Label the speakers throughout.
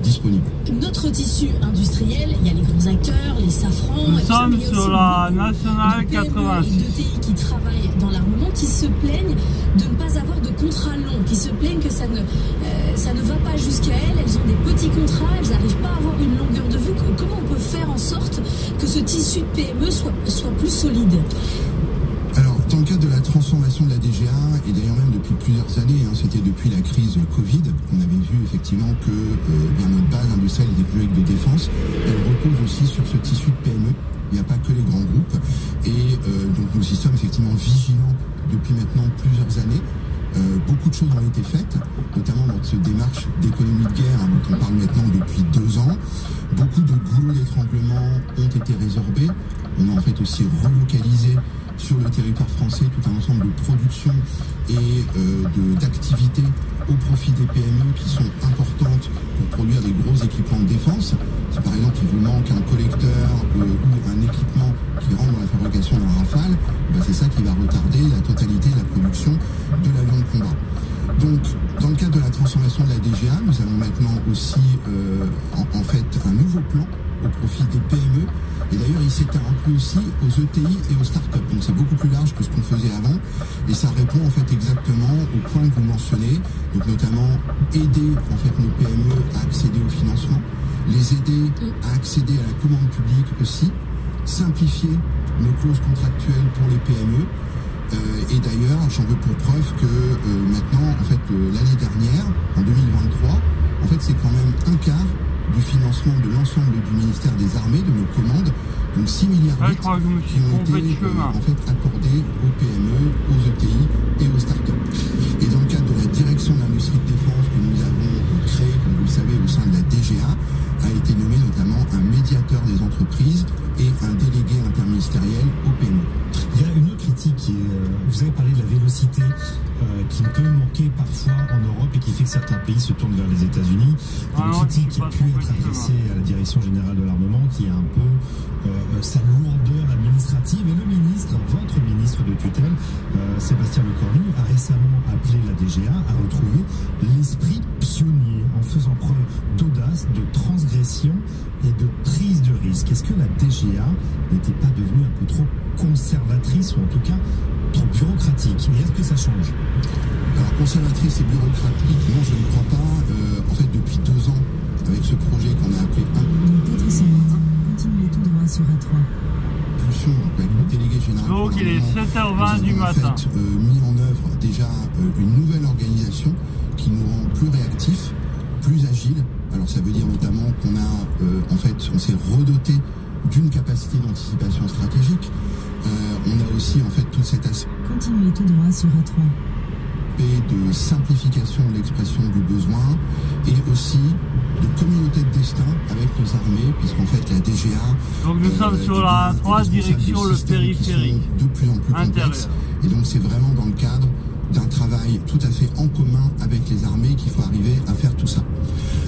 Speaker 1: disponible.
Speaker 2: Notre tissu industriel, il y a les grands acteurs, les Safran.
Speaker 3: Nous sommes sur la nationale 86.
Speaker 2: Et d'ETI qui travaillent dans l'armement, qui se plaignent de ne pas avoir de contrat long, qui se plaignent que ça ne va pas jusqu'à elles. Elles ont des petits contrats, elles n'arrivent pas à avoir une longueur de vue. Comment on peut faire en sorte que ce tissu de PME soit plus solide?
Speaker 1: Alors, dans le cadre de la transformation de la DGA, et d'ailleurs même depuis plusieurs années, c'était depuis la crise Covid, on avait vu effectivement que notre base industrielle des plus de défense, elle repose aussi sur ce tissu de PME. Il n'y a pas que les grands groupes. Et donc nous y sommes effectivement vigilants depuis maintenant plusieurs années. Beaucoup de choses ont été faites, notamment dans cette démarche d'économie de guerre dont on parle maintenant depuis 2 ans. Beaucoup de goulots d'étranglement ont été résorbés. On a en fait aussi relocalisé sur le territoire français tout un ensemble de productions et d'activités au profit des PME qui sont importantes pour produire des gros équipements de défense. Si par exemple il vous manque un collecteur ou un équipement qui rentre dans la fabrication d'un Rafale, c'est ça qui va retarder la totalité de la production de l'avion de combat. Donc, dans le cadre de la transformation de la DGA, nous avons maintenant aussi en fait un nouveau plan au profit des PME. Et d'ailleurs, il s'étend un peu aussi aux ETI et aux startups. Donc c'est beaucoup plus large que ce qu'on faisait avant. Et ça répond en fait exactement au point que vous mentionnez. Donc notamment aider en fait nos PME à accéder au financement, les aider à accéder à la commande publique aussi, simplifier nos clauses contractuelles pour les PME. Et d'ailleurs, j'en veux pour preuve que maintenant, en fait, l'année dernière, en 2023, en fait, c'est quand même un quart du financement de l'ensemble du ministère des Armées, de nos commandes, donc 6 milliards qui ont été en fait accordés aux PME, aux ETI et aux startups. Et dans le cadre de la direction de l'industrie de défense que nous avons créée, comme vous le savez, au sein de la DGA, a été nommé notamment un médiateur des entreprises et un délégué interministériel aux PME.
Speaker 4: Il y a une autre critique qui est, vous avez parlé de la vélocité qui peut manquer parfois en Europe et qui fait que certains pays se tournent vers les États-Unis. Une critique qui a pu être adressée à la Direction Générale de l'Armement qui a un peu sa lourdeur administrative. Et le ministre, votre ministre de tutelle, Sébastien Lecornu, a récemment appelé la DGA à retrouver l'esprit pionnier en faisant preuve d'audace, de transgression et de prise de risque. Est-ce que la DGA n'était pas devenue un peu trop conservatrice ou en tout cas trop bureaucratique? Et est-ce que ça change?
Speaker 1: Alors conservatrice et bureaucratique, non, je ne crois pas. En fait, depuis 2 ans, avec ce projet qu'on a appelé
Speaker 2: Continuez tout droit sur A3.
Speaker 1: Pulsion, donc avec le délégué général.
Speaker 3: Donc il est 7h20 du matin.
Speaker 1: En fait, mis en œuvre déjà une nouvelle organisation qui nous rend plus réactifs, plus agiles. Alors ça veut dire notamment qu'on a, en fait, on s'est redoté d'une capacité d'anticipation stratégique. On a aussi en fait tout cet aspect.
Speaker 2: Continuez tout droit sur A3.
Speaker 1: De simplification de l'expression du besoin et aussi de communauté de destin avec nos armées, puisqu'en fait la DGA.
Speaker 3: Donc nous sommes sur la 3 direction le périphérique.
Speaker 1: De plus en plus complexes. Et donc c'est vraiment dans le cadre d'un travail tout à fait en commun avec les armées qu'il faut arriver à faire tout ça.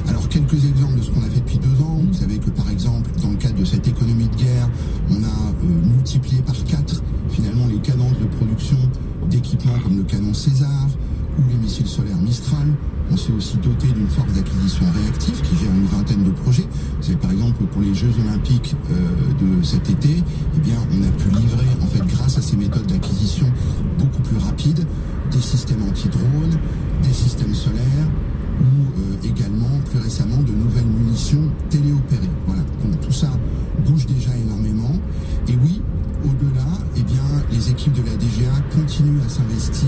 Speaker 1: Alors quelques exemples de ce qu'on a fait depuis 2 ans. Vous savez que par exemple dans le cadre de cette économie de guerre, on a multiplié par 4 finalement les cadences de production d'équipements comme le canon César ou les missiles solaires Mistral. On s'est aussi doté d'une force d'acquisition réactive qui gère une vingtaine de projets. Vous savez par exemple pour les Jeux Olympiques de cet été, eh bien on a pu livrer en fait grâce à ces méthodes d'acquisition beaucoup plus rapides des systèmes anti-drones, des systèmes solaires ou également plus récemment de nouvelles munitions téléopérées. Voilà, donc tout ça bouge déjà énormément. Et oui, au-delà, eh bien, les équipes de la DGA continuent à s'investir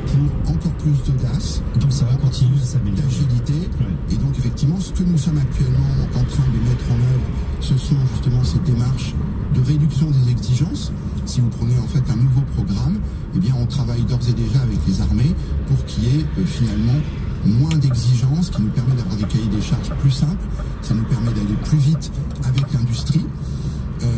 Speaker 1: pour encore plus d'audace.
Speaker 4: Donc ça va continuer à s'améliorer.
Speaker 1: D'agilité. Ouais. Et donc effectivement, ce que nous sommes actuellement en train de mettre en œuvre, ce sont justement ces démarches de réduction des exigences. Si vous prenez en fait un nouveau programme, eh bien, on travaille d'ores et déjà avec les armées pour qu'il y ait finalement moins d'exigences, qui nous permet d'avoir des cahiers des charges plus simples. Ça nous permet d'aller plus vite avec l'industrie.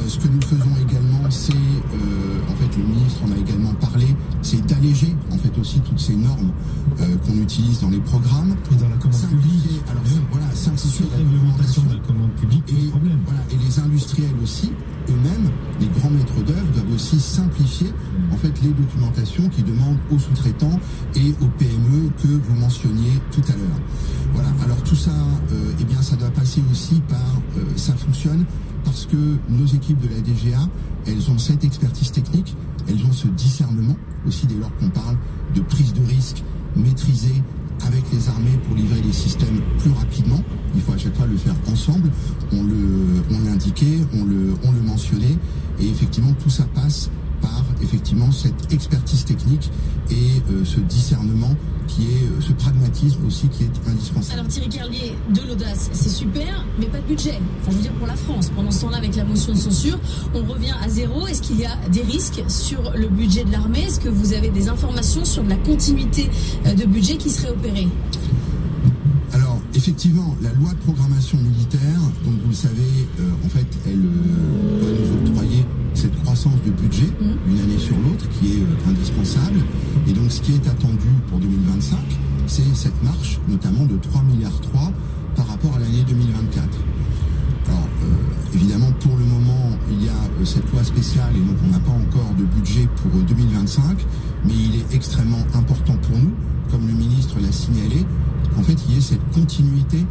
Speaker 1: Ce que nous faisons également, c'est, en fait, le ministre en a également parlé, c'est d'alléger, en fait, aussi toutes ces normes qu'on utilise dans les programmes.
Speaker 4: Et dans la commande publique.
Speaker 1: Alors, voilà, simplifier
Speaker 4: la réglementation de la commande publique, pose problème.
Speaker 1: Voilà, et les industriels aussi, eux-mêmes, les grands maîtres d'œuvre doivent aussi simplifier en fait les documentations qui demandent aux sous-traitants et aux PME que vous mentionniez tout à l'heure. Voilà. Alors tout ça, eh bien, ça doit passer aussi par, ça fonctionne parce que nos équipes de la DGA, elles ont cette expertise technique, elles ont ce discernement aussi dès lors qu'on parle de prise de risque maîtrisée avec les armées pour livrer les systèmes plus rapidement. Il faut à chaque fois le faire ensemble. On l'indiquait, on le mentionnait, et effectivement tout ça passe par effectivement cette expertise technique et ce discernement qui est ce pragmatisme aussi qui est indispensable.
Speaker 2: Alors Thierry Kerlier, de l'audace, c'est super, mais pas de budget. Enfin, je veux dire pour la France. Pendant ce temps-là, avec la motion de censure, on revient à zéro. Est-ce qu'il y a des risques sur le budget de l'armée? Est-ce que vous avez des informations sur la continuité de budget qui serait opérée?
Speaker 1: Alors, effectivement, la loi de programmation militaire, donc vous le savez, en fait, elle doit nous octroyer cette croissance de budget d'une année sur l'autre qui est indispensable. Et donc, ce qui est attendu pour 2025, c'est cette marche, notamment de 3,3 milliards par rapport à l'année 2024. Alors, évidemment, pour le moment, il y a cette loi spéciale et donc on n'a pas encore de budget pour 2025, mais il est extrêmement important pour nous, comme le ministre l'a signalé, qu'en fait, il y ait cette continuité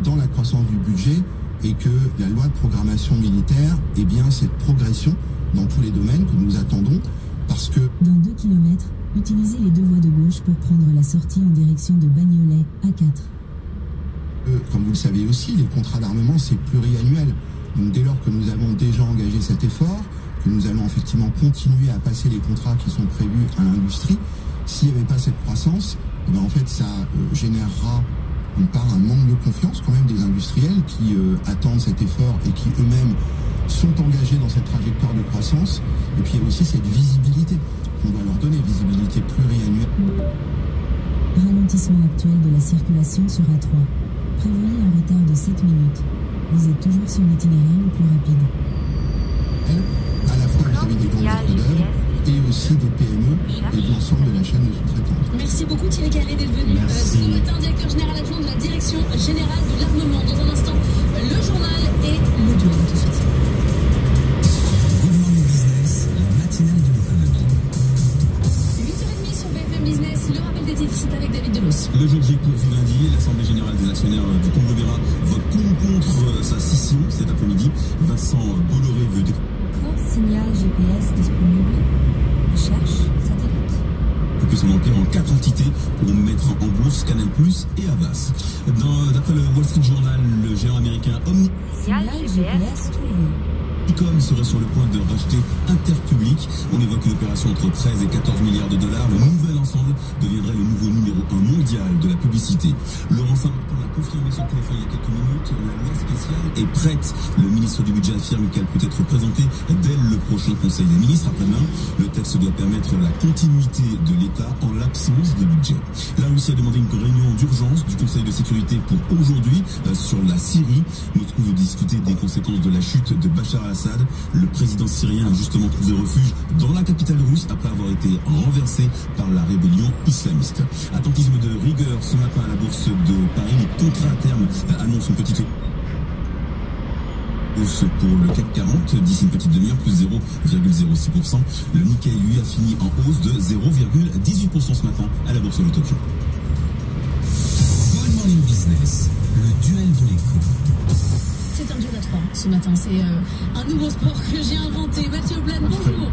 Speaker 1: dans la croissance du budget et que la loi de programmation militaire ait bien cette progression dans tous les domaines que nous attendons, parce que...
Speaker 5: Dans 2 km, utilisez les 2 voies de gauche pour prendre la sortie en direction de Bagnolet, A4.
Speaker 1: Comme vous le savez aussi, les contrats d'armement, c'est pluriannuel. Donc dès lors que nous avons déjà engagé cet effort, que nous allons effectivement continuer à passer les contrats qui sont prévus à l'industrie, s'il n'y avait pas cette croissance, eh bien en fait ça générera d'une part un manque de confiance quand même des industriels qui attendent cet effort et qui eux-mêmes sont engagés dans cette trajectoire de croissance. Et puis il y a aussi cette visibilité qu'on doit leur donner, visibilité pluriannuelle.
Speaker 5: Ralentissement actuel de la circulation sur A3. Prévoyez un retard de 7 minutes. Vous êtes toujours sur l'itinéraire le plus rapide.
Speaker 1: À la fois vis-à-vis des grands maîtres d'œuvre et aussi des PME et de l'ensemble de la chaîne de sous-traitance.
Speaker 2: Merci beaucoup Thierry Kerlier d'être venu ce matin, directeur général adjoint de la direction générale de l'armement. Dans un instant, le journal et le duel tout de suite.
Speaker 6: Good Morning Business, la matinale de l'économie.
Speaker 2: 8h30 sur BFM Business, le rappel des titres, c'est avec David Delos.
Speaker 7: Le jour J pour lundi, l'Assemblée générale des actionnaires du conglomérat vote contre sa scission cet après-midi. Vincent Bolloré veut
Speaker 5: Signal GPS disponible. Recherche satellite.
Speaker 7: que son empire en 4 entités pour mettre en bourse Canal+ et Havas. D'après le Wall Street Journal, le géant américain
Speaker 5: Signal GPS trouvé.
Speaker 7: Icom serait sur le point de racheter Interpublic. On évoque une opération entre 13 et 14 milliards de dollars. Le nouvel ensemble deviendrait le nouveau numéro 1 mondial de la publicité. Laurent Saint-Martin l'a confirmé sur le téléphone il y a quelques minutes. La loi spéciale est prête. Le ministre du Budget affirme qu'elle peut être présentée dès le prochain Conseil des ministres après-demain. Le texte doit permettre la continuité de l'État en l'absence de budget. La Russie a demandé une réunion d'urgence du Conseil de sécurité pour aujourd'hui sur la Syrie. Moscou veut discuter des conséquences de la chute de Bachar al-Assad. Le président syrien a justement trouvé refuge dans la capitale russe après avoir été renversé par la rébellion islamiste. Attentisme de rigueur ce matin à la bourse de Paris. Les contrats à terme annoncent une petite hausse pour le CAC 40 d'ici une petite demi-heure, plus 0,06%. Le Nikkei, lui, a fini en hausse de 0,18% ce matin à la bourse de Tokyo.
Speaker 6: Good Morning Business, le duel de l'écho.
Speaker 2: C'est un duel à 3 ce matin, c'est un nouveau sport que j'ai inventé. Mathieu Plane, bonjour.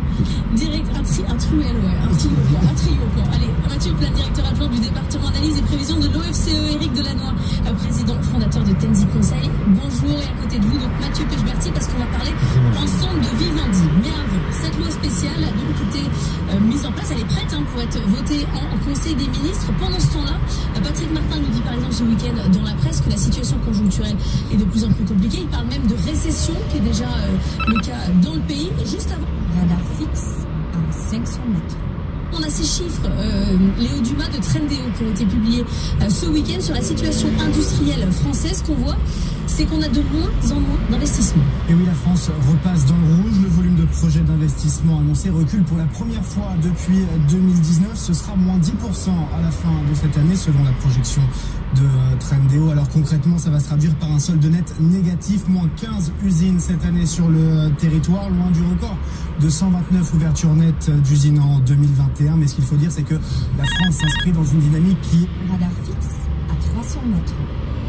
Speaker 2: Un trio quoi. Allez, Mathieu Plane, directeur adjoint du département analyse et prévision de l'OFCE, Éric Delannoy, président fondateur de Tenzi Conseil. Bonjour, et à côté de vous, donc Mathieu Pechberti, parce qu'on va parler ensemble de Vivendi. Mais avant, cette loi spéciale a donc été mise en place, elle est prête pour être votée en Conseil des ministres. Pendant ce temps-là, Patrick Martin nous dit par exemple ce week-end dans la presse que la situation conjoncturelle est de plus en plus compliquée. Il parle même de récession, qui est déjà le cas dans le pays. Juste avant,
Speaker 5: Radar fixe à 500 mètres.
Speaker 2: on a ces chiffres, Léo Dumas de Trendéo, qui ont été publiés ce week-end sur la situation industrielle française qu'on voit. c'est qu'on a de moins en moins d'investissements.
Speaker 8: Et oui, la France repasse dans le rouge. Le volume de projets d'investissement annoncé recule pour la première fois depuis 2019. Ce sera moins 10% à la fin de cette année, selon la projection de Trendéo. Alors concrètement, ça va se traduire par un solde net négatif, moins 15 usines cette année sur le territoire, loin du record de 129 ouvertures nettes d'usines en 2021. Mais ce qu'il faut dire, c'est que la France s'inscrit dans une dynamique qui...
Speaker 9: Radar fixe à 300 mètres.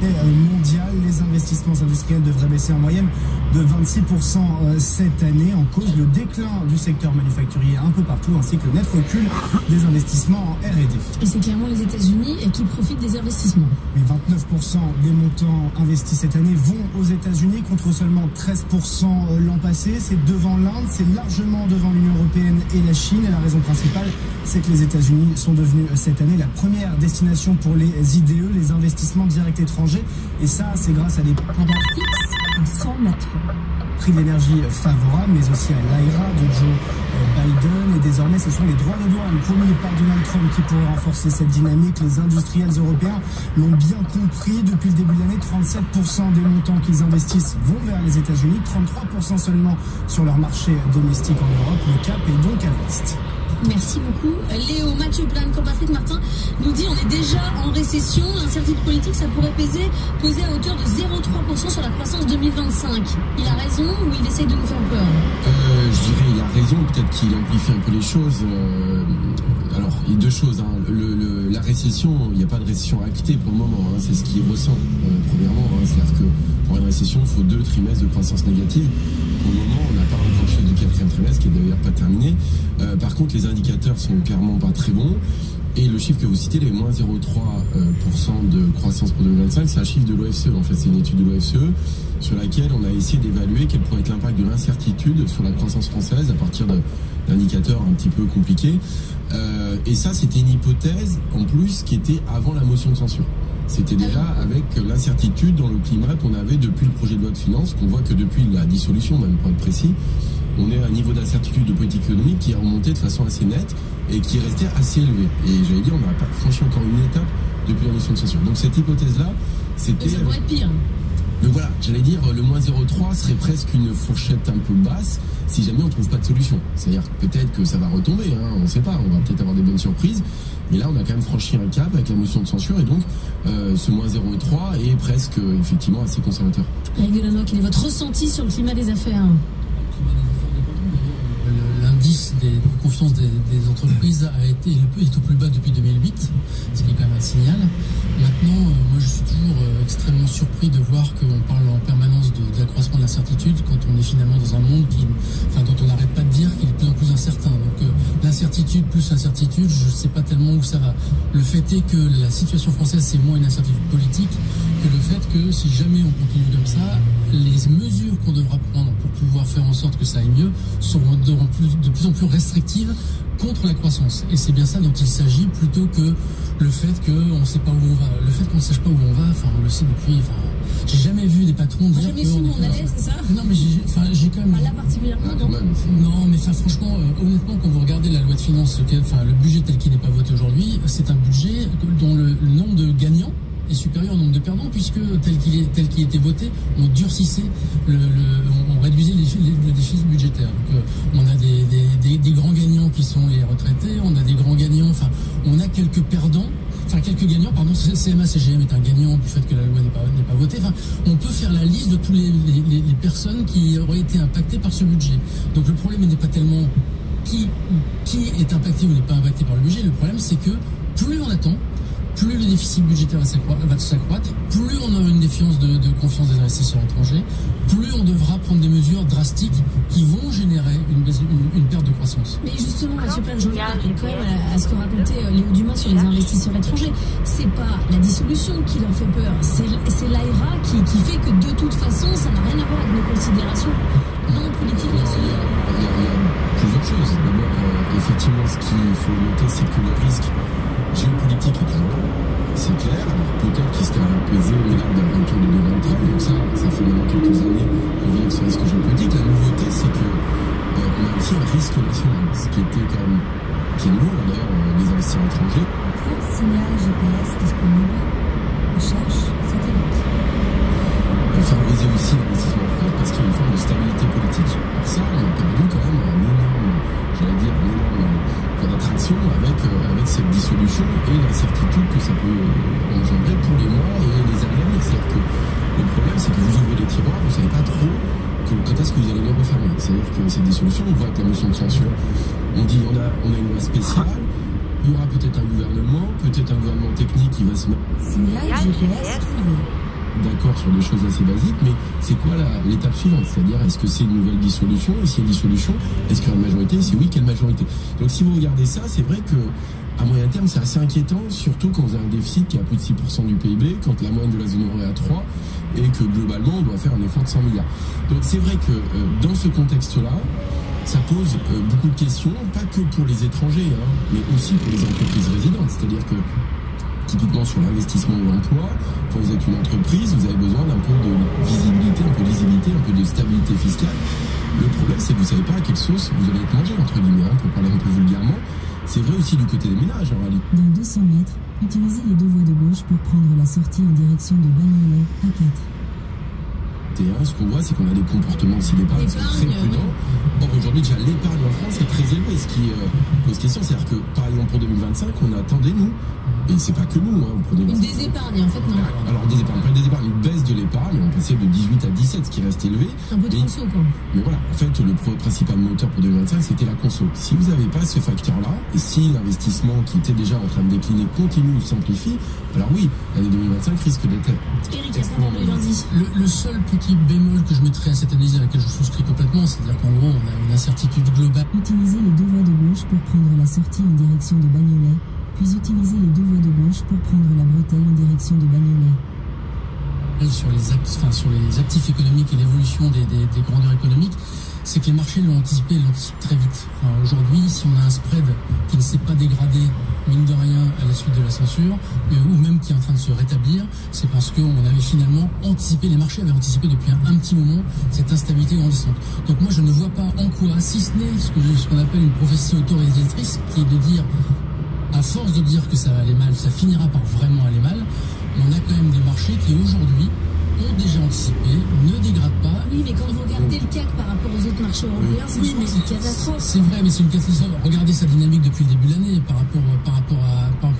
Speaker 8: Mondial, les investissements industriels devraient baisser en moyenne de 26% cette année, en cause le déclin du secteur manufacturier un peu partout, ainsi que le net recul des investissements en R&D.
Speaker 2: Et c'est clairement les États-Unis qui profitent des investissements.
Speaker 8: Mais 29% des montants investis cette année vont aux États-Unis, contre seulement 13% l'an passé. C'est devant l'Inde, c'est largement devant l'Union européenne et la Chine. Et la raison principale, c'est que les États-Unis sont devenus cette année la première destination pour les IDE, les investissements directs étrangers. Et ça, c'est grâce à des
Speaker 9: radars fixes à 100 mètres.
Speaker 8: Prix de l'énergie favorable, mais aussi à l'AIRA de Joe Biden. Et désormais, ce sont les droits de douane promis par Donald Trump qui pourraient renforcer cette dynamique. Les industriels européens l'ont bien compris. Depuis le début de l'année, 37% des montants qu'ils investissent vont vers les États-Unis, 33% seulement sur leur marché domestique en Europe. Le cap est donc à l'ouest.
Speaker 2: Merci beaucoup. Léo, Mathieu Plan, comme Patrick Martin nous dit, on est déjà en récession. L'incertitude politique, ça pourrait peser à hauteur de 0,3% sur la croissance 2025. Il a raison ou il essaye de nous faire peur?
Speaker 10: Je dirais il a raison, peut-être qu'il amplifie un peu les choses. Alors, il y a deux choses. La récession, il n'y a pas de récession actée pour le moment. C'est ce qu'il ressent, premièrement. C'est-à-dire que pour une récession, il faut 2 trimestres de croissance négative. Pour le moment, on n'a pas enclenché du 4e trimestre, qui est d'ailleurs pas terminé. Par contre, les indicateurs sont clairement pas très bons. Et le chiffre que vous citez, les moins 0,3% de croissance pour 2025, c'est un chiffre de l'OFCE. En fait, c'est une étude de l'OFCE sur laquelle on a essayé d'évaluer quel pourrait être l'impact de l'incertitude sur la croissance française à partir d'indicateurs un petit peu compliqués. Et ça, c'était une hypothèse, en plus, qui était avant la motion de censure. C'était déjà avec l'incertitude dans le climat qu'on avait depuis le projet de loi de finances, qu'on voit que depuis la dissolution, même pour être précis, on est à un niveau d'incertitude de politique économique qui est remonté de façon assez nette et qui est resté assez élevé. Et j'allais dire, on n'a pas franchi encore une étape depuis la motion de censure. Donc cette hypothèse-là, c'était...
Speaker 2: Ça pourrait être pire.
Speaker 10: Donc voilà, j'allais dire, le moins 0,3 serait presque une fourchette un peu basse si jamais on ne trouve pas de solution. C'est-à-dire peut-être que ça va retomber, on ne sait pas, on va peut-être avoir des bonnes surprises. Mais là, on a quand même franchi un cap avec la motion de censure et donc ce moins 0,3 est presque effectivement assez conservateur.
Speaker 2: Eric Delannoy, quel est votre ressenti sur le climat des affaires ?
Speaker 11: L'indice de confiance des entreprises est au plus bas depuis 2008, ce qui est quand même un signal. Maintenant, moi je suis toujours extrêmement surpris de voir qu'on parle en permanence de l'accroissement de l'incertitude quand on est finalement dans un monde dont on n'arrête pas de dire qu'il est de plus en plus incertain. Donc l'incertitude plus incertitude, je ne sais pas tellement où ça va. Le fait est que la situation française, c'est moins une incertitude politique que le fait que si jamais on continue comme ça, les mesures qu'on devra prendre pour pouvoir faire en sorte que ça aille mieux seront de plus en plus restrictives contre la croissance. Et c'est bien ça dont il s'agit, plutôt que le fait qu'on ne sait pas où on va. Le fait qu'on ne sache pas où on va, on le sait depuis... j'ai jamais vu des patrons dire...
Speaker 2: Jamais su où on allait, c'est ça?
Speaker 11: Non, mais j'ai quand même...
Speaker 2: Là particulièrement, non.
Speaker 11: Non, mais franchement, honnêtement, quand vous regardez la loi de finances, le budget tel qu'il n'est pas voté aujourd'hui, c'est un budget dont le nombre de gagnants est supérieur au nombre de perdants, puisque tel qu'il était voté, on durcissait, on réduisait le déficit budgétaire. Donc, on a des grands gagnants qui sont les retraités, on a des grands gagnants, on a quelques perdants, quelques gagnants, pardon, CMA-CGM est un gagnant du fait que la loi n'est pas votée. On peut faire la liste de toutes les personnes qui auraient été impactées par ce budget. Donc le problème n'est pas tellement qui est impacté ou n'est pas impacté par le budget, le problème c'est que plus on attend, plus le déficit budgétaire va s'accroître, plus on aura une défiance de confiance des investisseurs étrangers, plus on devra prendre des mesures drastiques qui vont générer une perte de croissance.
Speaker 2: Mais justement, Mathieu Plan, je reviens quand même à ce que racontait Léo Dumas sur les investisseurs étrangers. C'est pas la dissolution qui leur fait peur, c'est l'AIRA qui fait que de toute façon, ça n'a rien à voir avec nos considérations non politiques nationales.
Speaker 10: Il y a plusieurs choses. D'abord, effectivement, ce qu'il faut noter, c'est que le risque géopolitique est toujours là. C'est clair, alors peut-être qu'il s'était apaisé au delà d'un retour de Donald Trump, donc ça fait maintenant quelques années qu'on vient de ce risque géopolitique. La nouveauté, c'est que on a aussi un risque national, ce qui était quand même, qui est nouveau d'ailleurs, des investisseurs étrangers.
Speaker 9: Signal GPS disponible. Recherche satellite.
Speaker 10: favoriser aussi l'investissement en France parce qu'il y a une forme de stabilité politique. Alors ça, on a perdu quand même un énorme point d'attraction avec cette dissolution et l'incertitude que ça peut engendrer pour les mois et les années à venir. C'est-à-dire que le problème, c'est que vous ouvrez les tiroirs, vous ne savez pas trop quand est-ce que vous allez les refermer. C'est-à-dire que cette dissolution, on voit avec la motion de censure, on dit on a une loi spéciale, il y aura peut-être un gouvernement technique qui va se mettre d'accord sur des choses assez basiques, mais c'est quoi l'étape suivante? C'est-à-dire, est-ce que c'est une nouvelle dissolution? Et s'il y a dissolution, est-ce qu'il y aura une majorité? Et si oui, quelle majorité? Donc si vous regardez ça, c'est vrai que à moyen terme, c'est assez inquiétant, surtout quand vous avez un déficit qui est à plus de 6% du PIB, quand la moyenne de la zone euro est à 3, et que globalement, on doit faire un effort de 100 milliards. Donc c'est vrai que dans ce contexte-là, ça pose beaucoup de questions, pas que pour les étrangers, mais aussi pour les entreprises résidentes. C'est-à-dire que typiquement sur l'investissement ou l'emploi, quand vous êtes une entreprise, vous avez besoin d'un peu de visibilité, un peu de lisibilité, un peu de stabilité fiscale. Le problème, c'est que vous ne savez pas à quelle sauce vous allez être mangé, entre guillemets, pour parler un peu vulgairement. C'est vrai aussi du côté des ménages, en réalité.
Speaker 5: Dans 200 mètres, utilisez les deux voies de gauche pour prendre la sortie en direction de Bagnolet, A4.
Speaker 10: Ce qu'on voit, c'est qu'on a des comportements aussi d'épargne qui sont très prudents. Or, aujourd'hui, déjà, l'épargne en France est très élevée, ce qui pose question. C'est-à-dire que, par exemple, pour 2025, on attendait, nous, et c'est pas que nous,
Speaker 2: une désépargne, en fait, non.
Speaker 10: Alors, une baisse de l'épargne, on passait de 18 à 17, ce qui reste élevé.
Speaker 2: Un peu de conso, quoi.
Speaker 10: Mais voilà, en fait, le principal moteur pour 2025, c'était la conso. Si vous n'avez pas ce facteur-là, et si l'investissement qui était déjà en train de décliner continue ou s'amplifie, alors oui, l'année 2025 risque d'être extrêmement mauvaise.
Speaker 11: Le seul petit bémol que je mettrais à cette analyse à laquelle je souscris complètement, c'est-à-dire qu'en gros, on a une incertitude globale.
Speaker 5: Utilisez les deux voies de gauche pour prendre la sortie en direction de Bagnolet, puis utilisez les deux voies de gauche pour prendre la bretelle en direction de Bagnolet.
Speaker 11: Sur les actifs économiques et l'évolution des grandeurs économiques, c'est que les marchés l'ont anticipé très vite. Aujourd'hui, si on a un spread qui ne s'est pas dégradé, mine de rien, à la suite de la censure, ou même qui est en train de se rétablir, c'est parce qu'on avait finalement anticipé, les marchés avaient anticipé depuis un petit moment cette instabilité grandissante. Donc moi, je ne vois pas en quoi, si ce n'est ce qu'on appelle une prophétie autoréalisatrice, qui est de dire, à force de dire que ça va aller mal, ça finira par vraiment aller mal, on a quand même des marchés qui aujourd'hui ont déjà anticipé, ne dégradent pas.
Speaker 2: Oui, mais quand vous regardez le CAC par rapport aux autres marchés européens, c'est une catastrophe.
Speaker 11: C'est vrai, mais c'est une catastrophe. Regardez sa dynamique depuis le début de l'année par rapport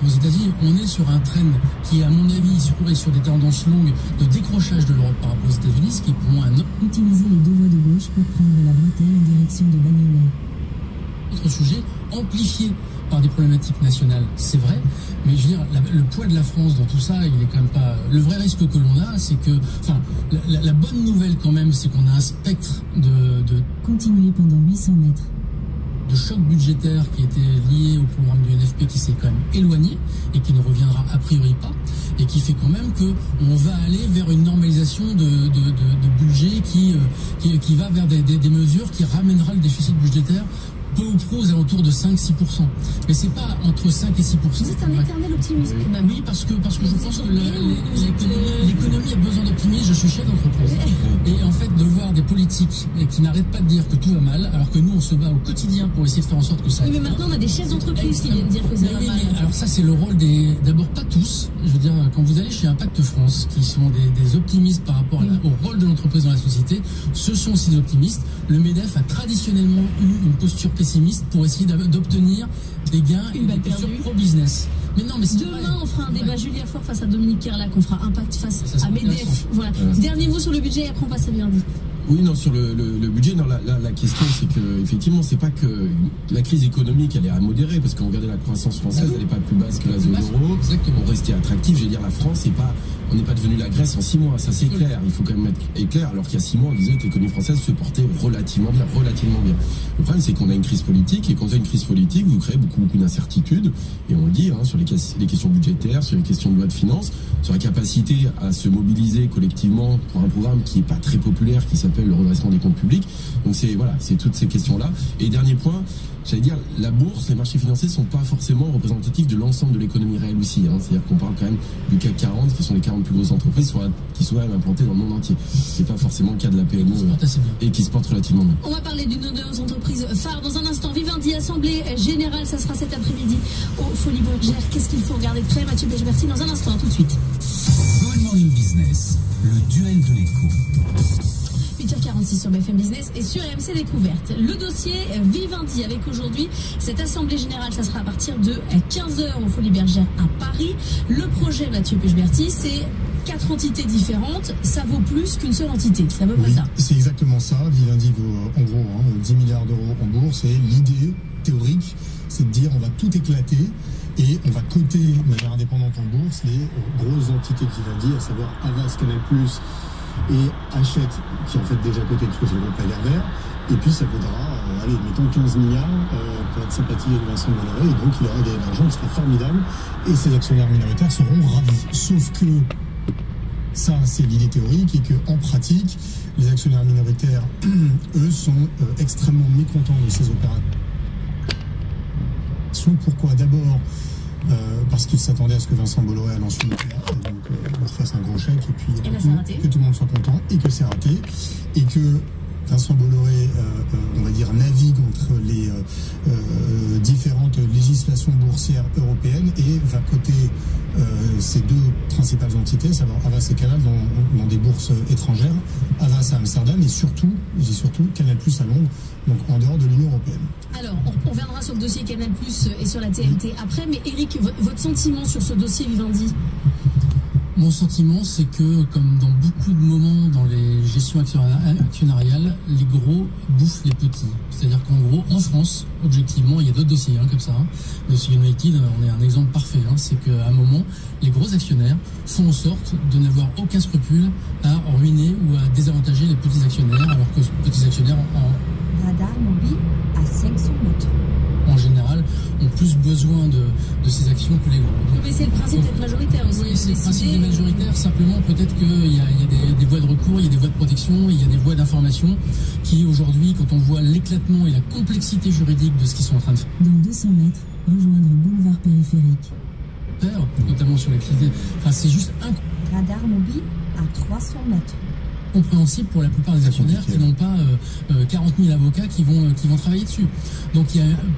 Speaker 11: aux États-Unis. On est sur un trend qui, à mon avis, sur des tendances longues de décrochage de l'Europe par rapport aux États-Unis, ce qui est pour moi un
Speaker 5: Utilisez les deux voies de gauche pour prendre la bretelle en direction de Bagnolet.
Speaker 11: autre sujet, amplifié par des problématiques nationales, c'est vrai, mais je veux dire, le poids de la France dans tout ça, il est quand même pas... Le vrai risque que l'on a, c'est que... Enfin, la bonne nouvelle quand même, c'est qu'on a un spectre de...
Speaker 5: Continuez pendant 800 mètres.
Speaker 11: De choc budgétaire qui était lié au programme du NFP qui s'est quand même éloigné et qui ne reviendra a priori pas, et qui fait quand même qu'on va aller vers une normalisation de budget qui va vers des mesures qui ramènera le déficit budgétaire peu ou prou aux alentours de 5-6%. Mais c'est pas entre 5 et 6%.
Speaker 2: Vous êtes un éternel optimiste quand même.
Speaker 11: Oui, parce que je pense que l'économie a besoin d'optimisme. Je suis chef d'entreprise. Et en fait, de voir des politiques qui n'arrêtent pas de dire que tout va mal, alors que nous, on se bat au quotidien pour essayer de faire en sorte que ça...
Speaker 2: Oui, mais maintenant, on a des chefs d'entreprise qui viennent dire que ça va mal.
Speaker 11: Alors ça, c'est le rôle des... D'abord, pas tous. Je veux dire, quand vous allez chez Impact France, qui sont des optimistes par rapport au rôle de l'entreprise dans la société, ce sont aussi des optimistes. Le MEDEF a traditionnellement eu une posture pessimiste pour essayer d'obtenir des gains et des postures pro-business. Mais non, mais
Speaker 2: demain, on fera un débat Julia Fort face à Dominique Kerlac, on fera Impact face à MEDEF. Voilà. Dernier mot sur le budget et après on passe à Verdi.
Speaker 10: Oui, non, sur le budget, non, la question, c'est que, effectivement, c'est pas que la crise économique, elle est à modérer, parce qu'on regardait la croissance française, elle n'est pas plus basse que la zone euro. On restait attractif, je veux dire, la France, on n'est pas devenu la Grèce en 6 mois, ça c'est clair. Il faut quand même être clair, alors qu'il y a 6 mois, on disait que l'économie française se portait relativement bien. Le problème, c'est qu'on a une crise politique, et quand vous avez une crise politique, vous créez beaucoup d'incertitudes, et on le dit, sur les questions budgétaires, sur les questions de loi de finances, sur la capacité à se mobiliser collectivement pour un programme qui n'est pas très populaire, qui s'appelle le redressement des comptes publics. Donc c'est toutes ces questions-là. Et dernier point, j'allais dire, la bourse, les marchés financiers sont pas forcément représentatifs de l'ensemble de l'économie réelle aussi. C'est-à-dire qu'on parle quand même du CAC 40, qui sont les 40 plus grosses entreprises qui sont implantées dans le monde entier. C'est pas forcément le cas de la PME et qui se porte relativement bien.
Speaker 2: On va parler d'une de nos entreprises phares dans un instant. Vivendi, Assemblée Générale, ça sera cet après-midi au Folies Bergère. Qu'est-ce qu'il faut regarder de près? Mathieu Becheberti dans un instant, tout de suite.
Speaker 6: Good Morning Business, le duel de l'écho.
Speaker 2: 8h46 sur BFM Business et sur RMC Découverte. Le dossier Vivendi avec aujourd'hui cette assemblée générale, ça sera à partir de 15h au Folies Bergères à Paris. Le projet Mathieu Pechberti, c'est 4 entités différentes, ça vaut plus qu'une seule entité, c'est à peu près ça.
Speaker 8: C'est exactement ça, Vivendi vaut en gros 10 milliards d'euros en bourse et l'idée théorique, c'est de dire on va tout éclater et on va coter de manière indépendante en bourse les grosses entités de Vivendi, à savoir Havas, Canal+, et Hachette, qui est en fait déjà coté parce que c'est le groupe Lagardère, et puis ça vaudra, mettons 15 milliards pour être sympathique avec Vincent Bolloré, et donc il aura gagné de l'argent, ce sera formidable, et ses actionnaires minoritaires seront ravis. Sauf que ça, c'est l'idée théorique, et qu'en pratique, les actionnaires minoritaires, eux, sont extrêmement mécontents de ces opérations. Pourquoi ? D'abord, parce qu'ils s'attendaient à ce que Vincent Bolloré lance une opéra, et donc on refasse un gros chèque, et puis que tout le monde soit content, et que c'est raté, et que Vincent Bolloré, on va dire, navigue entre les différentes législations boursières européennes et va coter ces deux principales entités, savoir Havas et Canal, dans des bourses étrangères, Havas à Amsterdam et surtout Canal+ à Londres, donc en dehors de l'Union européenne.
Speaker 2: Alors, on reviendra sur le dossier Canal+ et sur la TNT après, mais Eric, votre sentiment sur ce dossier Vivendi ?
Speaker 11: Mon sentiment, c'est que, comme dans beaucoup de moments dans les gestions actionnariales, les gros bouffent les petits. C'est-à-dire qu'en gros, en France, objectivement, il y a d'autres dossiers comme ça. Le dossier United, on est un exemple parfait. C'est qu'à un moment, les gros actionnaires font en sorte de n'avoir aucun scrupule à ruiner ou à désavantager les petits actionnaires, alors que les petits actionnaires
Speaker 9: Radar mobile à 500 mètres.
Speaker 11: En général, ont plus besoin de ces actions que les gros.
Speaker 2: Mais c'est le principe d'être majoritaire aussi.
Speaker 11: Oui, c'est le principe des majoritaires. Simplement, peut-être qu'il y a des voies de recours, il y a des voies de protection, il y a des voies d'information qui, aujourd'hui, quand on voit l'éclatement et la complexité juridique de ce qu'ils sont en train de faire.
Speaker 5: Dans 200 mètres, rejoindre boulevard périphérique.
Speaker 11: Notamment sur les critères. Enfin, c'est juste
Speaker 9: Radar mobile à 300 mètres.
Speaker 11: Compréhensible pour la plupart des actionnaires qui n'ont pas 40 000 avocats qui vont travailler dessus. Donc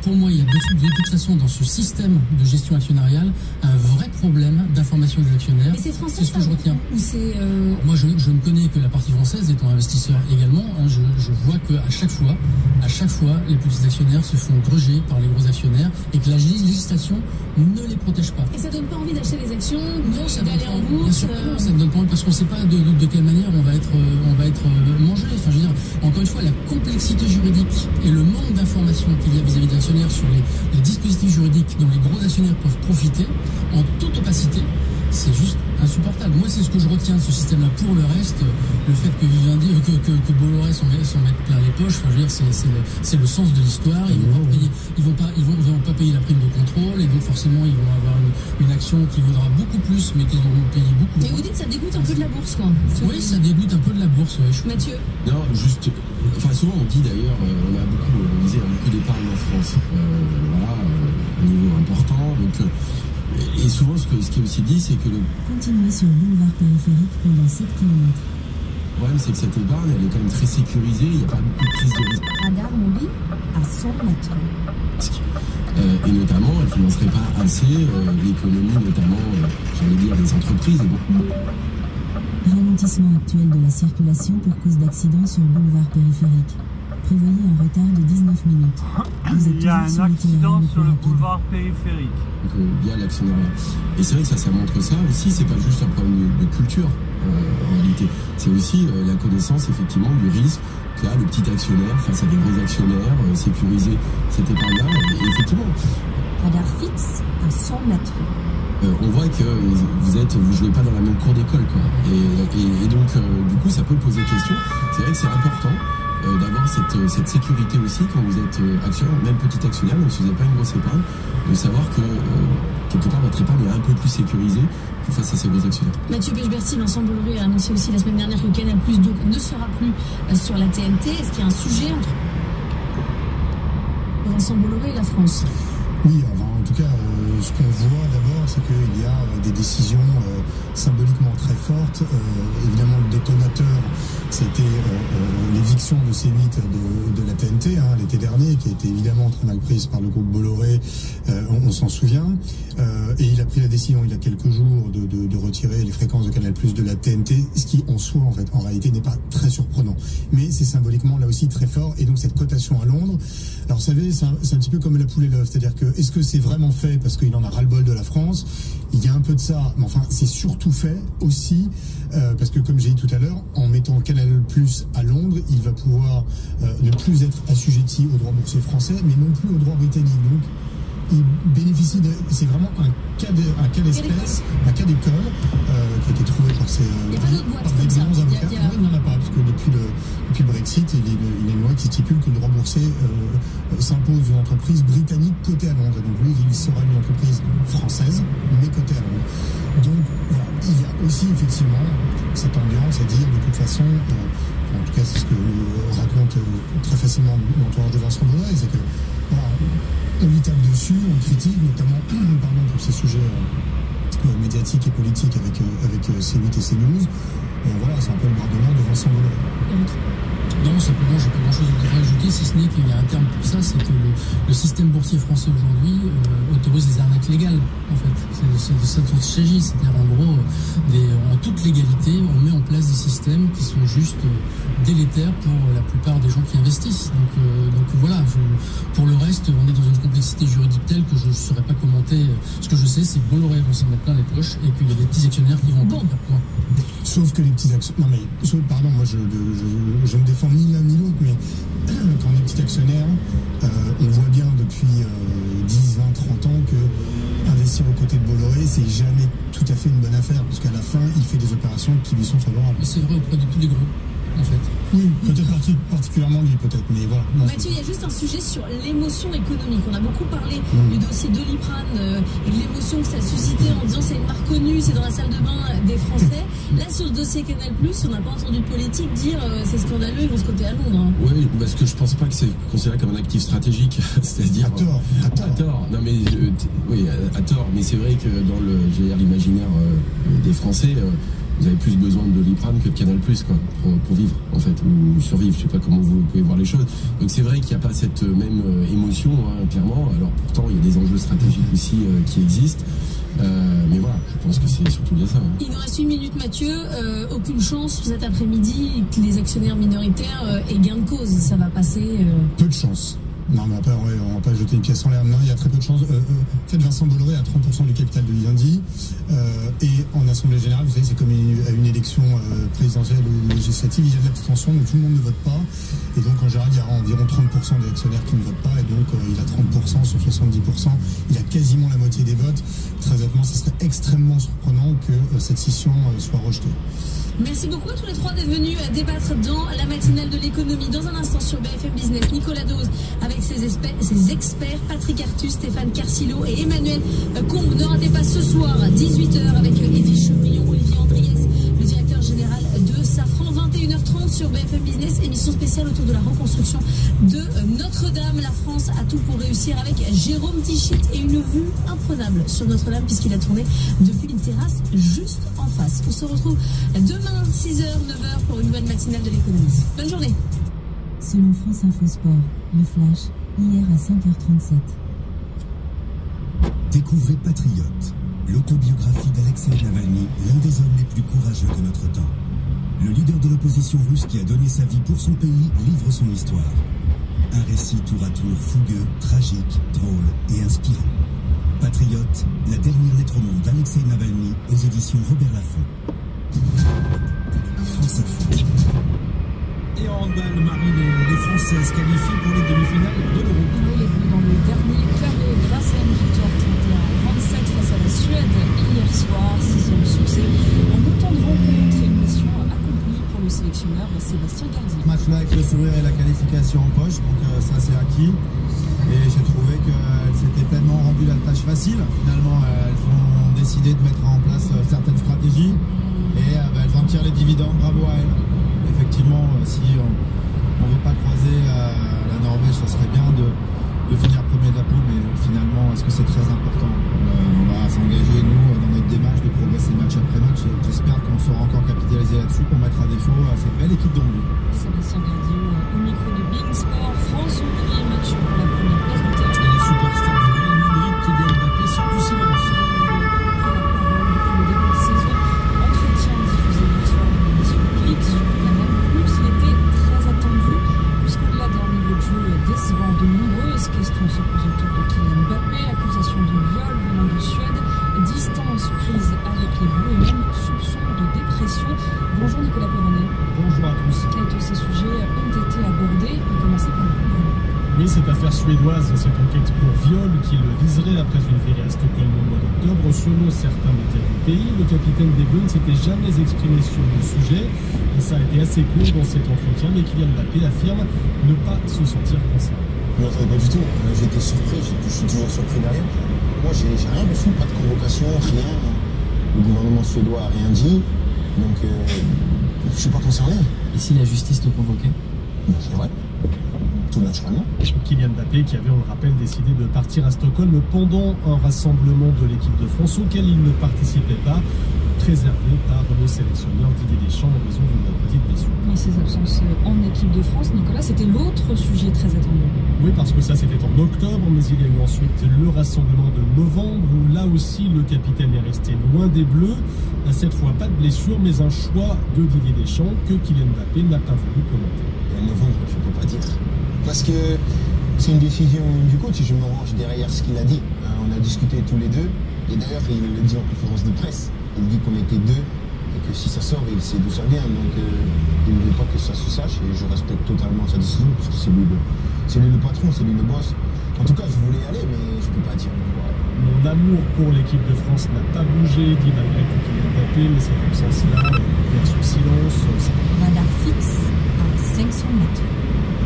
Speaker 11: pour moi, il y a de toute façon dans ce système de gestion actionnariale un vrai problème d'information des actionnaires.
Speaker 2: Mais c'est français,
Speaker 11: c'est ce que je retiens.
Speaker 2: Ou c'est
Speaker 11: Moi, je ne connais que la partie française, étant investisseur également. Je vois qu'à chaque fois, les petits actionnaires se font gruger par les gros actionnaires et que la législation ne les protège pas.
Speaker 2: Et ça donne pas envie d'acheter des actions,
Speaker 11: d'aller
Speaker 2: en bourse.
Speaker 11: Bien sûr que non, ça ne donne pas envie parce qu'on ne sait pas de quelle manière on va être mangé. Enfin, je veux dire, encore une fois, la complexité juridique et le manque d'informations qu'il y a vis-à-vis des actionnaires sur les dispositifs juridiques dont les gros actionnaires peuvent profiter en toute opacité, c'est juste insupportable. Moi, c'est ce que je retiens de ce système-là. Pour le reste, le fait que Vivendi, que Bolloré s'en mette plein les poches, enfin, je veux dire, c'est le sens de l'histoire. Ils vont pas payer la prime de contrôle, et donc forcément, ils vont avoir une action qui vaudra beaucoup plus, mais qu'ils vont payer beaucoup moins.
Speaker 2: Mais vous dites que ça dégoûte un peu de la bourse, quoi.
Speaker 11: Oui, ça dégoûte un peu de la bourse. Ouais.
Speaker 2: Mathieu.
Speaker 10: Non, juste. Enfin, souvent on dit d'ailleurs, on disait beaucoup d'épargne en France. Un niveau important. Donc, et souvent, ce qui est aussi dit, c'est que
Speaker 5: Continuez sur le boulevard périphérique pendant 7 km.
Speaker 10: Le problème, c'est que cette épargne, elle est quand même très sécurisée. Il n'y a pas beaucoup de prise de risque.
Speaker 9: Radar mobile à 100 mètres.
Speaker 10: Et notamment, elle ne financerait pas assez l'économie, notamment, j'allais dire, des entreprises.
Speaker 5: Ralentissement actuel de la circulation pour cause d'accident sur boulevard périphérique. Prévoyez un retard de 19 minutes.
Speaker 3: Il y a un accident sur le boulevard périphérique.
Speaker 10: Donc, il y a l'actionnariat. Et c'est vrai que ça montre ça aussi. C'est pas juste un problème de culture, en réalité. C'est aussi la connaissance, effectivement, du risque qu'a le petit actionnaire face à des gros actionnaires, sécuriser cette épargne-là. Et effectivement.
Speaker 9: Radar fixe à 100 mètres.
Speaker 10: On voit que vous jouez pas dans la même cour d'école, quoi. Et donc, du coup, ça peut poser question. C'est vrai que c'est important d'avoir cette sécurité aussi quand vous êtes actionnaire, même petit actionnaire, même si vous n'avez pas une grosse épargne, de savoir que quelque part votre épargne est un peu plus sécurisée que face à ces gros actionnaires.
Speaker 2: Mathieu Pechberti, Vincent Bolloré a annoncé aussi la semaine dernière que Canal+ donc ne sera plus sur la TNT. Est-ce qu'il y a un sujet entre Vincent Bolloré et la France?
Speaker 8: Oui, enfin, en tout cas, ce qu'on voit d'abord, c'est qu'il y a des décisions symboliquement très fortes. Évidemment, le détonateur, c'était l'éviction
Speaker 4: action de C8 de la TNT l'été dernier, qui a été évidemment très mal prise par le groupe Bolloré, on s'en souvient, et il a pris la décision il y a quelques jours de retirer les fréquences de Canal+ de la TNT, ce qui en soi en réalité n'est pas très surprenant, mais c'est symboliquement là aussi très fort. Et donc cette cotation à Londres, alors vous savez, c'est un petit peu comme la poule et l'œuf, c'est-à-dire que est-ce que c'est vraiment fait parce qu'il en a ras-le-bol de la France? Il y a un peu de ça, mais enfin c'est surtout fait aussi parce que, comme j'ai dit tout à l'heure, en mettant Canal+ à Londres, il va pouvoir ne plus être assujetti aux droits boursiers français, mais non plus aux droits britanniques. Donc il bénéficie c'est vraiment un cas d'espèce, un cas d'école qui a été trouvé par des bons avocats. Non, il n'en a pas, parce que depuis le Brexit, il y a une loi qui stipule que le droit boursier s'impose aux entreprises britanniques cotées à Londres. Donc lui, il sera une entreprise française, mais cotée à Londres. Donc voilà, il y a aussi effectivement cette ambiance à dire de toute façon, en tout cas c'est ce que raconte très facilement l'entourage de Vincent Bolloré, c'est que voilà, on lui tape dessus, on critique, notamment pour ces sujets médiatiques et politiques avec C8 et CNews. Voilà, c'est un peu le bras de l'or de Vincent Bolloré.
Speaker 11: Non, simplement, j'ai pas grand-chose à rajouter, si ce n'est qu'il y a un terme pour ça, c'est que le système boursier français aujourd'hui autorise les arnaques légales, en fait. C'est de ça dont il s'agit. C'est-à-dire, en gros, en toute légalité, on met en place des systèmes qui sont juste délétères pour la plupart des gens qui investissent. Donc voilà, pour le reste, on est dans une complexité juridique telle que je ne saurais pas commenter. Ce que je sais, c'est que Bolloré vont s'en mettre plein les poches et qu'il y a des petits actionnaires qui vont en prendre.
Speaker 4: Sauf que les petits actionnaires... Non mais, pardon, moi je ne défends ni l'un ni l'autre, mais quand on est petit actionnaire, on voit bien depuis 10, 20, 30 ans que investir aux côtés de Bolloré, c'est jamais tout à fait une bonne affaire, parce qu'à la fin, il fait des opérations qui lui sont favorables.
Speaker 11: Mais c'est vrai auprès de tous les groupes, en fait.
Speaker 4: Oui, peut-être particulièrement lui, peut-être, mais voilà. Non,
Speaker 2: Mathieu, il y a juste un sujet sur l'émotion économique. On a beaucoup parlé du dossier Doliprane et de l'émotion que ça a suscité en disant c'est une marque connue, c'est dans la salle de bain des Français. Là, sur le dossier Canal+, on n'a pas entendu de politique dire c'est scandaleux, ils vont se coter à Londres.
Speaker 10: Oui, parce que je pense pas que c'est considéré comme un actif stratégique, c'est-à-dire
Speaker 4: à tort.
Speaker 10: Non mais oui, à tort. Mais c'est vrai que dans l'imaginaire des Français. Vous avez plus besoin de Doliprane que de Canal+, quoi, pour vivre, en fait, ou survivre. Je sais pas comment vous pouvez voir les choses. Donc c'est vrai qu'il n'y a pas cette même émotion, clairement. Alors pourtant, il y a des enjeux stratégiques aussi qui existent. Mais voilà, je pense que c'est surtout bien ça.
Speaker 2: Il nous reste 1 minute, Mathieu. Aucune chance cet après-midi que les actionnaires minoritaires aient gain de cause. Ça va passer.
Speaker 4: Peu de chance. Non, mais après, on va pas jeter une pièce en l'air. Non, il y a très peu de chances. En fait, Vincent Bolloré a 30% du capital de Vivendi. Et en Assemblée Générale, vous savez, c'est comme à une élection présidentielle ou législative, il y a de l'abstention, donc tout le monde ne vote pas. Et donc, en général, il y a environ 30% des actionnaires qui ne votent pas. Et donc, il a 30% sur 70%. Il a quasiment la moitié des votes. Très honnêtement, ce serait extrêmement surprenant que cette scission soit rejetée.
Speaker 2: Merci beaucoup à tous les trois d'être venus débattre dans la matinale de l'économie. Dans un instant sur BFM Business, Nicolas Dose avec ses experts, Patrick Artus, Stéphane Carcillo et Emmanuel Combe. Ne ratez pas ce soir à 18h avec Edwige Chevrillon, Olivier Andriès, le directeur général de Safran. 21h30 sur BFM Business, émission spéciale autour de la reconstruction de Notre-Dame. La France a tout pour réussir avec Jérôme Tichit et une vue imprenable sur Notre-Dame puisqu'il a tourné depuis une terrasse juste en face. On se retrouve demain 6h, 9h pour une nouvelle matinale de l'économie. Bonne journée.
Speaker 5: Selon France Info Sport, le flash, hier à 5h37.
Speaker 6: Découvrez Patriote, l'autobiographie d'Alexei Navalny, l'un des hommes les plus courageux de notre temps. Le leader de l'opposition russe qui a donné sa vie pour son pays livre son histoire. Un récit tour à tour fougueux, tragique, drôle et inspirant. Patriote, la dernière lettre au monde d'Alexei Navalny aux éditions Robert Laffont. France Info.
Speaker 12: Et en handball, Marie, les Françaises qualifient pour les demi-finales de l'Euro.
Speaker 13: Oui, les Bleus dans le dernier carré grâce à une victoire 31-27 face à la Suède hier soir. 6e succès en autant de rencontres et une mission accomplie pour le sélectionneur Sébastien Gardi.
Speaker 14: Match-là avec le sourire et la qualification en poche, donc ça c'est acquis. Et j'ai trouvé qu'elles s'étaient pleinement rendues la tâche facile. Finalement, elles ont décidé de mettre en place certaines stratégies et elles en tirent les dividendes. Bravo à elles. Effectivement, si on ne veut pas croiser la Norvège, ça serait bien de finir premier de la poule, mais finalement, est-ce que c'est très important? On va s'engager, nous, dans notre démarche de progresser match après match. J'espère qu'on saura encore capitaliser miser là-dessus pour mettre à défaut cette belle équipe d'Hongrie.
Speaker 13: Sébastien Gardio au micro de Bein Sport. France-Hongrie, match pour la première place du terrain.
Speaker 12: Et la superstar du Real Madrid, Kylian Mbappé, sort du silence.
Speaker 13: Depuis le début de saison, entretien diffusé hier soir dans l'émission Click sur Canal+. Il était très attendu, puisqu'au-delà d'un niveau de jeu décevant, de nombreuses questions se posent autour de Kylian Mbappé, accusation de viol venant de Suède, distance prise avec les Bleus et même soupçon de dépression. Bonjour Nicolas Perronnet.
Speaker 12: Bonjour à tous.
Speaker 13: Et tous ces sujets ont été abordés, à commencer par le coup.
Speaker 12: Oui, cette affaire suédoise, cette enquête pour viol qui le viserait après une virée à Stockholm au mois d'octobre. Selon certains médias du pays, le capitaine des Bleus ne s'était jamais exprimé sur le sujet. Et ça a été assez court dans cet entretien, mais Kylian Mbappé affirme ne pas se sentir concerné.
Speaker 15: Non, pas du tout. J'étais surpris, je suis toujours surpris derrière. Moi, j'ai rien reçu, pas de convocation, rien. Le gouvernement suédois n'a rien dit, donc je ne suis pas concerné.
Speaker 16: Et si la justice te convoquait?
Speaker 15: C'est vrai, tout naturellement.
Speaker 12: Kylian Mbappé qui avait, on le rappelle, décidé de partir à Stockholm pendant un rassemblement de l'équipe de France auquel il ne participait pas, préservé par le sélectionneur Didier Deschamps en raison d'une petite blessure.
Speaker 13: Et ses absences en équipe de France, Nicolas, c'était l'autre sujet très attendu.
Speaker 12: Oui, parce que ça c'était en octobre, mais il y a eu ensuite le rassemblement de novembre où là aussi le capitaine est resté loin des Bleus. Cette fois pas de blessure, mais un choix de Didier Deschamps que Kylian Mbappé n'a pas voulu commenter.
Speaker 15: En novembre, je ne peux pas dire. Parce que c'est une décision du coach et je me range derrière ce qu'il a dit. On a discuté tous les deux et d'ailleurs il le dit en conférence de presse. Il dit qu'on était deux et que si ça sort, il sait d'où ça vient. Donc il ne veut pas que ça se sache et je respecte totalement sa décision parce que c'est lui le patron, c'est lui le boss. En tout cas, je voulais y aller, mais je ne peux pas dire.
Speaker 12: Mon amour pour l'équipe de France n'a pas bougé, dit malgré tout Kylian Mbappé, mais cette absence-là, vers son silence.
Speaker 9: Radar fixe à 500 mètres.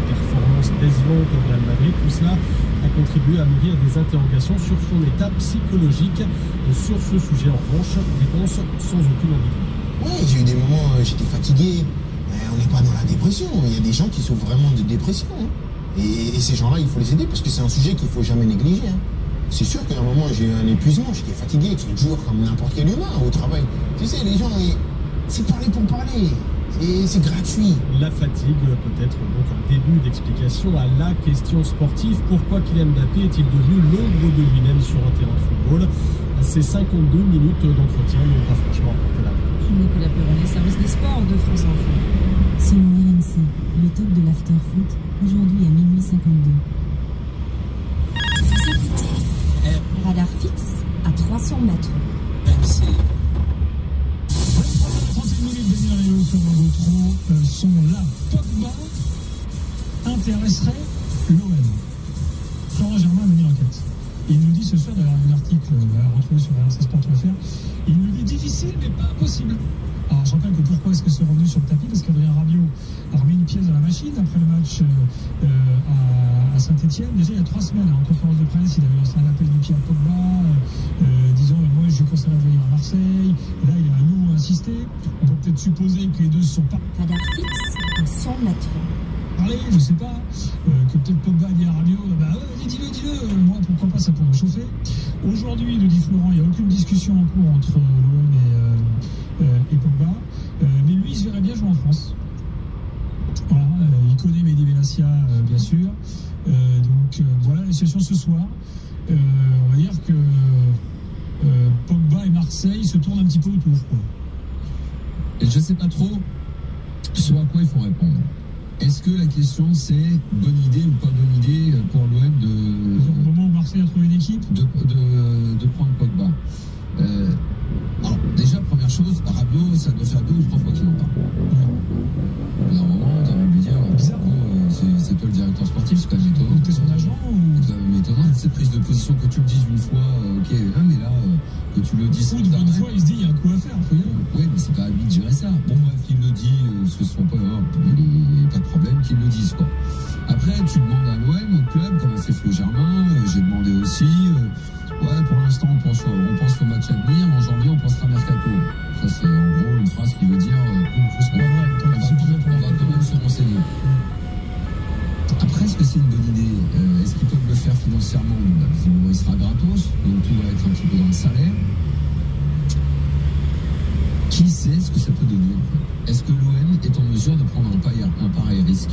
Speaker 12: Performance décevante au Real Madrid, tout cela a contribué à nourrir des interrogations sur son état psychologique. Et sur ce sujet, en revanche, réponse sans aucune ambiguïté.
Speaker 15: Oui, j'ai eu des moments, j'étais fatigué. On n'est pas dans la dépression. Il y a des gens qui souffrent vraiment de dépression. Hein. Et ces gens-là, il faut les aider parce que c'est un sujet qu'il ne faut jamais négliger. Hein. C'est sûr qu'à un moment, j'ai eu un épuisement, j'étais fatigué, tous les jours, comme n'importe quel humain au travail. Tu sais, les gens, c'est parler pour parler. Et c'est gratuit.
Speaker 12: La fatigue peut-être donc un début d'explication à la question sportive. Pourquoi Kylian Mbappé est-il devenu l'ombre de lui-même sur un terrain de football? Ces 52 minutes d'entretien n'ont pas franchement apporté la réponse.
Speaker 13: Nicolas Perronnet, service des sports de France Info.
Speaker 5: Selon RMC, le top de l'after-foot, aujourd'hui à minuit 52.
Speaker 9: Radar fixe à 300 mètres.
Speaker 4: RMC. 31 minutes de Mireille Ferrand sont là. Pogba intéresserait l'OM. Florent Germain a mené l'enquête. Il nous dit ce soir, d'ailleurs, un article à retrouver sur rmcsport.fr, il nous dit difficile mais pas impossible. Alors je rappelle que pourquoi est-ce que c'est revenu sur le tapis? Parce qu'Adrien Rabiot a remis une pièce dans la machine après le match à Saint-Etienne. Déjà il y a 3 semaines, en conférence de presse, il avait lancé un appel du pied à Pogba, disant moi je conseille de venir à Marseille. Et là il a à nouveau insisté. On peut peut-être supposer que les deux ne sont pas.
Speaker 9: Radar fixe à 100 mètres.
Speaker 4: Parler, je sais pas, que peut-être Pogba dit à Rabiot, bah ouais, dis-le, moi pourquoi pas, ça pourrait chauffer. Aujourd'hui, nous dit Florent, il n'y a aucune discussion en cours entre l'OM et Pogba, mais lui il se verrait bien jouer en France. Voilà, il connaît Mehdi Benassia bien sûr, donc voilà la situation ce soir. On va dire que Pogba et Marseille se tournent un petit peu autour, quoi.
Speaker 10: Et je sais pas trop ce à quoi il faut répondre. Est-ce que la question c'est bonne idée ou pas bonne idée pour l'OM
Speaker 4: au moment où Marseille a trouvé une équipe
Speaker 10: de prendre Pogba? Alors déjà première chose, Rabiot ça doit faire 2 ou 3 fois qu'il en parle. À un moment tu as envie de lui dire c'est toi le directeur sportif, c'est quand même étonnant.
Speaker 4: T'es son agent ou...
Speaker 10: étonnant cette prise de position, que tu le dises une fois, ok, mais là que tu le dises
Speaker 4: une fois il se dit il y a un coup à faire, faut y aller.
Speaker 10: Oui, mais c'est pas à lui de gérer ça. Bon bref, il le dit, ce sont pas de problème qu'ils le disent quoi. Après tu demandes à l'OM, au club, comme a fait Flo Germain, j'ai demandé aussi, ouais pour l'instant on pense au match à venir, en janvier on pensera mercato. Ça c'est en gros une phrase qui veut dire on va quand même se renseigner. Après, est-ce que c'est une bonne idée? Est-ce qu'ils peuvent le faire financièrement? Visiblement, il sera gratos, donc tout va être un petit peu dans le salaire. Qui c'est ce que ça peut donner. En fait. Est-ce que l'OM est en mesure de prendre un pareil risque?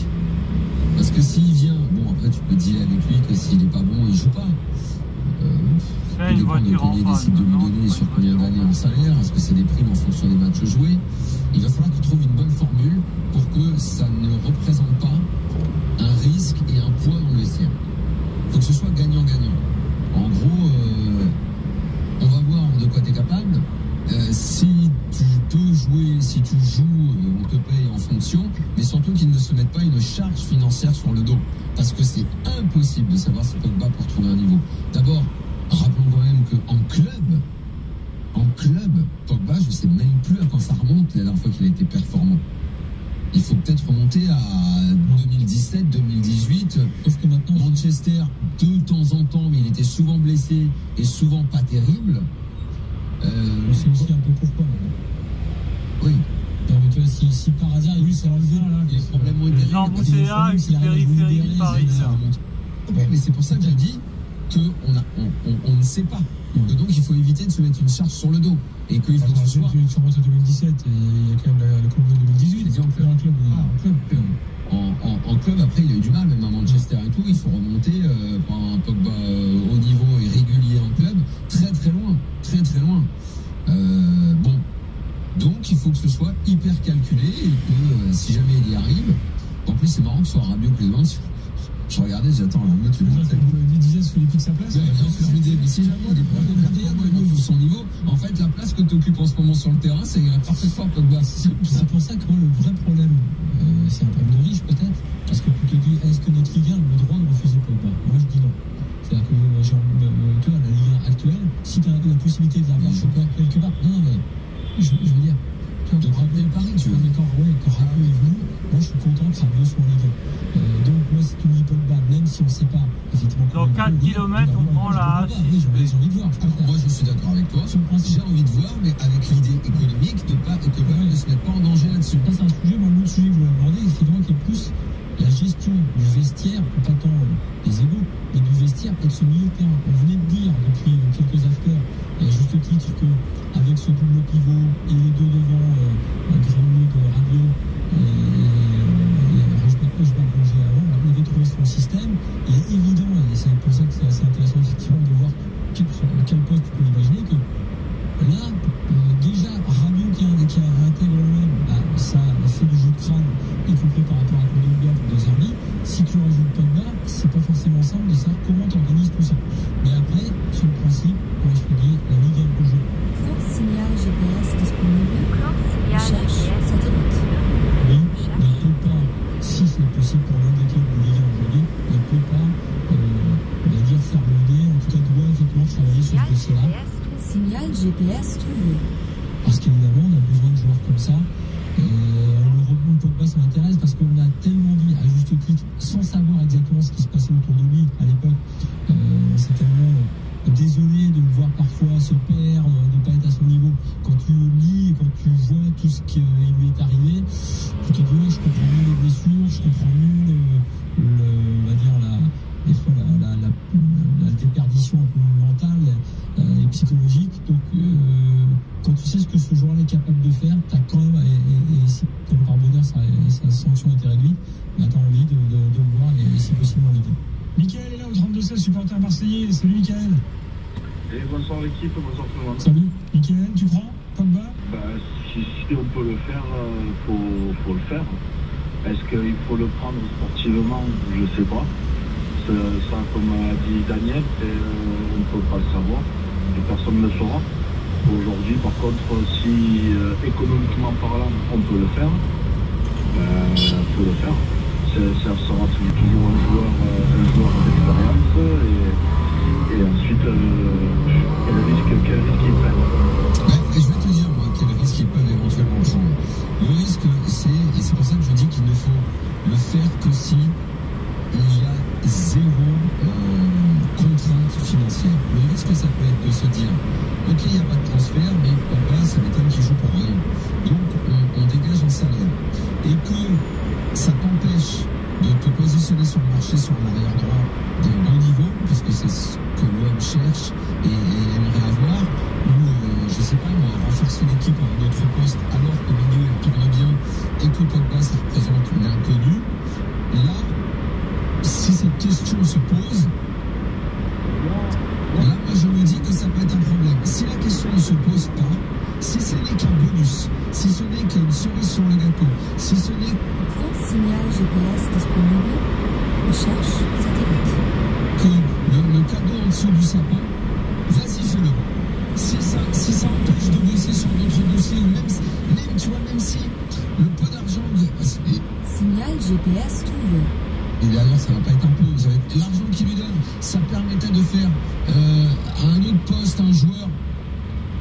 Speaker 10: Parce que s'il vient, bon après tu peux dealer avec lui que s'il n'est pas bon, il joue pas. Il dépend de combien il décide de lui donner et sur combien d'années en salaire. Est-ce que c'est des primes en fonction des matchs joués? Il va falloir qu'il trouve une bonne formule pour que ça ne représente pas un risque et un poids dans le vestiaire. Il faut que ce soit gagnant-gagnant. En gros, on va voir de quoi tu es capable. Si tu peux jouer, si tu joues, on te paye en fonction, mais surtout qu'ils ne se mettent pas une charge financière sur le dos. Parce que c'est impossible de savoir si Pogba peut retrouver un niveau. D'abord, rappelons quand même qu'en club, Pogba, je ne sais même plus à quand ça remonte la dernière fois qu'il a été performant. Il faut peut-être remonter à 2017, 2018.
Speaker 11: Est-ce que maintenant,
Speaker 10: Manchester, de temps en temps, mais il était souvent blessé et souvent pas terrible.
Speaker 11: C'est aussi un peu pourquoi.
Speaker 10: Oui.
Speaker 11: Non, mais tu vois, si par hasard, il s'est enlevé,
Speaker 10: les problèmes ont été
Speaker 3: les embouteillages, les périphéries de Paris.
Speaker 10: Oui, mais c'est pour ça que j'ai dit qu'on ne sait pas. Donc il faut éviter de se mettre une charge sur le dos. Et qu'il faut que ce soit.
Speaker 11: Tu remontes à 2017 et il y a quand même la Coupe de 2018.
Speaker 10: C'est en club. En club, après, il a eu du mal, même à Manchester et tout. Il faut remonter pour un Pogba au niveau et régulier en club, très très loin. Très très loin. Bon. Donc il faut que ce soit hyper calculé et que si jamais il y arrive, en plus c'est marrant que ce soit Rabiot plus loin. Je regardais, j'attends la note, tu
Speaker 11: il disait ce Philippe sa place.
Speaker 10: Je me disais, mais si jamais il est pas de son niveau, en fait la place que tu occupes en ce moment sur le terrain, ça irait parfaitement Pogba.
Speaker 11: C'est pour ça que moi, le vrai problème, c'est un problème de riche peut-être, parce que tu te dis, est-ce que notre Ligue 1 a le droit de refuser Pogba? Moi je dis non. C'est-à-dire que tu vois, la Ligue 1 actuelle, si tu as la possibilité de l'avoir quelque part, non mais je veux dire, tu vois, rappeler le pari, tu vois, mais quand Rabiot est venu, moi je suis content que Rabiot soit en Ligue 1. Donc moi si tu me dis Pogba, même si on ne sait pas effectivement
Speaker 3: dans 4 km on prend la hache.
Speaker 11: J'ai envie de voir.
Speaker 10: Moi je suis d'accord avec toi, j'ai envie de voir, mais avec l'idée économique de pas et que l'OM ne se mette pas en danger là-dessus.
Speaker 11: Ça c'est un sujet, moi l'autre sujet que je voulais aborder, c'est vraiment qui est plus la gestion du vestiaire, pas tant des égos, mais du vestiaire et de ce milieu de terrain. On venait de dire depuis quelques afters, et à juste titre, qu'avec ce double pivot et les deux devant, Greenwood, Rabiot et Rochebach plongé avant, on avait trouvé son système. Il est évident, et c'est pour ça que c'est assez intéressant effectivement de voir quel poste tu peux imaginer, que là, déjà, Rabiot qui intègre l'OM, ça fait du jeu de crâne, y compris par rapport à Kondogbia pour De Zerbi. Si tu rajoutes Pogba, c'est pas forcément simple de savoir comment tu organises tout ça. Mais après, sur le principe, moi je te dis, la Ligue 1 au jeu.
Speaker 9: Code signal GPS disponible. Cherche satellite.
Speaker 11: Oui, ne peut pas, si c'est possible pour l'un des clubs de Ligue 1 aujourd'hui, ne peut pas, on va dire, faire le nez, en tout cas doit effectivement travailler sur ce dossier-là.
Speaker 9: Signal GPS trouvé.
Speaker 11: Parce qu'évidemment, on a besoin de joueurs comme ça. Et le rebond de Pogba, ça m'intéresse parce qu'on a tellement dit, à juste titre, sans savoir exactement ce qui se passait autour de lui à l'époque, on s'est tellement désolé de le voir parfois se perdre, de ne pas être à son niveau. Quand tu lis, quand tu vois tout ce qui lui est arrivé, tu te dis, ouais, je comprends mieux les blessures, je comprends mieux on va dire, des fois, la déperdition un peu mentale et psychologique. Donc, quand tu sais ce que ce joueur-là est capable de faire, tu as quand même, et si comme par bonheur sa sanction a été réduite, tu as envie de le voir et si possible en Ligue 1.
Speaker 17: Michael est là au 32-16, supporter marseillais. Salut Michael.
Speaker 18: Et bonsoir l'équipe, bonsoir tout le monde.
Speaker 17: Salut. Michael, tu prends Pogba?
Speaker 18: Si on peut le faire, faut le faire. Est-ce qu'il faut le prendre sportivement? Je ne sais pas. Ça, comme a dit Daniel, on ne peut pas le savoir. Et personne ne le saura. Aujourd'hui, par contre, si économiquement parlant, on peut le faire, faut le faire. Ça sera toujours un joueur d'expérience et ensuite quel risque ils prennent.
Speaker 10: Et je vais te dire, moi, quel risque ils peuvent éventuellement prendre. Le risque, et c'est pour ça que je dis qu'il ne faut le faire que si il y a zéro contrainte financière. Le risque, ça peut être de se dire, ok, il n'y a pas de transfert, mais Pogba, ça m'étonne qu'il joue pour rien. Donc, on dégage un salaire. Et que ça t'empêche de te positionner sur le marché sur l'arrière droit d'un bon niveau, puisque c'est ce que l'OM cherche et aimerait avoir, ou, je sais pas, renforcer l'équipe à un autre poste à
Speaker 19: que Pogba, ça représente une inconnue. Là, si cette question se pose, là, moi, je me dis que ça peut être un problème. Si la question ne se pose pas, si ce n'est qu'un bonus, si ce n'est qu'une cerise sur le gâteau, si ce n'est...
Speaker 9: Signal GPS disponible. Recherche satellite.
Speaker 19: Que le cadeau en dessous du sapin, vas-y, fais-le. Si ça empêche de bosser sur d'autres dossiers, ou même si le peu d'argent...
Speaker 9: Signal GPS trouvé.
Speaker 19: Et derrière, ça va pas être un peu. Ça va être l'argent qu'il lui donne. Ça permettait de faire à un autre poste un joueur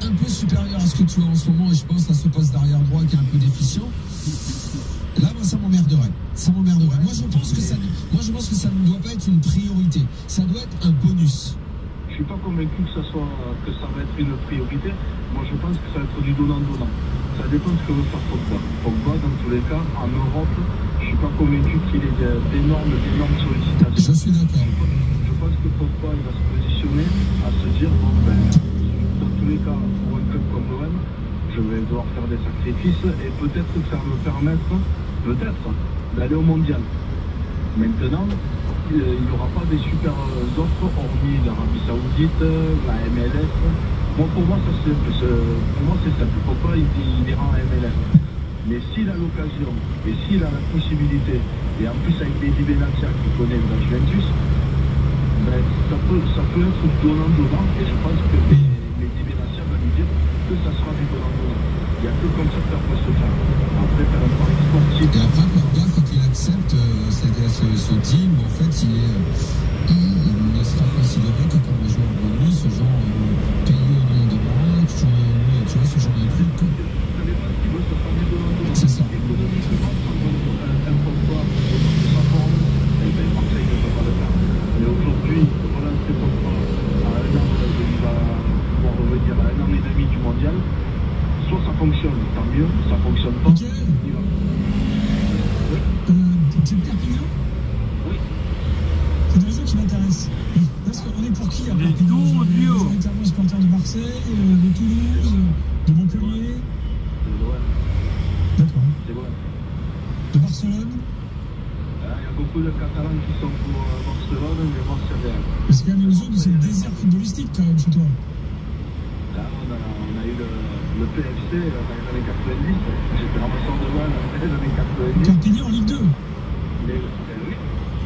Speaker 19: un peu supérieur à ce que tu as en ce moment. Et je pense à ce poste d'arrière droit qui est un peu déficient. Là, moi, ça m'emmerderait. Ça m'emmerderait. Moi, je pense que ça ne doit pas être une priorité. Ça doit être un bonus.
Speaker 18: Je suis pas convaincu que ça va être une priorité. Moi, je pense que ça va être du donnant-donnant. Ça dépend de ce que veut faire Pogba. Pogba, dans tous les cas, en Europe, je suis pas convaincu qu'il ait d'énormes sollicitations.
Speaker 19: Je suis d'accord.
Speaker 18: Je pense que Pogba, il va se positionner à se dire, bon, ben, dans tous les cas, pour un club comme l'OM, je vais devoir faire des sacrifices et peut-être ça va me permettre, d'aller au mondial. Maintenant, il n'y aura pas des super offres hormis l'Arabie Saoudite, la MLS. Bon, pour moi, c'est simple. Pourquoi il ira en MLS? Mais s'il a l'occasion et s'il a la possibilité, et en plus avec Mehdi Benatia qui connaît la Juventus, ben, ça peut être donnant-donnant. Et je pense que Mehdi Benatia va lui dire que ça sera du donnant-donnant. Il n'y a que comme ça que ça peut se faire. Après, faire un pari sportif.
Speaker 19: Et après, Pogba, il faut qu'il accepte ce deal où en fait il ne sera considéré que comme un joueur bonus, genre payé au nombre de matchs, tu vois, ce genre de truc. C'est ça.
Speaker 18: Mais aujourd'hui, voilà, c'est Pogba à un an, il va pouvoir revenir à 1 an et demi du mondial. Soit ça fonctionne, tant mieux, ça fonctionne pas.
Speaker 17: Okay.
Speaker 18: Il va.
Speaker 17: C'est Perpignan?
Speaker 18: Oui.
Speaker 17: C'est une région qui m'intéresse. Parce qu'on est pour qui à Perpignan? Notamment les supporters de Marseille, de Toulouse, de Montpellier. D'accord.
Speaker 18: C'est vrai.
Speaker 17: De Barcelone?
Speaker 18: Il y a beaucoup de Catalans qui sont pour Barcelone, mais moi c'est rien.
Speaker 17: Parce qu'il y a une zone où c'est le désert footballistique quand même chez toi.
Speaker 18: Là, on a eu le PFC dans les années 90. J'étais ramasseur de balles dans les années 90.
Speaker 17: Perpignan en Ligue 2?
Speaker 18: Oui,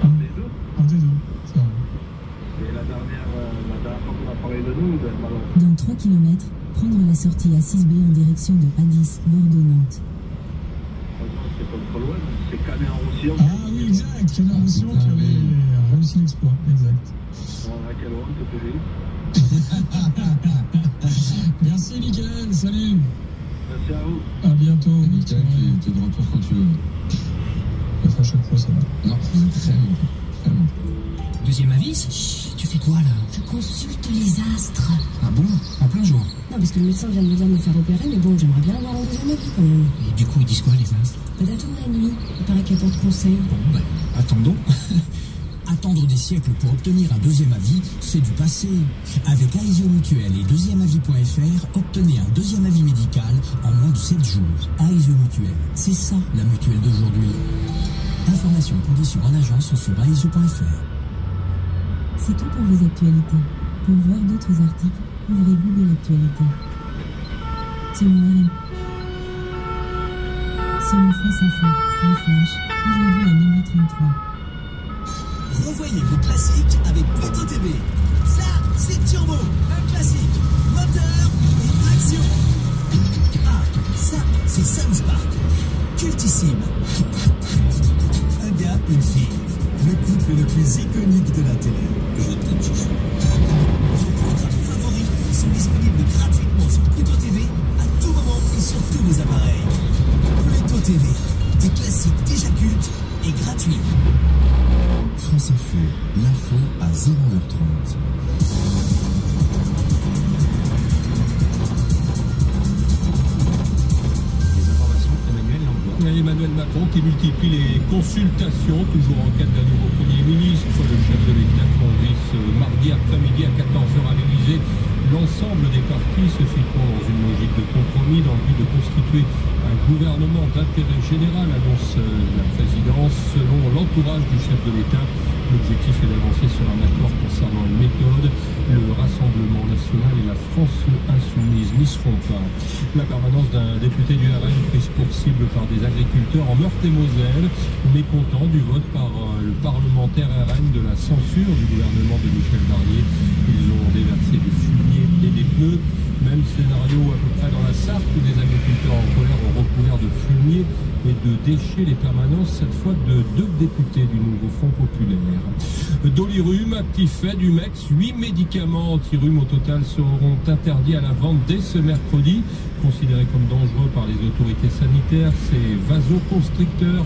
Speaker 18: en D2.
Speaker 17: En D2, c'est vrai.
Speaker 18: Et la dernière fois qu'on a parlé de nous, ben, malheureusement.
Speaker 5: Dans 3 km, prendre la sortie à 6B en direction de Addis, Bordeaux-Nantes.
Speaker 18: C'est contre l'Ouest, c'est Canet-en-Roussillon.
Speaker 17: Ah oui, exact, Canet-en-Roussillon qui avait réussi l'exploit, exact.
Speaker 18: Voilà, quelle honte que j'ai eu.
Speaker 17: Merci Mickaël, salut.
Speaker 18: Merci à vous.
Speaker 17: À bientôt.
Speaker 19: Mickaël, tu es de retour quand tu veux.
Speaker 17: Ça fera chaque fois, ça va.
Speaker 19: Non, vous êtes très longtemps.
Speaker 20: Deuxième avis? Chut, tu fais quoi là?
Speaker 9: Je consulte les astres.
Speaker 20: Ah bon? En plein jour?
Speaker 9: Non, parce que le médecin vient de me dire de me faire opérer, mais bon, j'aimerais bien avoir un deuxième avis quand même.
Speaker 20: Et du coup, ils disent quoi les astres?
Speaker 9: D'attendre la nuit, il paraît qu'elle porte conseil.
Speaker 20: Bon, ben, attendons. Attendre des siècles pour obtenir un deuxième avis, c'est du passé. Avec Aesio Mutuel et deuxièmeavis.fr, obtenez un deuxième avis médical en moins de 7 jours. Aesio Mutuel, c'est ça la mutuelle d'aujourd'hui. Informations et conditions en agence sur aesio.fr.
Speaker 5: C'est tout pour vos actualités. Pour voir d'autres articles, ouvrez Google Actualités. Selon RMC. Selon France Info, le Flash, aujourd'hui à minuit 33.
Speaker 21: Revoyez vos classiques avec Petit TV. Ça, c'est Turbo, un classique. Moteur et action. Ah, ça, c'est Sunspark. Cultissime. Un gars, une fille. Le couple le plus iconique de la télé. Je t'aime, chouchou. Vos programmes favoris sont disponibles gratuitement sur Pluto TV à tout moment et sur tous les appareils. Pluto TV, des classiques déjà cultes et gratuits.
Speaker 6: France Info, l'info à 0h30.
Speaker 22: Emmanuel Macron qui multiplie les consultations, toujours en quête d'un nouveau Premier ministre. Le chef de l'État Maurice, mardi après-midi à 14h à l'Élysée,
Speaker 12: L'ensemble des partis se situant dans une logique de compromis dans le but de constituer un gouvernement d'intérêt général, annonce la présidence. Selon l'entourage du chef de l'État, l'objectif est d'avancer sur un accord concernant une méthode. Le Rassemblement national et la France insoumise n'y seront pas. La permanence d'un député du RN prise pour cible par des agriculteurs en Meurthe-et-Moselle, mécontent du vote par le parlementaire RN de la censure du gouvernement de Michel Barnier. Ils ont déversé des fumiers et des pneus. Même scénario à peu près dans la Sarthe, où des agriculteurs en colère ont recouvert de fumier et de déchets les permanences, cette fois de 2 députés du nouveau Front populaire. Dolirum, Actifed, Humex, 8 médicaments anti-rhume au total seront interdits à la vente dès ce mercredi. Considérés comme dangereux par les autorités sanitaires, ces vasoconstricteurs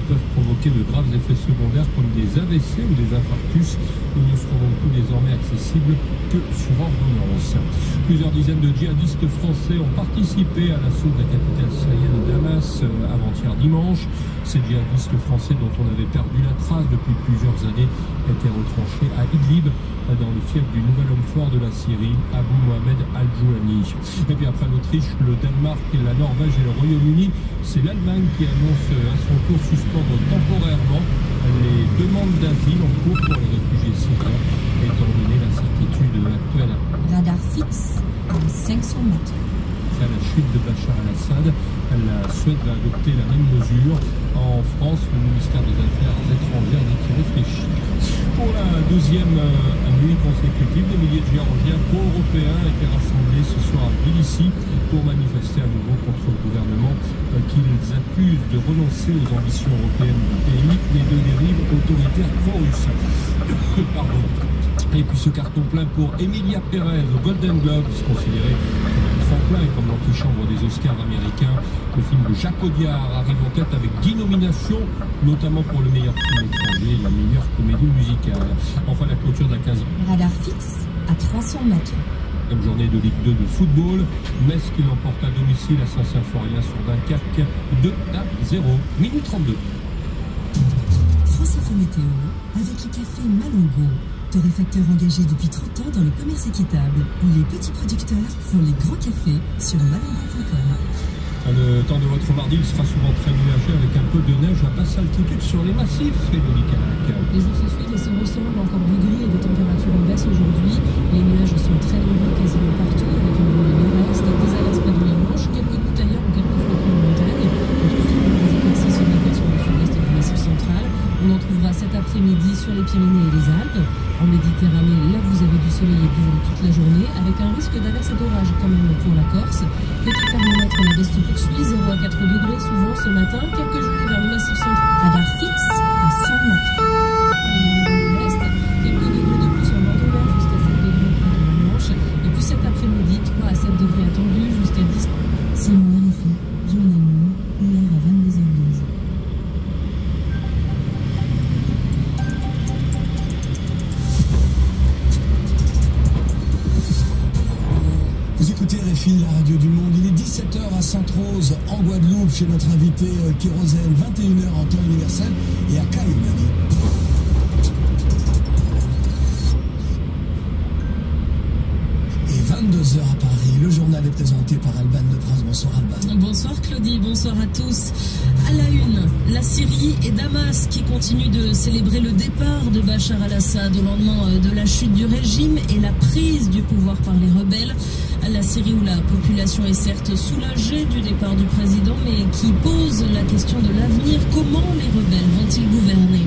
Speaker 12: peuvent provoquer de graves effets secondaires comme des AVC ou des infarctus. Ils ne seront donc plus désormais accessibles que sur ordonnance. Plusieurs dizaines de djihadistes français ont participé à l'assaut de la capitale syrienne Damas avant-hier dimanche. Ces djihadistes français dont on avait perdu la trace depuis plusieurs années étaient retranchés à Idlib, dans le fief du nouvel homme fort de la Syrie, Abu Mohamed al-Jouani. Et puis après l'Autriche, le Danemark, la Norvège et le Royaume-Uni, c'est l'Allemagne qui annonce à son tour suspendre temporairement les demandes d'asile en cours pour les réfugiés syriens, étant donné l'incertitude actuelle.
Speaker 5: Radar fixe à 500 mètres.
Speaker 12: À la chute de Bachar al-Assad, la Suède va adopter la même mesure. En France, le ministère des Affaires étrangères dit qu'il réfléchit. Pour la 2e nuit consécutive, des milliers de Géorgiens pro-européens étaient rassemblés ce soir à Tbilissi pour manifester à nouveau contre le gouvernement qu'ils accusent de renoncer aux ambitions européennes du pays et de dérives autoritaires pro-russes. Pardon. Et puis ce carton plein pour Emilia Pérez au Golden Globes, considéré comme un tremplin et comme l'antichambre des Oscars américains. Le film de Jacques Audiard arrive en tête avec 10 nominations, notamment pour le meilleur film étranger et la meilleure comédie musicale. Enfin, la clôture de la 15e.
Speaker 5: Radar fixe à 300 mètres.
Speaker 12: Comme journée de Ligue 2 de football, Metz qui l'emporte à domicile à Saint-Symphorien sur Dunkerque 2-0, minute 32.
Speaker 21: France Info Météo avec le café Malongo. Torréfacteur engagé depuis 30 ans dans le commerce équitable. Les petits producteurs font les grands cafés sur malongo.com.
Speaker 12: Le temps de votre mardi, il sera souvent très nuageux avec un peu de neige à basse altitude sur les massifs, Élodie Calac.
Speaker 9: Les jours se suivent et se ressemblent, encore du gris et des températures en baisse aujourd'hui. Les nuages sont très nombreux quasiment partout, avec un vent de nord-est, des averses près de la Manche, quelques gouttes ailleurs ou quelques flocons en montagne. On trouve toujours des éclaircies ce matin sur le sud-est du massif central. On en trouvera cet après-midi sur les Pyrénées et les Alpes. En Méditerranée, là vous avez du soleil et du vent toute la journée, avec un risque d'averse et d'orage quand même pour la Corse. Petit thermomètre, la baisse se poursuit, 0 à 4 degrés souvent ce matin, quelques gelées vers le massif central.
Speaker 5: Radar fixe à 100 mètres.
Speaker 9: Quelques degrés de plus en bord de mer, jusqu'à 7 degrés près de la Manche. Et puis cet après-midi, 3 à 7 degrés attendus, jusqu'à 10.
Speaker 5: Simon RFI, journal Monde, hier à 22h12.
Speaker 21: Vous écoutez RFI, la radio du monde. Il est 17h à Sainte-Rose, en Guadeloupe, chez notre invité Kérosène, 21h en temps universel, et à Caïmani. Et 22h à Paris. Le journal est présenté par Alban Leprince. Bonsoir Alban.
Speaker 2: Bonsoir Claudie, bonsoir à tous. À la une, la Syrie et Damas qui continuent de célébrer le départ de Bachar al-Assad au lendemain de la chute du régime et la prise du pouvoir par les rebelles. La Syrie où la population est certes soulagée du départ du président, mais qui pose la question de l'avenir. Comment les rebelles vont-ils gouverner?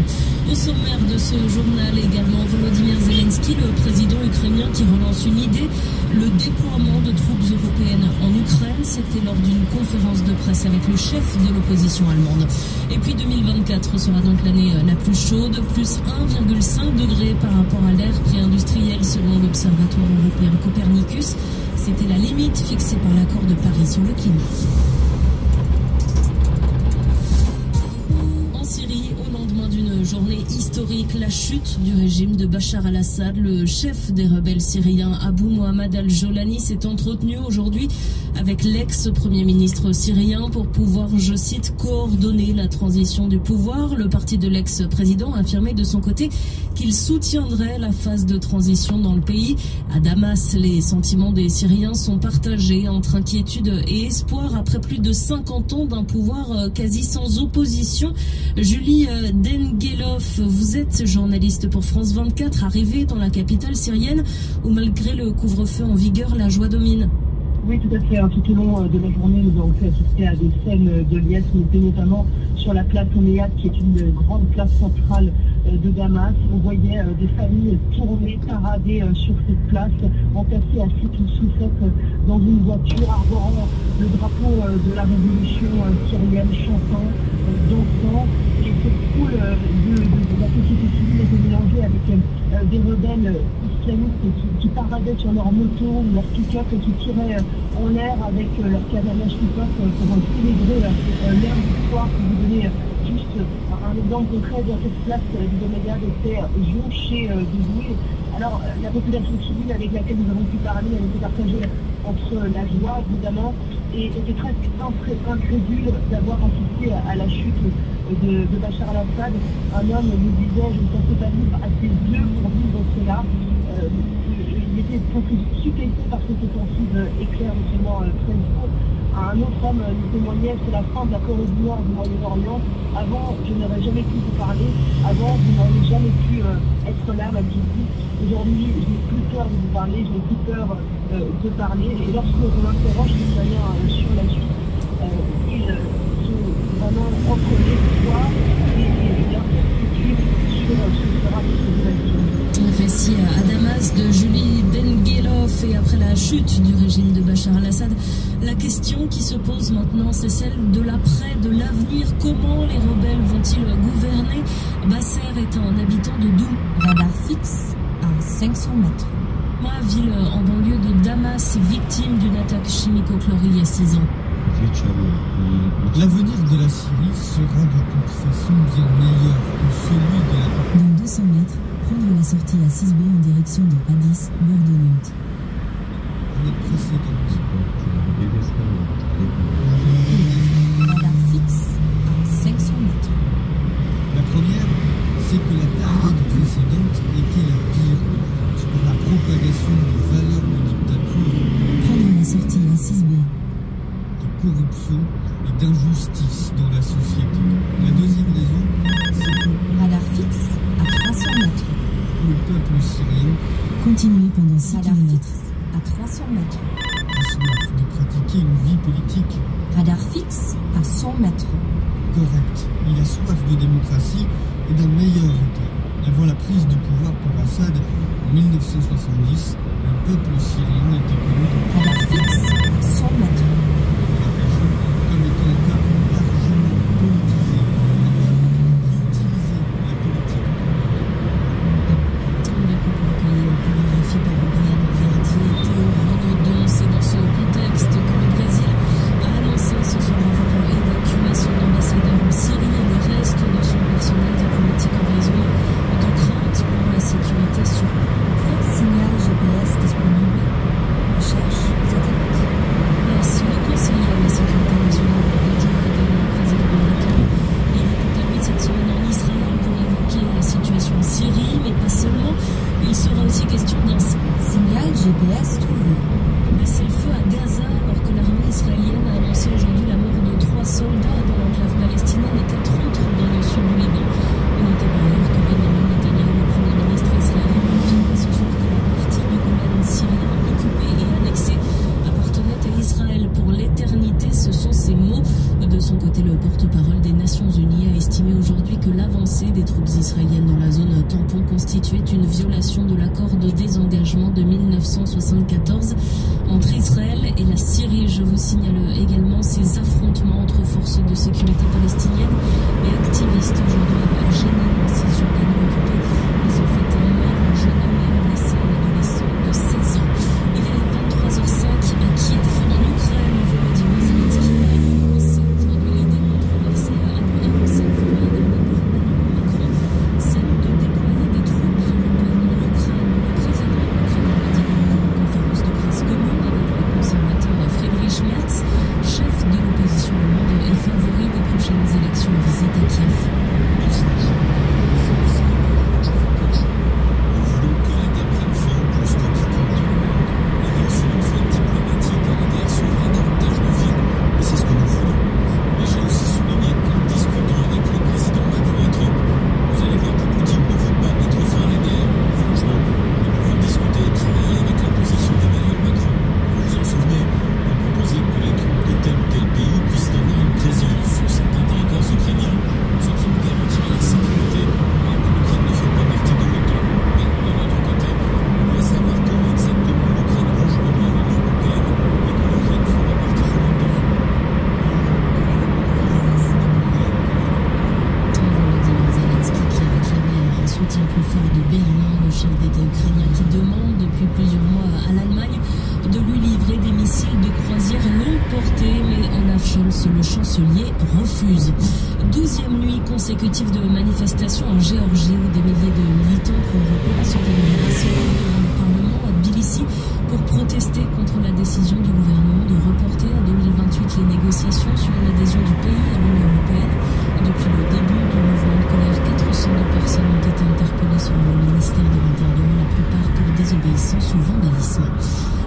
Speaker 2: Au sommaire de ce journal également, Volodymyr Zelensky, le président ukrainien qui relance une idée, le déploiement de troupes européennes en Ukraine. C'était lors d'une conférence de presse avec le chef de l'opposition allemande. Et puis 2024 sera donc l'année la plus chaude, plus 1,5 degré par rapport à l'ère pré-industrielle selon l'Observatoire européen Copernicus. C'était la limite fixée par l'accord de Paris sur le climat. En Syrie, au lendemain d'une journée historique, la chute du régime de Bachar al-Assad. Le chef des rebelles syriens, Abou Mohamed al-Jolani, s'est entretenu aujourd'hui avec l'ex-premier ministre syrien pour pouvoir, je cite, coordonner la transition du pouvoir. Le parti de l'ex-président a affirmé de son côté qu'il soutiendrait la phase de transition dans le pays. À Damas, les sentiments des Syriens sont partagés entre inquiétude et espoir après plus de 50 ans d'un pouvoir quasi sans opposition. Julie Dengelov, vous êtes journaliste pour France 24, arrivée dans la capitale syrienne où malgré le couvre-feu en vigueur, la joie domine.
Speaker 1: Oui, tout à fait. Tout au long de la journée, nous avons pu assister à des scènes de liesse. On était notamment sur la place Omeyyad, qui est une grande place centrale de Damas. On voyait des familles tourner, parader sur cette place, entassées à 6 ou 7 dans une voiture, arborant le drapeau de la révolution syrienne, chantant, dansant. Et cette foule de la société civile était mélangée avec des rebelles islamistes qui paradaient sur leur moto ou leur pick-up et qui tiraient en l'air avec leur canonnage pick-up pour célébrer l'ère d'histoire. Pour vous donner juste un exemple concret, dans cette place du Omeyyad était jonchée de bruit. Alors la population civile avec laquelle nous avons pu parler, elle était partagée entre la joie évidemment et était très incrédule d'avoir assisté à la chute de Bachar al-Assad. Un homme nous disait, je ne pensais pas vivre assez vieux pour vivre cela. Il était stupéfait par cette offensive éclair de seulement 13 jours. Un autre homme nous témoignait, c'est la fin de la Corée du Nord du Moyen-Orient. Avant, je n'aurais jamais pu vous parler. Avant, vous n'auriez jamais pu être là, m'a dit. Aujourd'hui, je n'ai plus peur de vous parler, je n'ai plus peur de parler. Et lorsqu'on interroge les citoyens sur la suite, ils sont vraiment entre l'espoir et l'incertitude sur ce que sera cette nouvelle.
Speaker 2: Récit à Damas de Julie Dengelov. Et après la chute du régime de Bachar al-Assad, la question qui se pose maintenant, c'est celle de l'après, de l'avenir. Comment les rebelles vont-ils gouverner? Basser est un habitant de Doum.
Speaker 7: Radar fixe à 500 mètres.
Speaker 2: Ma ville en banlieue de Damas, victime d'une attaque chimico-chlorée il y a 6 ans.
Speaker 23: L'avenir de la Syrie sera de toute façon bien meilleur que celui de la...
Speaker 5: Dans 200 mètres, prendre la sortie à 6B en direction de Hadis, bord de Nantes.
Speaker 7: Radar fixe à 500 mètres.
Speaker 23: La première, c'est que la période précédente était la pire pour la propagation de valeurs de dictature.
Speaker 5: Prendre la sortie à 6B.
Speaker 23: De corruption et d'injustice dans la société. La deuxième raison, c'est que...
Speaker 7: Radar fixe à 300 mètres.
Speaker 23: Le peuple syrien...
Speaker 5: Continuez pendant 6
Speaker 7: Radar
Speaker 5: km.
Speaker 7: fixe à 300 mètres.
Speaker 23: A soif de pratiquer une vie politique...
Speaker 7: Radar fixe à 100 mètres.
Speaker 23: Correct. Il a soif de démocratie et d'un meilleur état. Avant la prise du pouvoir par Assad en 1970, le peuple syrien était connu de...
Speaker 7: Radar fixe à 100 mètres.
Speaker 23: Comme étant un cas largement politisé.
Speaker 2: C'est dans ce contexte que le Brésil a annoncé ce soir avoir évacué son ambassadeur en Syrie et le reste de son personnel diplomatique en raison de craintes pour la sécurité sur
Speaker 7: signal GPS disponible. Recherche satellite.
Speaker 2: Merci. Le conseiller à la sécurité nationale de Joe Biden, le président américain, il est quant à lui cette semaine en Israël pour évoquer la situation en Syrie, mais pas seulement. Il sera aussi question d'un
Speaker 7: signal GPS trouvé.
Speaker 2: C'est le feu à Gaza alors que l'armée israélienne a annoncé aujourd'hui la mort de 3 soldats dans l'enclave palestinienne et 4 autres dans le sud du Liban. On notait par ailleurs que Benjamin Netanyahu, le premier ministre israélien, a affirmé ce soir que la partie du Golan syrien occupée et annexée appartenait à Israël pour l'éternité. Ce sont ses mots. De son côté, le porte-parole des Nations Unies a estimé aujourd'hui que l'avancée des troupes israéliennes dans la zone tampon constituait une violation de l'accord de désengagement de 1974 entre Israël et la Syrie. Je vous signale également ces affrontements entre forces de sécurité palestiniennes et activistes aujourd'hui à Jénine, en Cisjordanie occupée. Ils ont fait mort un jeune homme et ont blessé un adolescent de 16 ans. Il est 23h05 à Kiev, en Ukraine. Volodymyr Zelensky a lancé aujourd'hui l'idée controversée à avancer le dernier par Emmanuel Macron coffre-fort de Berlin, le chef d'État ukrainien qui demande depuis plusieurs mois à l'Allemagne de lui livrer des missiles de croisière longue portée, mais Olaf Scholz, le chancelier, refuse. 12e nuit consécutive de manifestations en Géorgie où des milliers de militants pro-européens sont allés rassembler devant le Parlement à Tbilissi pour protester contre la décision du gouvernement de reporter à 2028 les négociations sur l'adhésion du pays à l'Union européenne. Depuis le début du mouvement de colère, 402 personnes ont été interpellées selon le ministère de l'Intérieur, la plupart pour désobéissance ou vandalisme.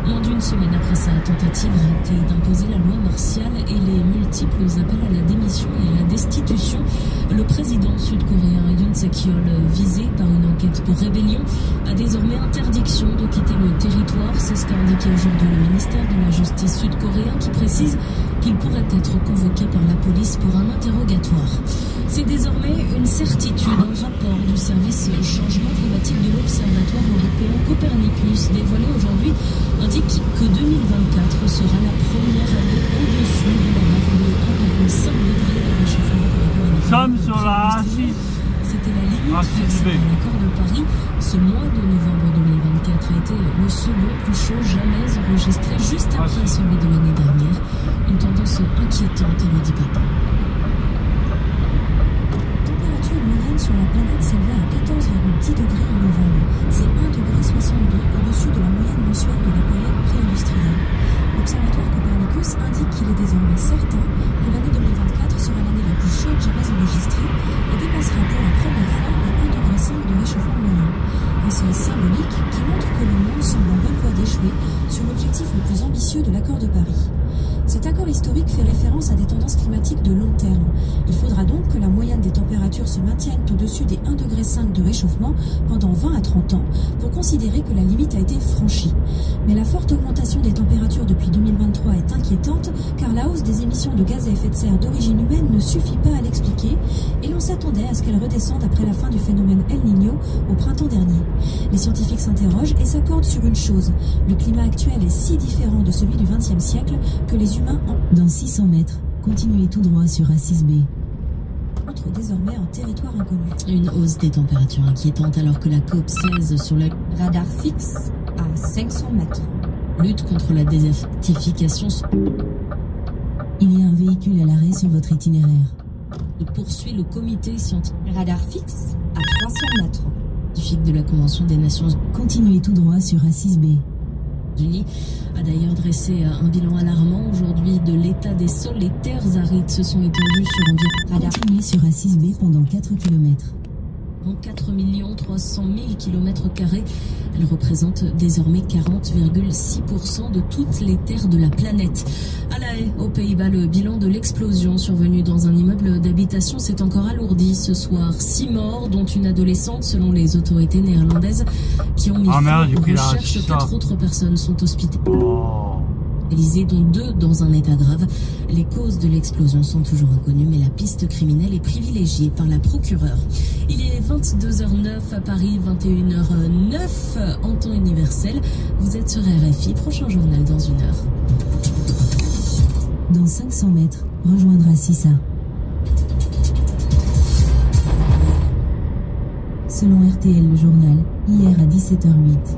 Speaker 2: Moins d'une semaine après sa tentative ratée d'imposer la loi martiale et les multiples appels à la démission et à la destitution, le président sud-coréen Yoon Suk-yeol, visé par une enquête pour rébellion, a désormais interdiction de quitter le territoire. C'est ce qu'a indiqué aujourd'hui le ministère de la Justice sud-coréen qui précise qu'il pourrait être convoqué par la police pour un interrogatoire. C'est désormais une certitude. Un rapport du service changement climatique de l'Observatoire européen Copernicus dévoilé aujourd'hui indique que 2024 sera la première année au-dessus de la marque de 1,5 degré de réchauffement par rapport à
Speaker 3: Nous sommes sur la A6.
Speaker 2: C'était la limite fixée par l'accord de Paris. Ce mois de novembre 2024 a été le second plus chaud jamais enregistré, juste après celui de l'année dernière. Une tendance inquiétante, Elodie Papin.
Speaker 5: Température moyenne sur la planète s'élevait à 14,10 degrés en novembre. C'est 1,62 degré au-dessus de la moyenne mensuelle de la période pré-industrielle. L'Observatoire Copernicus indique qu'il est désormais certain que l'année 2024 sera l'année la plus chaude jamais enregistrée et dépassera pour la première fois les 1,5 degré de réchauffement moyen. Un seuil symbolique qui montre que le monde semble en bonne voie d'échouer sur l'objectif le plus ambitieux de l'accord de Paris. Cet accord historique fait référence à des tendances climatiques de long terme. Il faudra donc que la moyenne des températures se maintienne au-dessus des 1,5 degré de réchauffement pendant 20 à 30 ans pour considérer que la limite a été franchie. Mais la forte augmentation des températures depuis 2023 est inquiétante car la hausse des émissions de gaz à effet de serre d'origine humaine ne suffit pas à l'expliquer et l'on s'attendait à ce qu'elle redescende après la fin du phénomène El Niño au printemps dernier. Les scientifiques s'interrogent et s'accordent sur une chose. Le climat actuel est si différent de celui du XXe siècle que les humains Dans 600 mètres, continuez tout droit sur A6B. Entre désormais en territoire inconnu.
Speaker 2: Une hausse des températures inquiétante alors que la COP16 sur le
Speaker 7: radar fixe à 500 mètres.
Speaker 2: Lutte contre la désertification.
Speaker 5: Il y a un véhicule à l'arrêt sur votre itinéraire.
Speaker 2: Il poursuit le comité scientifique.
Speaker 7: Radar fixe à 300 mètres.
Speaker 2: Scientifique de la Convention des Nations Unies.
Speaker 5: Continuez tout droit sur A6B.
Speaker 2: Unis a d'ailleurs dressé un bilan alarmant aujourd'hui de l'état des sols. Les terres arides se sont étendues sur environ
Speaker 5: Continuez sur A6B pendant 4 km.
Speaker 2: 4 300 000 km². Elle représente désormais 40,6% de toutes les terres de la planète. À La Haye, aux Pays-Bas, le bilan de l'explosion survenue dans un immeuble d'habitation s'est encore alourdi ce soir. 6 morts, dont une adolescente selon les autorités néerlandaises qui ont mis fin aux recherches. 4 autres personnes sont hospitalisées, dont 2 dans un état grave. Les causes de l'explosion sont toujours inconnues, mais la piste criminelle est privilégiée par la procureure. Il est 22h09 à Paris, 21h09 en temps universel. Vous êtes sur RFI, prochain journal dans 1 heure.
Speaker 5: Dans 500 mètres, rejoindre Sissa. Selon RTL, le journal, hier à 17h08.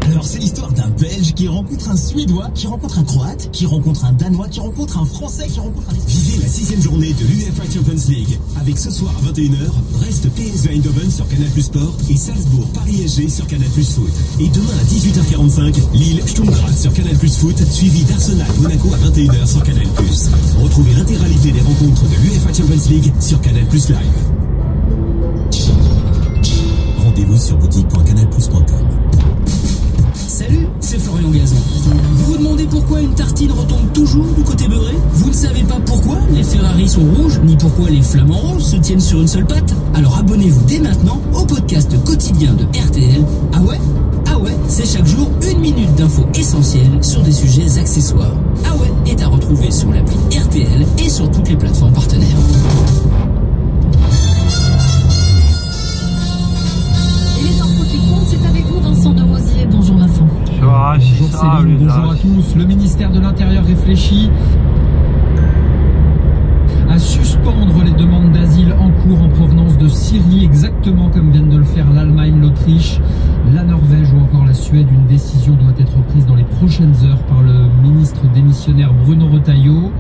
Speaker 21: Alors c'est l'histoire d'un Belge qui rencontre un Suédois, qui rencontre un Croate, qui rencontre un Danois, qui rencontre un Français, qui rencontre un...
Speaker 6: Vivez la 6e journée de l'UEFA Champions League avec ce soir à 21h, Brest PSV Eindhoven sur Canal+ Sport et Salzbourg Paris SG sur Canal+ Foot. Et demain à 18h45, Lille Stuttgart sur Canal+ Foot, suivi d'Arsenal Monaco à 21h sur Canal+. Retrouvez l'intégralité des rencontres de l'UEFA Champions League sur Canal+ Live. Rendez-vous sur boutique.canalplus.com.
Speaker 8: Salut, c'est Florian Gazan. Vous vous demandez pourquoi une tartine retombe toujours du côté beurré? Vous ne savez pas pourquoi les Ferrari sont rouges, ni pourquoi les flamants roses se tiennent sur une seule patte? Alors abonnez-vous dès maintenant au podcast quotidien de RTL. Ah ouais, c'est chaque jour 1 minute d'infos essentielles sur des sujets accessoires. Ah ouais, est à retrouver sur l'appli RTL et sur toutes les plateformes partenaires.
Speaker 9: C'est avec vous Vincent de Rosier. Bonjour Vincent.
Speaker 12: Bonjour Céline, bonjour à tous. Le ministère de l'Intérieur réfléchit à suspendre les demandes d'asile en cours en provenance de Syrie. Exactement.
Speaker 14: exactement comme viennent de le faire l'Allemagne, l'Autriche, la Norvège ou encore la Suède. Une décision doit être prise dans les prochaines heures par le ministre démissionnaire Bruno Retailleau.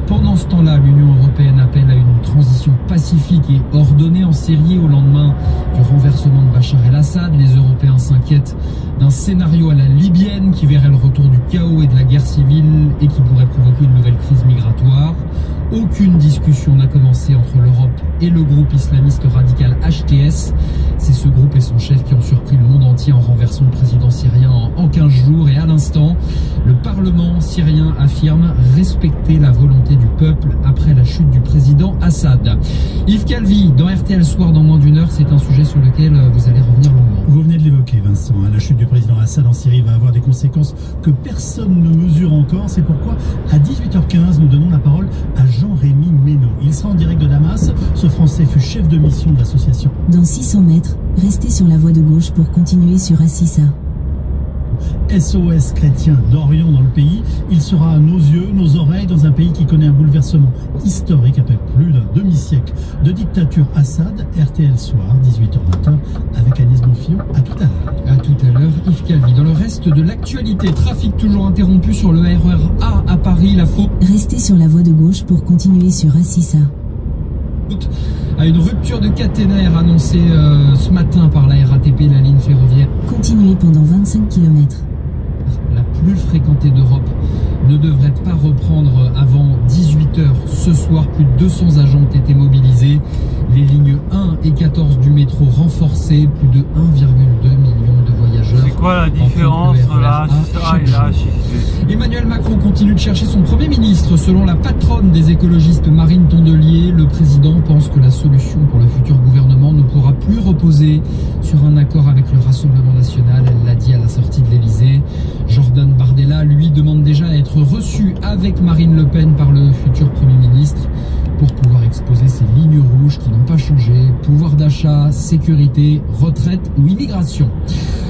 Speaker 14: Pendant ce temps-là, l'Union européenne appelle à une transition pacifique et ordonnée en Syrie au lendemain du renversement de Bachar el-Assad. Les Européens s'inquiètent d'un scénario à la libyenne qui verrait le retour du chaos et de la guerre civile et qui pourrait provoquer une nouvelle crise migratoire. Aucune discussion n'a commencé entre l'Europe et le groupe islamiste radical HTS. C'est ce groupe et son chef qui ont surpris le monde entier en renversant le président syrien en 15 jours. Et à l'instant, le Parlement syrien affirme respecter la volonté du peuple après la chute du président Assad. Yves Calvi, dans RTL Soir dans moins d'une heure, c'est un sujet sur lequel vous allez revenir longuement.
Speaker 15: Vous venez de l'évoquer, Vincent. La chute du président Assad en Syrie va avoir des conséquences que personne ne mesure encore. C'est pourquoi, à 18h15, nous donnons la parole à Jean-Rémy Ménaud. Il sera en direct de Damas. Ce Français fut chef de mission de l'association.
Speaker 5: Dans 600 mètres, restez sur la voie de gauche pour continuer sur Assisa.
Speaker 15: SOS chrétien d'Orient dans le pays. Il sera à nos yeux, nos oreilles, dans un pays qui connaît un bouleversement historique après plus d'un demi-siècle de dictature Assad. RTL Soir, 18h-20h, avec Agnès Bonfillon. À tout à l'heure.
Speaker 14: À tout à l'heure, Yves Calvi. Dans le reste de l'actualité, trafic toujours interrompu sur le RER A à Paris, la faute.
Speaker 5: Restez sur la voie de gauche pour continuer sur Assisa.
Speaker 14: À une rupture de caténaire annoncée ce matin par la RATP, la ligne ferroviaire.
Speaker 5: Continuez pendant 25 km.
Speaker 14: La plus fréquentée d'Europe ne devrait pas reprendre avant 18h ce soir. Plus de 200 agents ont été mobilisés. Les lignes 1 et 14 du métro renforcées. Plus de 1,2 million de voyageurs.
Speaker 3: C'est quoi la différence là?
Speaker 14: Emmanuel Macron continue de chercher son Premier ministre. Selon la patronne des écologistes Marine Tondelier, le président pense que la solution pour le futur gouvernement ne pourra plus reposer sur un accord avec le Rassemblement national. Elle l'a dit à la sortie de l'Elysée. Jordan Bardella, lui, demande déjà à être reçu avec Marine Le Pen par le futur Premier ministre pour pouvoir exposer ces lignes rouges qui n'ont pas changé. Pouvoir d'achat, sécurité, retraite ou immigration.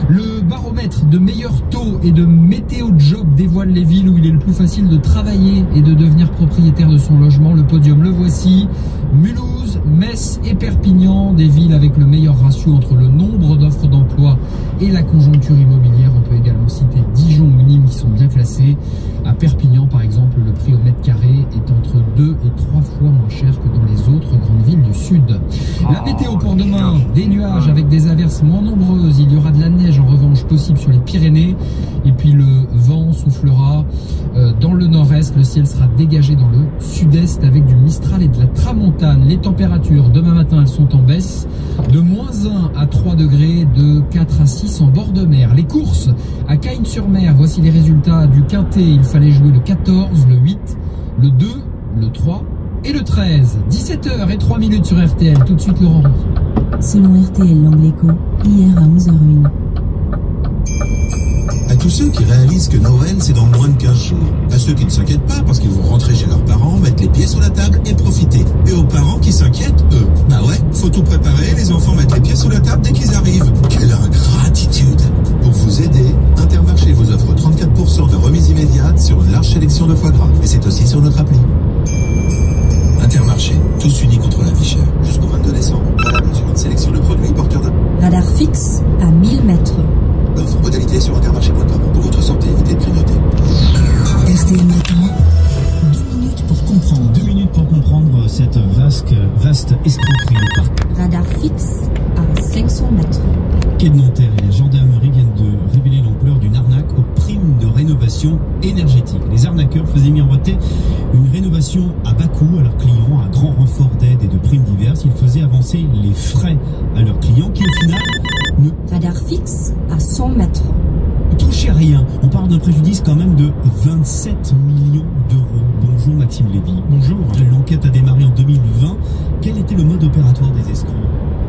Speaker 14: Le baromètre de meilleurs taux et de météo job dévoile les villes où il est le plus facile de travailler et de devenir propriétaire de son logement. Le podium, le voici. Mulhouse, Metz et Perpignan, des villes avec le meilleur ratio entre le nombre d'offres d'emploi et la conjoncture immobilière. On peut également citer Dijon ou Nîmes qui sont bien classés. À Perpignan, par exemple, le prix au mètre carré est entre 2 et 3 fois moins cher que dans les autres grandes villes du sud. La météo pour demain, des nuages avec des averses moins nombreuses. Il y aura de la neige en revanche possible sur les Pyrénées. Et puis le vent soufflera dans le nord-est. Le ciel sera dégagé dans le sud-est avec du Mistral et de la Tramontane. Les températures demain matin, elles sont en baisse. De -1 à 3 degrés, de 4 à 6 en bord de mer. Les courses à Cagnes-sur-Mer, voici les résultats du Quintet. Il fallait jouer le 14, le 8, le 2, le 3 et le 13. 17h03 sur RTL. Tout de suite, Laurent Ruquier.
Speaker 5: Selon RTL L'Angleco, hier à 11h01.
Speaker 6: À tous ceux qui réalisent que Noël, c'est dans moins de 15 jours. À ceux qui ne s'inquiètent pas parce qu'ils vont rentrer chez leurs parents, mettre les pieds sur la table et profiter. Et aux parents qui s'inquiètent, eux, bah ouais, faut tout préparer, les enfants mettent les pieds sur la table dès qu'ils arrivent. Quelle ingratitude! Pour vous aider, Intermarché vous offre 34% de remise immédiate sur une large sélection de foie gras. Et c'est aussi sur notre appli. Intermarché, tous unis contre la vie chère. Jusqu'au 22 décembre. Valable sur une sélection de produits porteurs de...
Speaker 7: Radar fixe à 1000 mètres.
Speaker 6: Offre modalité sur intermarché.com. Pour votre santé, évitez de grignoter.
Speaker 20: RTL Matin. 2 minutes pour comprendre.
Speaker 15: 2 minutes pour comprendre cette vaste escroquerie.
Speaker 7: Radar fixe à 500 mètres.
Speaker 15: Quai de Nanterre et la gendarmerie viennent de révéler l'ampleur d'une arnaque aux primes de rénovation énergétique. Les arnaqueurs faisaient miroiter une rénovation à bas coût à leurs clients, à grand renfort d'aide et de primes diverses. Ils faisaient avancer les frais à leurs clients qui, au final, ne...
Speaker 7: Radar fixe à 100 mètres.
Speaker 15: Touchez rien. On parle d'un préjudice quand même de 27 millions d'euros. Bonjour Maxime Lévy.
Speaker 12: Bonjour.
Speaker 15: L'enquête a démarré en 2020. Quel était le mode opératoire des escrocs ?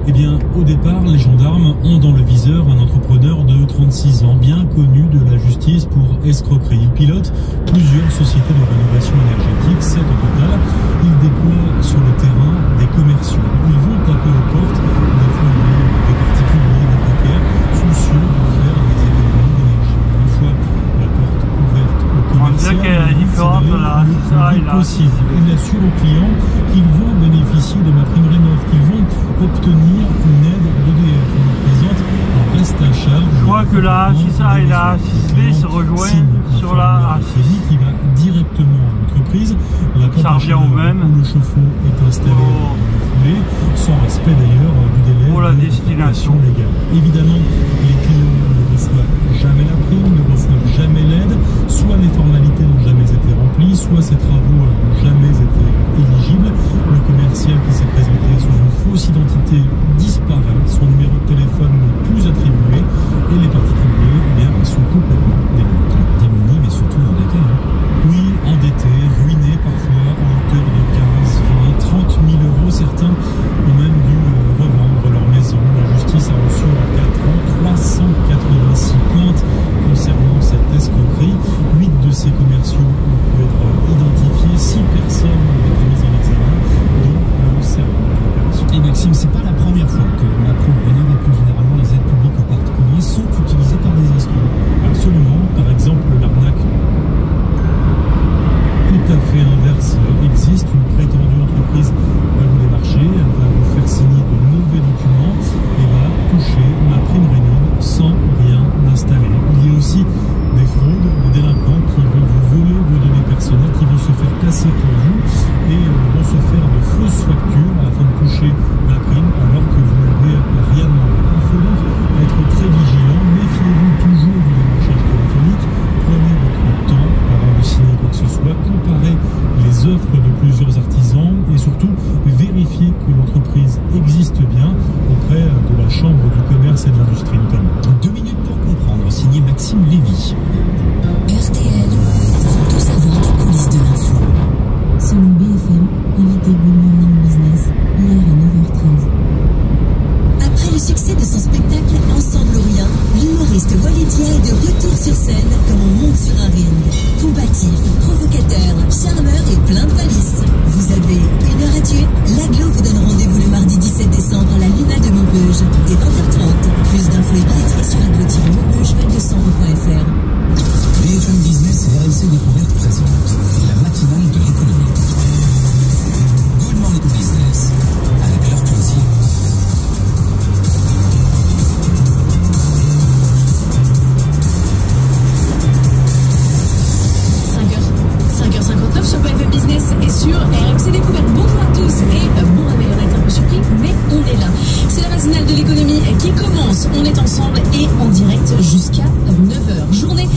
Speaker 12: Eh bien, au départ, les gendarmes ont dans le viseur un entrepreneur de 36 ans, bien connu de la justice pour escroquerie. Il pilote plusieurs sociétés de rénovation énergétique, 7 au total. Il déploie sur le terrain des commerciaux. Ils vont taper aux portes des foyers, des particuliers, des précaires, soucieux de faire des économies d'énergie. Une fois la porte ouverte aux commerciaux, c'est le possible. Il assure aux clients qu'ils vont bénéficier de ma prime rénov, qu'ils vont obtenir une aide
Speaker 3: que là, si ça et la A6B se rejoignent sur la A6.
Speaker 12: Qui va directement à l'entreprise.
Speaker 3: Ça revient au même.
Speaker 12: Où le chauffe-eau est installé sans respect d'ailleurs du délai
Speaker 3: pour la destination
Speaker 12: légale. Évidemment, les clients ne reçoivent jamais la prime, ne reçoivent jamais l'aide, soit les formalités n'ont jamais été remplies, soit ces travaux n'ont jamais été éligibles. Le commercial qui s'est présenté sous une fausse identité disparaît, son numéro de téléphone n'est plus attribué et les particuliers sont complètement démunis, mais surtout endettés. Oui, endettés, ruinés parfois à hauteur de 15, 20, 30 000 euros. Certains ont même dû revendre leur maison. La justice a reçu en 4 ans 386 plaintes concernant cette escroquerie. 8 de ces commerciaux ont pu être identifiés. 6 personnes ont été mises en examen, dont le cerveau de l'opération.
Speaker 15: Et Maxime, c'est pas la première fois que Macron rénove et plus généralement les aides publiques aux particuliers sont utilisées par des escrocs.
Speaker 12: Absolument. Par exemple, l'arnaque tout à fait inverse existe. Une prétendue entreprise va vous démarcher, elle va vous faire signer de mauvais documents et va toucher la prime rénov sans rien installer. Il y a aussi des fraudes, des délinquants qui vont vous voler vos données personnelles, qui vont se faire passer pour vous et vont se faire de fausses factures afin de toucher la prime alors que vous n'avez rien demandé. Il faut donc être très vigilant, méfiez-vous toujours du démarchage téléphonique, prenez votre temps avant de signer quoi que ce soit, comparez les offres de plusieurs artisans et surtout vérifiez que l'entreprise existe bien auprès de la Chambre du commerce et de l'industrie notamment.
Speaker 15: 2 minutes pour comprendre, signé Maxime Lévy.
Speaker 21: RTL, tout savoir des coulisses de l'info.
Speaker 5: Selon BFM, invité Good Morning Business, hier à 9h13.
Speaker 21: Après le succès de son spectacle Ensemble ou Rien, l'humoriste Walidia est de retour sur scène comme on monte sur un ring. Combatif, provocateur, charmeur et plein de malice. Vous avez 1 heure à tuer? L'Aglo vous donne rendez-vous le mardi 17 décembre à la Luna de Maubeuge, dès 20h30. Plus d'infos et billetterie sur aglo-maubeuge-val-de-sambre.fr.
Speaker 20: BFM Business et RMC Découverte présente la matinale de l'économie. Good Morning Business, avec leur plaisir.
Speaker 2: Sur BFM Business et sur RMC Découverte. Bonjour à tous et bon réveil, on est un peu surpris, mais on est là. C'est la matinale de l'économie qui commence. On est ensemble et en direct jusqu'à 9h. Journée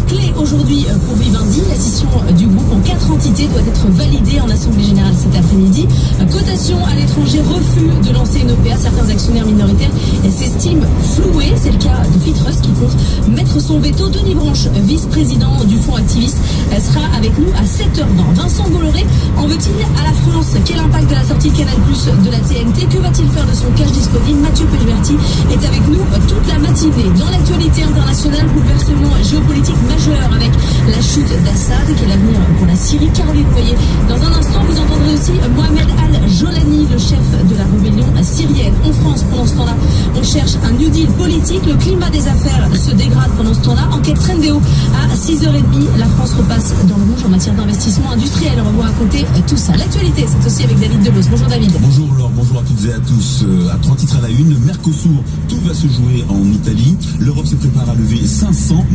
Speaker 2: clé aujourd'hui pour Vivendi. La scission du groupe en 4 entités doit être validée en Assemblée Générale cet après-midi. Cotation à l'étranger, refus de lancer une OPA. Certains actionnaires minoritaires s'estiment floués. C'est le cas de Fitrust qui compte mettre son veto. Denis Branche, vice-président du fonds activiste, sera avec nous à 7h20. Vincent Bolloré en veut-il à la France? Quel impact de la sortie de Canal+ de la TNT? Que va-t-il faire de son cash disponible? Mathieu Pechberti est avec nous toute la matinée. Dans l'actualité internationale, bouleversement géopolitique majeur avec la chute d'Assad. Quel avenir pour la Syrie? Caroline Noyer. Dans un instant, vous entendrez aussi Mohamed Al-Jolani, le chef de la rébellion syrienne. En France, pendant ce temps-là, on cherche un New Deal politique. Le climat des affaires se dégrade pendant ce temps-là. Enquête Trendéo à 6h30. La France repasse dans le rouge en matière d'investissement industriel. On va vous raconter tout ça. L'actualité, c'est aussi avec David Deleuze. Bonjour David.
Speaker 4: Bonjour Laure, bonjour à toutes et à tous. À 3 titres à la une, Mercosur, tout va se jouer en Italie. L'Europe se prépare à lever 500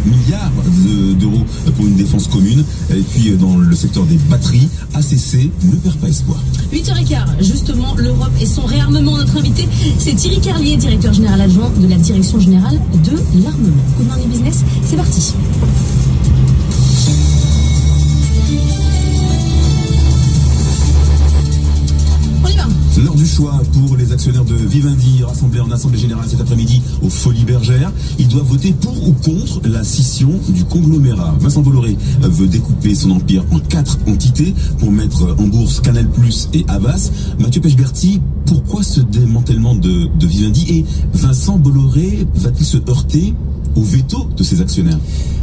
Speaker 4: milliards d'euros pour une défense commune. Et puis dans le secteur des batteries, ACC ne perd pas espoir.
Speaker 2: 8h15, justement, l'Europe et son réarmement. Notre invité, c'est Thierry Carlier, directeur général adjoint de la Direction Générale de l'Armement. Good Morning Business, c'est parti.
Speaker 4: L'heure du choix pour les actionnaires de Vivendi, rassemblés en Assemblée Générale cet après-midi aux Folies Bergères. Ils doivent voter pour ou contre la scission du conglomérat. Vincent Bolloré veut découper son empire en 4 entités pour mettre en bourse Canal+ et Havas. Mathieu Pechberti, pourquoi ce démantèlement de Vivendi? Et Vincent Bolloré va-t-il se heurter au veto de ses actionnaires?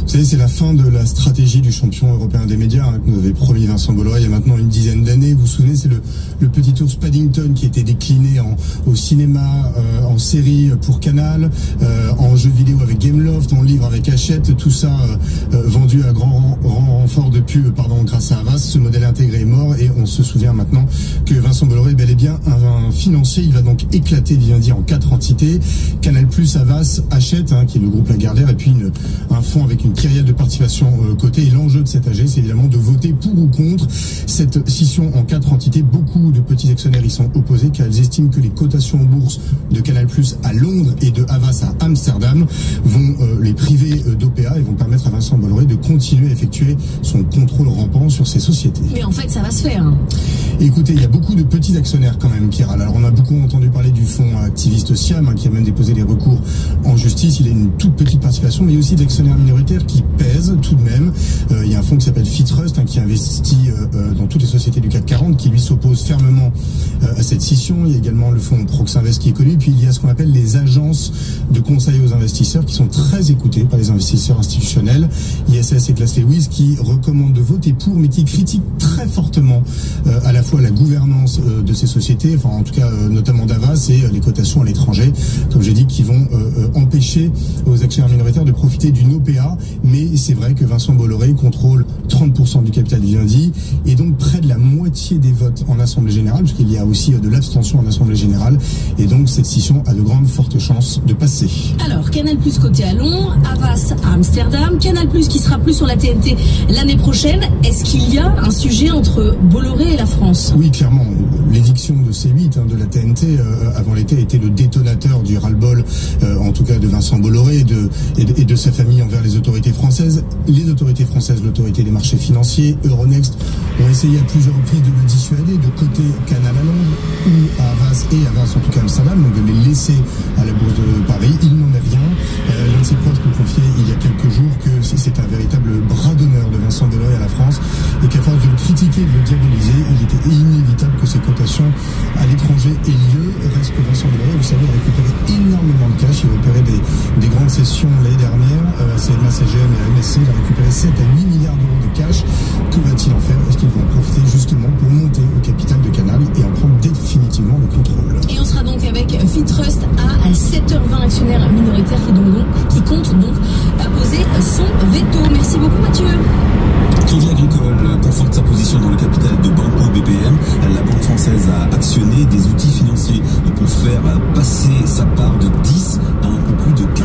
Speaker 11: Vous savez, c'est la fin de la stratégie du champion européen des médias que nous avait promis Vincent Bolloré il y a maintenant une dizaine d'années. Vous vous souvenez, c'est le petit ours Paddington qui était décliné au cinéma, en série pour Canal, en jeu vidéo avec Gameloft, en livre avec Hachette, tout ça vendu à grand renfort de pub grâce à Havas. Ce modèle intégré est mort et on se souvient maintenant que Vincent Bolloré est bel et bien un financier. Il va donc éclater Vivendi en 4 entités. Canal+, Havas, Hachette, qui est le groupe Lagardère, et puis un fonds avec une kyrielle de participation côté. Et l'enjeu de cette AG, c'est évidemment de voter pour ou contre cette scission en 4 entités. Beaucoup de petits actionnaires y sont opposés car ils estiment que les cotations en bourse de Canal+ à Londres et de Havas à Amsterdam vont les priver d'OPA et vont permettre à Vincent Bolloré de continuer à effectuer son contrôle rampant sur ces sociétés.
Speaker 2: Mais en fait, ça va se faire.
Speaker 11: Écoutez, il y a beaucoup de petits actionnaires quand même qui râlent. Alors on a beaucoup entendu parler du fonds activiste Siam qui a même déposé des recours en justice. Il a une toute petite participation, mais il y a aussi d'actionnaires minoritaires qui pèsent tout de même. Il y a un fonds qui s'appelle Fitrust qui investit dans toutes les sociétés du CAC 40 qui lui s'oppose fermement à cette scission. Il y a également le fonds Proxinvest qui est connu. Puis il y a ce qu'on appelle les agences de conseil aux investisseurs qui sont très écoutées par les investisseurs institutionnels. ISS et Glass Lewis qui recommandent de voter pour, mais qui critiquent très fortement à la fois la gouvernance de ces sociétés, enfin en tout cas notamment d'Havas et les cotations à l'étranger, comme j'ai dit, qui vont empêcher aux actionnaires minoritaires de profiter d'une OPA. Mais c'est vrai que Vincent Bolloré contrôle 30% du capital Vivendi et donc près de la moitié des votes en Assemblée Générale, puisqu'il y a aussi de l'abstention en Assemblée Générale, et donc cette scission a de grandes fortes chances de passer.
Speaker 2: Alors, Canal+ côté à Londres, Havas à Amsterdam, Canal+ qui sera plus sur la TNT l'année prochaine. Est-ce qu'il y a un sujet entre Bolloré et la France?
Speaker 11: Oui, clairement. L'éviction de C8, de la TNT, avant l'été, a été le détonateur du ras-le-bol, en tout cas de Vincent Bolloré et de sa famille envers les autorités françaises. Les autorités françaises, l'autorité des marchés financiers, Euronext, ont essayé à plusieurs reprises de le dissuader de côté Canal à Londres ou à Havas, et Havas en tout cas Amsterdam, donc de les laisser à la bourse de Paris. Il n'en a rien. L'un de ses proches nous confiait il y a quelques jours que c'est un véritable bras d'honneur de Vincent Bolloré à la France et qu'à force de le critiquer, de le diaboliser, il était inévitable que ses cotations à l'étranger aient lieu. Reste que Vincent Bolloré, vous savez, a récupéré énormément de cash. Il a opéré des grandes sessions l'année dernière. CMA, CGM et MSC, il a récupéré 7 à 8 milliards d'euros de cash. Que va-t-il en faire? Est-ce qu'il va en profiter justement pour monter au capital de Canal et en prendre définitivement le contrôle?
Speaker 2: Et on sera donc avec Fitrust à 7h20, actionnaire minoritaire qui compte donc apposer son veto. Merci beaucoup Mathieu.
Speaker 4: Crédit Agricole conforte sa position dans le capital de Banco BPM. La banque française a actionné des outils financiers pour faire passer sa part de 10 à un peu plus de 15%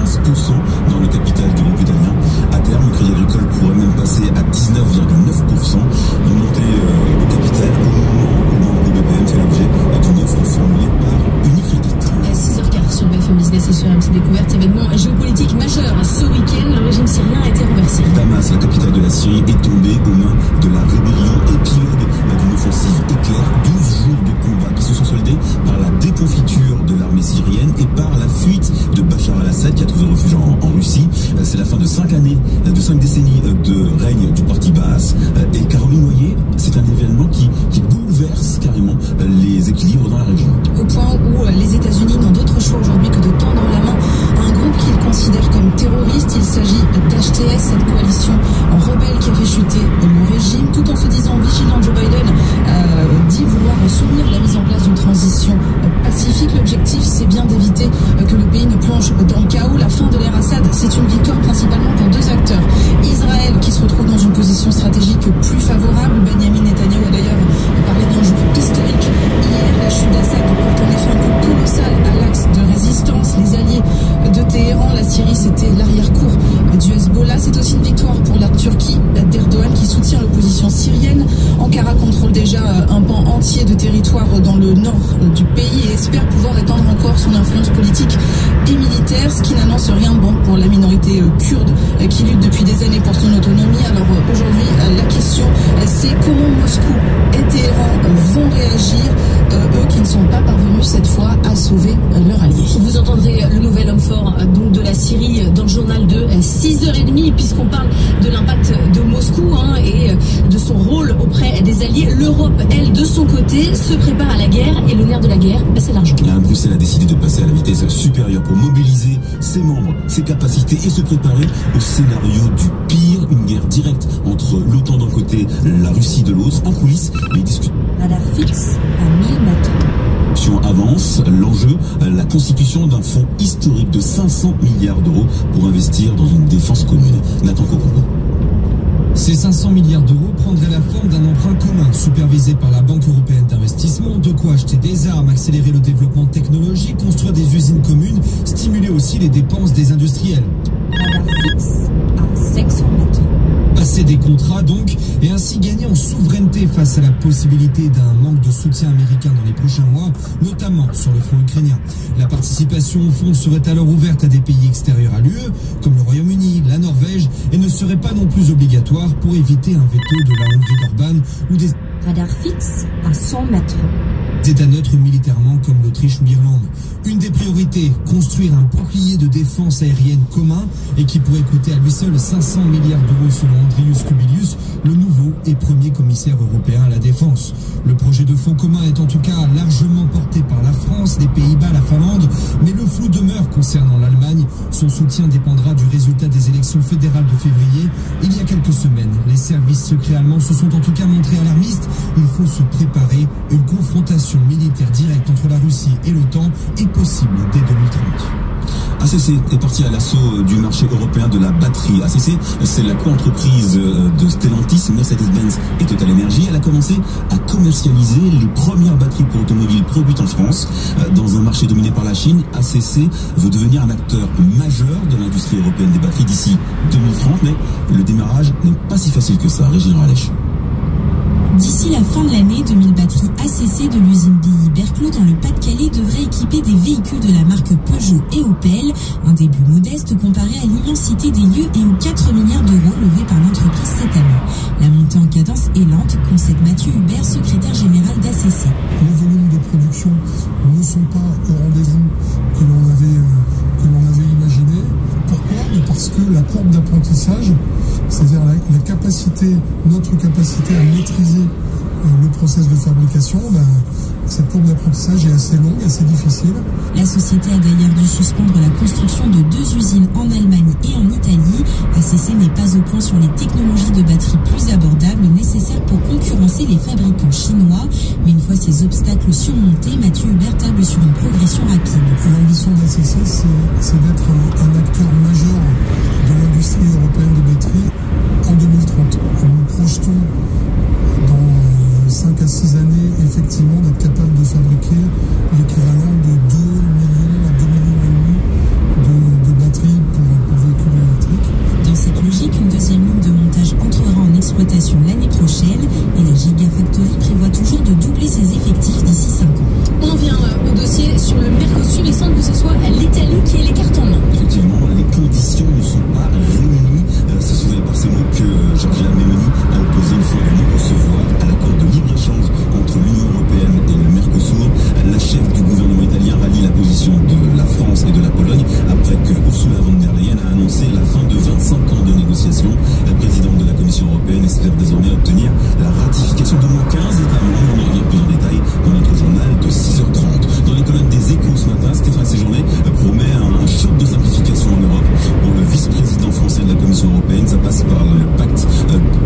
Speaker 4: dans le capital du groupe italien. À terme, Crédit Agricole pourrait même passer à 19,9%. Une montée au capital au moment où Banco BPM fait l'objet d'une offre formulée par Unicredit.
Speaker 2: 6h04 sur BFM Business et sur MC Découverte. Événement géopolitique majeur ce week-end. Le régime syrien a été renversé.
Speaker 4: Damas, la capitale de la Syrie, est tombée aux mains de la rébellion, épilogue d'une offensive éclair. 12 jours de combat qui se sont soldés par la déconfiture de l'armée syrienne et par la fuite de Bachar al-Assad qui a trouvé refuge en Russie. C'est la fin de 5 décennies de règne du parti Baas. Et Caroline Noyer, c'est un événement qui bouleverse carrément les équilibres dans la région.
Speaker 2: Au point où les États-Unis n'ont d'autre choix aujourd'hui que de tendre la main à un groupe qu'ils considèrent comme terroriste. Il s'agit d'HTS, cette coalition rebelle qui a fait chuter le régime, tout en se disant vigilant. Joe Biden dit vouloir soutenir la mise en place d'une transition pacifique. L'objectif, c'est bien d'éviter que le pays ne plonge dans le chaos. La fin de l'ère Assad, c'est une victoire principalement pour 2 acteurs. Israël, qui se retrouve dans une position stratégique plus favorable. Benjamin Netanyahu a d'ailleurs parlé d'un jour historique. Hier, la chute d'Assad porte en effet un coup colossal à l'axe de résistance. Les alliés de Téhéran, la Syrie, c'était l'arrière-cour du Hezbollah. C'est aussi une victoire pour la Turquie d'Erdogan qui soutient l'opposition syrienne. Ankara contrôle déjà un pan entier de territoire dans le nord du pays et espère pouvoir étendre encore son influence politique et militaire, ce qui n'annonce rien de bon pour la minorité kurde qui lutte depuis des années pour son autonomie. Alors aujourd'hui, la question c'est comment Moscou et Téhéran vont réagir, eux qui ne sont pas parvenus cette fois à sauver leur allié. Vous entendrez le nouvel homme fort donc de la la Syrie dans le journal de 6h30, puisqu'on parle de l'impact de Moscou et de son rôle auprès des alliés. L'Europe, elle, de son côté, se prépare à la guerre, et le nerf de la guerre, c'est l'argent.
Speaker 4: Bruxelles a décidé de passer à la vitesse supérieure pour mobiliser ses membres, ses capacités et se préparer au scénario du pire, une guerre directe entre l'OTAN d'un côté, la Russie de l'autre. En coulisses, les discussions.
Speaker 5: Radar fixe à 1000 mètres.
Speaker 4: Avance, l'enjeu, la constitution d'un fonds historique de 500 milliards d'euros pour investir dans une défense commune. Nathan Cocombo.
Speaker 14: Ces 500 milliards d'euros prendraient la forme d'un emprunt commun supervisé par la Banque européenne d'investissement, de quoi acheter des armes, accélérer le développement technologique, construire des usines communes, stimuler aussi les dépenses des industriels.
Speaker 5: Radar fixe à 500 mètres.
Speaker 14: Passer des contrats donc, et ainsi gagner en souveraineté face à la possibilité d'un manque de soutien américain dans les prochains mois, notamment sur le front ukrainien. La participation au fonds serait alors ouverte à des pays extérieurs à l'UE, comme le Royaume-Uni, la Norvège, et ne serait pas non plus obligatoire pour éviter un veto de la Hongrie d'Orban ou des...
Speaker 5: Radar fixe à 100 mètres.
Speaker 14: États neutres militairement comme l'Autriche ou l'Irlande. Une des priorités, construire un bouclier de défense aérienne commun et qui pourrait coûter à lui seul 500 milliards d'euros selon Andrius Kubilius, le nouveau et premier commissaire européen à la défense. Le projet de fonds commun est en tout cas largement porté par la France, les Pays-Bas, la Finlande, mais le flou demeure concernant l'Allemagne. Son soutien dépendra du résultat des élections fédérales de février. Il y a quelques semaines, les services secrets allemands se sont en tout cas montrés alarmistes. Il faut se préparer. Une confrontation militaire directe entre la Russie et l'OTAN est possible dès 2030.
Speaker 4: ACC est parti à l'assaut du marché européen de la batterie. ACC, c'est la co-entreprise de Stellantis, Mercedes-Benz et Total Energy. Elle a commencé à commercialiser les premières batteries pour automobiles produites en France. Dans un marché dominé par la Chine, ACC veut devenir un acteur majeur de l'industrie européenne des batteries d'ici 2030, mais le démarrage n'est pas si facile que ça. Régine Ralech.
Speaker 10: D'ici la fin de l'année, 2000 batteries ACC de l'usine BI Berclos dans le Pas-de-Calais devraient équiper des véhicules de la marque Peugeot et Opel. Un début modeste comparé à l'immensité des lieux et aux 4 milliards d'euros levés par l'entreprise cette année. La montée en cadence est lente, concède Mathieu Hubert, secrétaire général d'ACC.
Speaker 11: Les volumes de production ne sont pas au rendez-vous que l'on avait imaginé. Pourquoi ? Parce que la courbe d'apprentissage, c'est-à-dire notre capacité à maîtriser le process de fabrication, cette courbe d'apprentissage est assez longue, assez difficile.
Speaker 10: La société a d'ailleurs dû suspendre la construction de 2 usines en Allemagne et en Italie. ACC n'est pas au point sur les technologies de batterie plus abordables nécessaires pour concurrencer les fabricants chinois. Mais une fois ces obstacles surmontés, Mathieu Hubert table sur une progression rapide.
Speaker 11: L'ambition d'ACC, c'est d'être un acteur majeur de l'industrie européenne de batterie en 2030. Nous projetons dans 5 à 6 années, effectivement, d'être capable de fabriquer l'équivalent de 2 millions à 2,5 millions de batteries pour véhicules électriques.
Speaker 10: Dans cette logique, une deuxième ligne de montage entrera en exploitation l'année prochaine et la Gigafactory prévoit toujours de doubler ses effectifs d'ici 5 ans.
Speaker 2: On en vient au dossier sur le Mercosur. Il semble que ce soit l'Italie qui ait les cartes en main.
Speaker 4: Effectivement, les conditions ne sont pas réunies. Ce sont par ces mots que Giorgia Meloni a opposé une fin de non-recevoir à l'accord de libre-échange entre l'Union européenne et le Mercosur. La chef du gouvernement italien rallie la position de la France et de la Pologne après que Ursula von der Leyen a annoncé la fin de 25 ans de négociations. La présidente de la Commission européenne espère désormais obtenir la ratification d'au moins 15 États membres. On y revient plus en détail dans notre journal de 6h30. Dans les colonnes des Échos ce matin, Stéphane Séjourné promet un choc de simplification en Europe pour le vice-président français de la Commission européenne. Ça passe par le pacte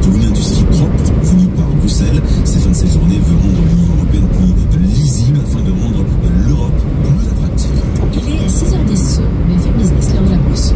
Speaker 4: pour une industrie propre voulu par Bruxelles. Stéphane Séjourné veut rendre l'Union européenne plus lisible afin de rendre l'Europe plus attractive.
Speaker 2: Il est 6h10, BFM Business, l'heure de la bourse.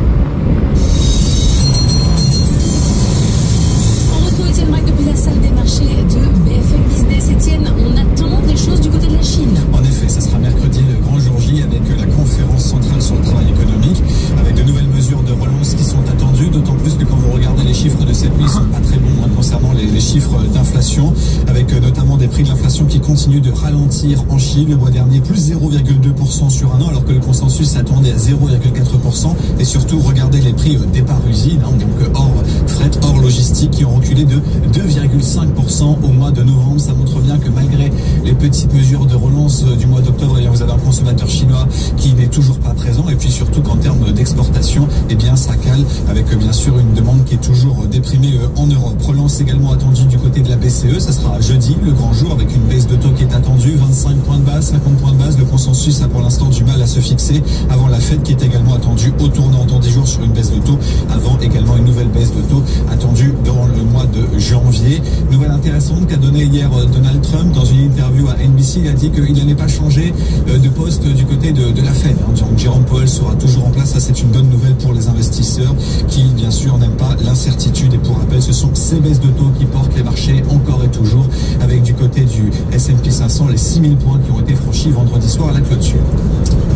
Speaker 2: On retrouve Étienne Braque depuis la salle des marchés de BFM Business. Étienne, on attend des choses du côté de la Chine.
Speaker 13: En effet, ça sera mercredi le grand jour J avec la conférence centrale sur le travail économique, avec de nouvelles mesures de relance qui sont attendues, d'autant plus que quand vous regardez les chiffres de cette nuit, ils sont pas très bons concernant les chiffres d'inflation, avec notamment des prix de l'inflation qui continuent de ralentir en Chine. Le mois dernier, plus 0,2% sur un an, alors que le consensus s'attendait à 0,4%. Et surtout, regardez les prix départ usine, donc hors fret, hors logistique, qui ont reculé de 2,5% au mois de novembre. Ça montre bien que malgré les petites mesures de relance du mois d'octobre, vous avez un consommateur chinois qui n'est toujours pas présent, et puis surtout qu'en termes d'exportation, eh bien ça cale avec bien sûr une demande qui est toujours déprimée en Europe. Relance également attendue du côté de la BCE, ça sera jeudi, le grand jour, avec une baisse de taux qui est attendue, 25 points de base, 50 points de base. Le consensus a pour l'instant du mal à se fixer avant la Fed qui est également attendue au tournant dans 10 jours sur une baisse de taux, avant également une nouvelle baisse de taux attendue dans le mois de janvier. Nouvelle intéressante qu'a donnée hier Donald Trump dans une interview à NBC. Il a dit qu'il n'allait pas changer de poste du côté de la Fed. Donc Jérôme Powell sera toujours en place. Ça, c'est une bonne nouvelle pour les investisseurs qui, bien sûr, n'aiment pas l'incertitude. Et pour rappel, ce sont ces baisses de taux qui portent les marchés encore et toujours, avec du côté du S&P 500 les 6000 points qui ont été franchis vendredi soir à la clôture.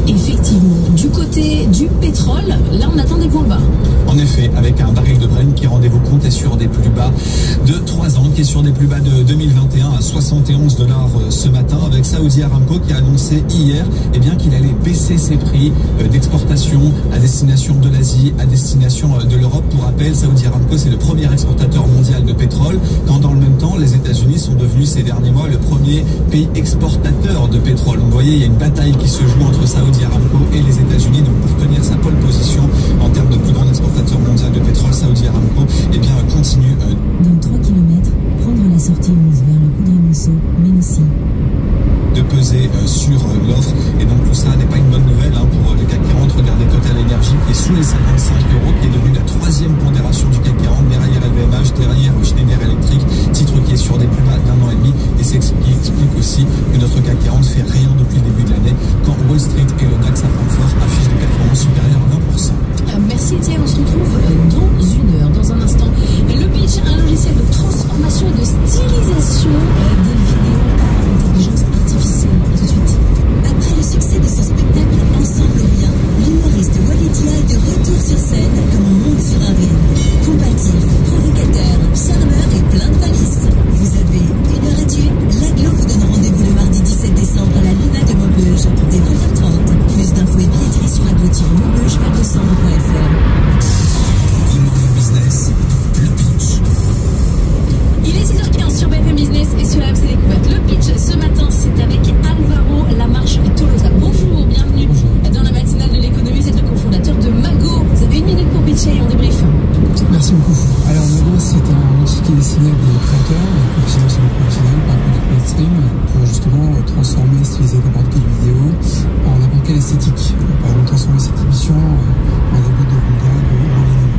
Speaker 2: Effectivement, du côté du pétrole, là on attend des points bas.
Speaker 13: En effet, avec un baril de Brent qui, rendez-vous compte, est sur des plus bas de 3 ans, qui est sur des plus bas de 2021 à $71 ce matin, avec Saudi Aramco qui a annoncé hier qu'il allait baisser ses prix d'exportation à destination de l'Asie, à destination de l'Europe. Pour rappel, Saudi Aramco, c'est le premier exportateur mondial de pétrole, quand dans le même temps, les États-Unis sont devenus ces derniers mois le premier pays exportateur de pétrole. Donc vous voyez, il y a une bataille qui se joue entre Saudi Aramco et les États-Unis. Donc pour tenir sa pole position en termes de plus grand exportateur mondial de pétrole, Saudi Aramco continue.
Speaker 5: Dans 3 km, prendre la sortie 11 vers le Coudray-Mousseau, Mency.
Speaker 13: De peser sur l'offre, et donc tout ça n'est pas une bonne nouvelle pour le CAC 40. Regardez Total Energy qui est sous les 55 €, qui est devenu la 3e pondération du CAC 40, derrière LVMH, derrière Schneider Electric, titre qui est sur des plus bas d'1 an et demi, et c'est ce qui explique aussi que notre CAC 40 fait rien depuis le début de l'année, quand Wall Street et le DAX à Francfort affichent des performances supérieures à 20%.
Speaker 2: Merci Étienne, on se retrouve dans une heure, dans un instant. Le Pitch, un logiciel de transformation et de stylisation des vidéos par intelligence artificielle. À tout de suite.
Speaker 10: Après le succès de son spectacle Ensemble ou rien, l'humoriste Walidia est de retour sur scène comme un monde sur un rire. Combatif, provocateur, charmeur et plein de malice. Vous avez une heure à tuer. L'Aglo vous donne rendez-vous le mardi 17 décembre à la Luna de Maubeuge, dès 20h30. Plus d'infos et billetterie sur la clôture maubeuge-valdesambre.fr.
Speaker 21: Business, le Pitch.
Speaker 2: Il est 6h15 sur BFM Business et sur AMC Découverte. Le Pitch ce matin, c'est avec Alvaro Lamarche Tolosa. Bonjour, bienvenue dans la matinale de l'économie. Vous êtes le cofondateur de Mago. Vous avez 1 minute pour pitcher et on débrief.
Speaker 16: Merci beaucoup. Alors Mago, c'est un outil qui est destiné à des créateurs, des professionnels sur le professionnel, par rapport au mainstream, pour justement transformer, styliser n'importe quelle vidéo en n'importe quelle esthétique. Par exemple, transformer cette émission en début de vlog ou en ligne.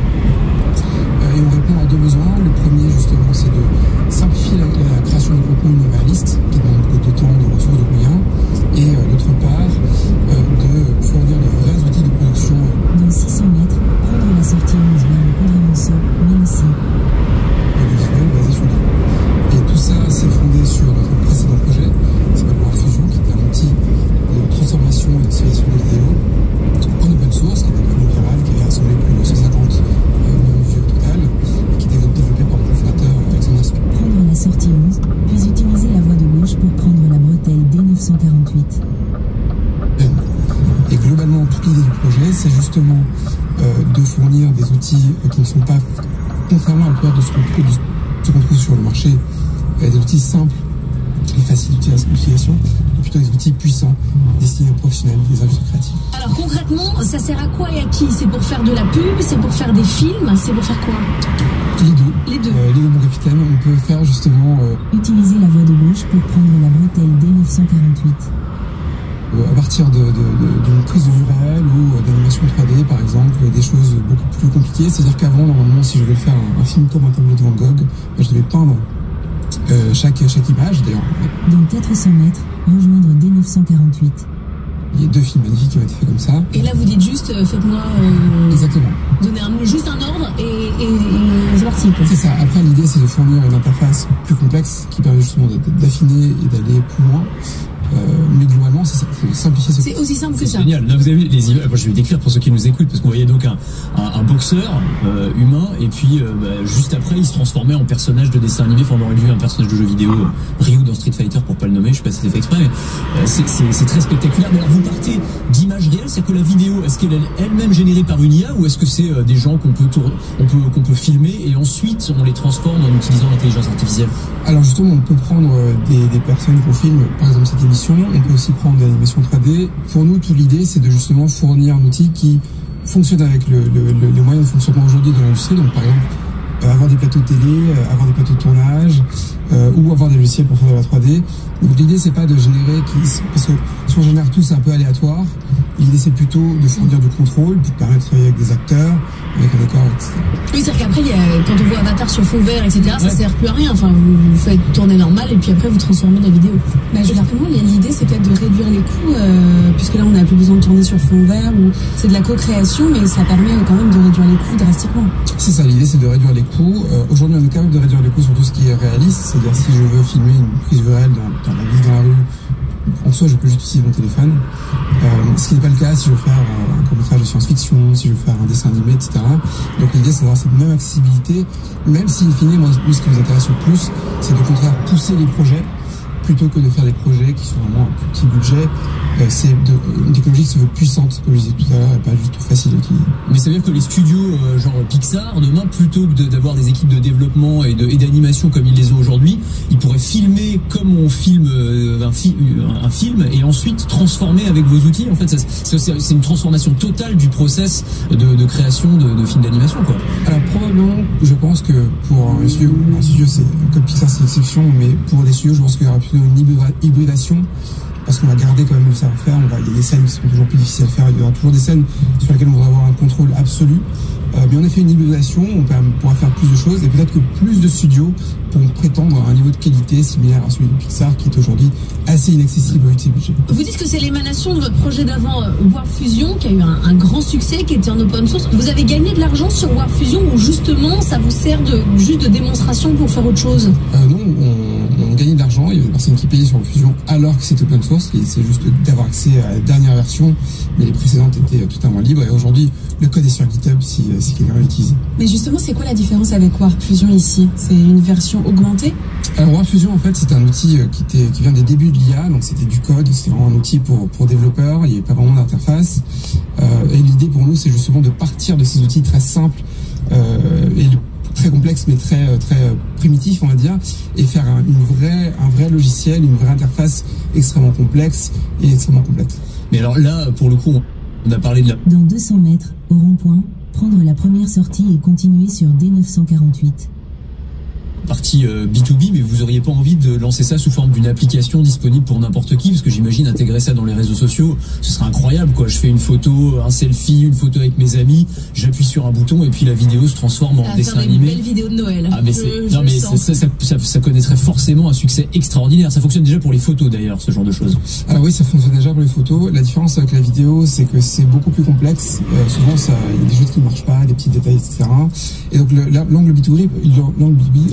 Speaker 16: Et on répond à 2 besoins. Le premier, justement, c'est de simplifier la création de contenu réaliste, qui demande beaucoup de temps, de ressources, de moyens. Et d'autre part, de fournir de vrais outils de production.
Speaker 5: Dans 600 mètres, prendre la sortie 11 vers le Coudray-Mousseau, Mency.
Speaker 16: Audiovisuel basé sur l'eau. Et tout ça, c'est fondé sur notre précédent projet, qui s'appelle Fusion, qui est un outil de transformation et de stylisation de vidéos en open source, qui est devenu viral, qui a rassemblé plus de 150 millions de vues au total, et qui est développé par le fondateur Alexandre Aspect.
Speaker 5: Prendre la sortie 11, puis utiliser la voie de gauche pour prendre la bretelle D948.
Speaker 16: Et globalement, toute l'idée du projet, c'est justement de fournir des outils qui ne sont pas, contrairement à la plupart de ce qu'on trouve sur le marché, des outils simples et faciles d'utilisation, mais plutôt des outils puissants, destinés aux professionnels, des industries créatives.
Speaker 2: Alors concrètement, ça sert à quoi et à qui? C'est pour faire de la pub? C'est pour faire des films? C'est pour faire quoi?
Speaker 16: Les deux.
Speaker 2: Les deux.
Speaker 16: Les deux, mon capitaine. On peut faire justement...
Speaker 5: Utiliser la voie de gauche pour prendre la bretelle D948.
Speaker 16: À partir d'une prise de vue réelle ou d'animation 3D, par exemple, des choses beaucoup plus compliquées. C'est-à-dire qu'avant, normalement, si je devais faire un film comme un tableau de Van Gogh, je devais peindre chaque image, d'ailleurs.
Speaker 5: Dans 400 mètres, rejoindre D948.
Speaker 16: Il y a 2 films magnifiques qui ont été faits comme ça.
Speaker 2: Et là, vous dites juste, faites-moi...
Speaker 16: Exactement.
Speaker 2: Donnez juste un ordre et c'est parti.
Speaker 16: C'est ça. Après, l'idée, c'est de fournir une interface plus complexe qui permet justement d'affiner et d'aller plus loin. Mais globalement, c'est ça, c'est simplifier ce.
Speaker 2: C'est aussi simple que ça.
Speaker 8: Génial. Là, vous avez vu les images. Je vais décrire pour ceux qui nous écoutent, parce qu'on voyait donc un boxeur humain, et puis juste après, il se transformait en personnage de dessin animé. Enfin, on aurait vu un personnage de jeu vidéo, Ryu dans Street Fighter, pour pas le nommer. Je sais pas si c'est fait exprès, mais c'est très spectaculaire. Mais alors, vous partez d'images réelles. C'est-à-dire que la vidéo, est-ce qu'elle est elle-même générée par une IA ou est-ce que c'est des gens qu'on peut filmer et ensuite on les transforme en utilisant l'intelligence artificielle?
Speaker 16: Alors justement, on peut prendre des personnes qu'on filme, par exemple cette émission, on peut aussi prendre de l'animation 3D. Pour nous, toute l'idée, c'est de justement fournir un outil qui fonctionne avec les moyens de fonctionnement aujourd'hui de l'industrie. Donc par exemple, avoir des plateaux de télé, avoir des plateaux de tournage, ou avoir des logiciels pour faire de la 3D. Donc l'idée, c'est pas de générer, parce que si on génère tout, c'est un peu aléatoire. L'idée, c'est plutôt de fournir du contrôle, pour permettre de travailler avec des acteurs, avec un décor, etc.
Speaker 2: Oui, c'est-à-dire qu'après, quand on voit Avatar sur fond vert, etc., ça sert plus à rien. Enfin, vous faites tourner normal et puis après, vous transformez la vidéo.
Speaker 9: Bah, justement, l'idée, c'est peut-être de réduire les coûts, puisque là, on n'a plus besoin de tourner sur fond vert, ou c'est de la co-création, mais ça permet quand même de réduire les coûts drastiquement.
Speaker 16: C'est ça, l'idée, c'est de réduire les coûts. Aujourd'hui, on est capable de réduire les coûts sur tout ce qui est réaliste, c'est-à-dire si je veux filmer une prise réelle dans la ville, dans la rue, en soi, je peux juste utiliser mon téléphone. Ce qui n'est pas le cas si je veux faire un court-métrage de science-fiction, si je veux faire un dessin animé, etc. Donc l'idée, c'est d'avoir cette même accessibilité, même si, in fine, moi, ce qui nous intéresse le plus, c'est de, au contraire, pousser les projets, plutôt que de faire des projets qui sont vraiment un petit budget. C'est une technologie qui se veut puissante, comme je disais tout à l'heure, et pas juste facile à utiliser.
Speaker 8: Mais ça veut dire que les studios genre Pixar, demain, plutôt que d'avoir des équipes de développement et d'animation comme ils les ont aujourd'hui, ils pourraient filmer comme on filme un film et ensuite transformer avec vos outils. En fait, c'est une transformation totale du process de création de films d'animation, quoi.
Speaker 16: Alors probablement, je pense que pour un studio c'est comme Pixar, c'est l'exception, mais pour les studios, je pense qu'il y aura plutôt une hybridation. Parce qu'on va garder quand même le savoir-faire, il y a des scènes qui seront toujours plus difficiles à faire, il y aura toujours des scènes sur lesquelles on va avoir un contrôle absolu. Mais on a fait une hybridation, on pourra faire plus de choses et peut-être que plus de studios pourront prétendre à un niveau de qualité similaire à celui de Pixar qui est aujourd'hui assez inaccessible au budget.
Speaker 2: Vous dites que c'est l'émanation de votre projet d'avant Warp Fusion qui a eu un grand succès, qui était en open source. Vous avez gagné de l'argent sur Warp Fusion ou justement ça vous sert juste de démonstration pour faire autre chose?
Speaker 16: Non, on gagnait de l'argent, il y avait des personnes qui payaient sur Warp Fusion alors que c'était open source, c'est juste d'avoir accès à la dernière version, mais les précédentes étaient totalement libres et aujourd'hui le code est sur GitHub si quelqu'un l'utilise.
Speaker 9: Mais justement, c'est quoi la différence avec Warp Fusion ici? C'est une version augmentée?
Speaker 16: Alors Warp Fusion, en fait, c'est un outil qui vient des débuts de l'IA, donc c'était du code, c'était vraiment un outil pour développeurs, il n'y avait pas vraiment d'interface. Et l'idée pour nous, c'est justement de partir de ces outils très simples et très complexes, mais très primitifs, on va dire, et faire un vrai logiciel, une vraie interface extrêmement complexe et extrêmement complète.
Speaker 8: Mais alors là, pour le coup, on a parlé de la...
Speaker 5: Dans 200 mètres, au rond-point, prendre la première sortie et continuer sur D948.
Speaker 8: Partie B2B, mais vous auriez pas envie de lancer ça sous forme d'une application disponible pour n'importe qui, parce que j'imagine intégrer ça dans les réseaux sociaux, ce serait incroyable, quoi. Je fais une photo, un selfie, une photo avec mes amis, j'appuie sur un bouton et puis la vidéo se transforme en dessin animé.
Speaker 2: Une belle vidéo de Noël.
Speaker 8: Ah mais ça connaîtrait forcément un succès extraordinaire. Ça fonctionne déjà pour les photos d'ailleurs, ce genre de choses.
Speaker 16: Ah oui, ça fonctionne déjà pour les photos. La différence avec la vidéo, c'est que c'est beaucoup plus complexe. Souvent, il y a des choses qui ne marchent pas, des petits détails, etc. Et donc l'angle B2B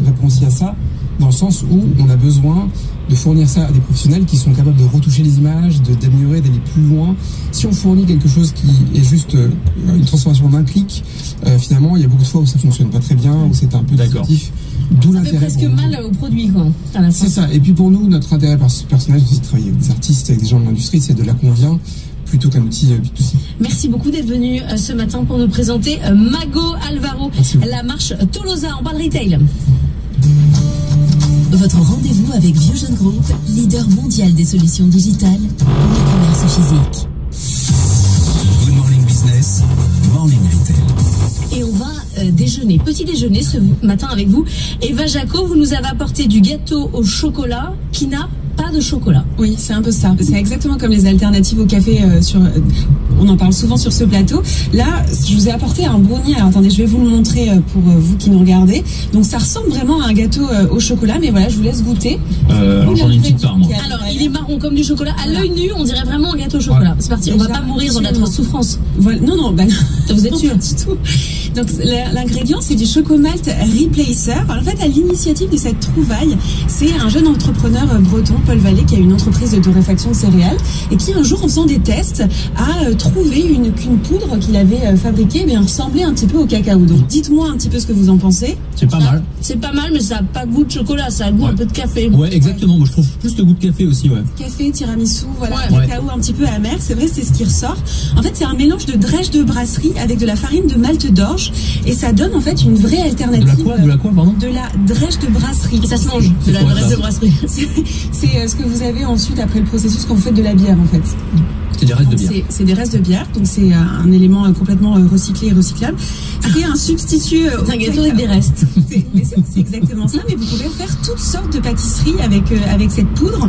Speaker 16: répond aussi à ça, dans le sens où on a besoin de fournir ça à des professionnels qui sont capables de retoucher les images, d'améliorer, d'aller plus loin. Si on fournit quelque chose qui est juste une transformation d'un clic, finalement, il y a beaucoup de fois où ça fonctionne pas très bien, où c'est un peu disruptif. D'où l'intérêt.
Speaker 2: Ça fait presque mal au produit, quoi.
Speaker 16: C'est ça. Et puis pour nous, notre intérêt personnel, c'est de travailler avec des artistes, avec des gens de l'industrie, c'est de la convient plutôt qu'un outil B2C.
Speaker 2: Merci beaucoup d'être venu ce matin pour nous présenter Mago Alvaro, la marche Tolosa en parle retail.
Speaker 10: Votre rendez-vous avec Viewgen Group, leader mondial des solutions digitales pour le commerce physique.
Speaker 21: Good morning business, morning retail.
Speaker 2: Et on va déjeuner, petit déjeuner ce matin avec vous. Eva Jaco, vous nous avez apporté du gâteau au chocolat qui n'a pas de chocolat.
Speaker 9: Oui, c'est un peu ça. C'est exactement comme les alternatives au café on en parle souvent sur ce plateau. Là, je vous ai apporté un brownie. Alors attendez, je vais vous le montrer pour vous qui nous regardez. Donc ça ressemble vraiment à un gâteau au chocolat, mais voilà, je vous laisse goûter.
Speaker 8: J'en ai une petite part, moi.
Speaker 2: Alors, il est marron comme du chocolat. À l'œil nu, on dirait vraiment un gâteau au chocolat. Ouais. C'est parti, on va pas mourir dans notre souffrance.
Speaker 9: Voilà. Non,
Speaker 2: vous êtes sûr?
Speaker 9: Pas du tout. Donc l'ingrédient, c'est du Chocomalt Replacer. Alors, en fait, à l'initiative de cette trouvaille, c'est un jeune entrepreneur breton
Speaker 17: Paul Vallée, qui a une entreprise de torréfaction de céréales et qui un jour, en faisant des tests, a trouvé qu'une poudre qu'il avait fabriquée ressemblait un petit peu au cacao. Donc dites-moi un petit peu ce que vous en pensez.
Speaker 15: C'est pas mal.
Speaker 2: C'est pas mal, mais ça n'a pas goût de chocolat, ça a goût un peu de café.
Speaker 15: Ouais, exactement. Moi, je trouve plus le goût de café aussi, ouais.
Speaker 17: Café, tiramisu, voilà, cacao un petit peu amer. C'est vrai, c'est ce qui ressort. En fait, c'est un mélange de drèche de brasserie avec de la farine de malt d'orge et ça donne en fait une vraie alternative.
Speaker 15: De la quoi, pardon?
Speaker 17: De la drèche de brasserie.
Speaker 2: Et ça se mange, de la drèche de brasserie.
Speaker 17: C'est ce que vous avez ensuite après le processus quand vous faites de la bière en fait.
Speaker 15: C'est des restes de bière.
Speaker 17: C'est des restes de bière, donc c'est un élément complètement recyclé et recyclable. C'est un substitut.
Speaker 2: C'est un gâteau avec des restes.
Speaker 17: C'est exactement ça, mais vous pouvez faire toutes sortes de pâtisseries avec cette poudre.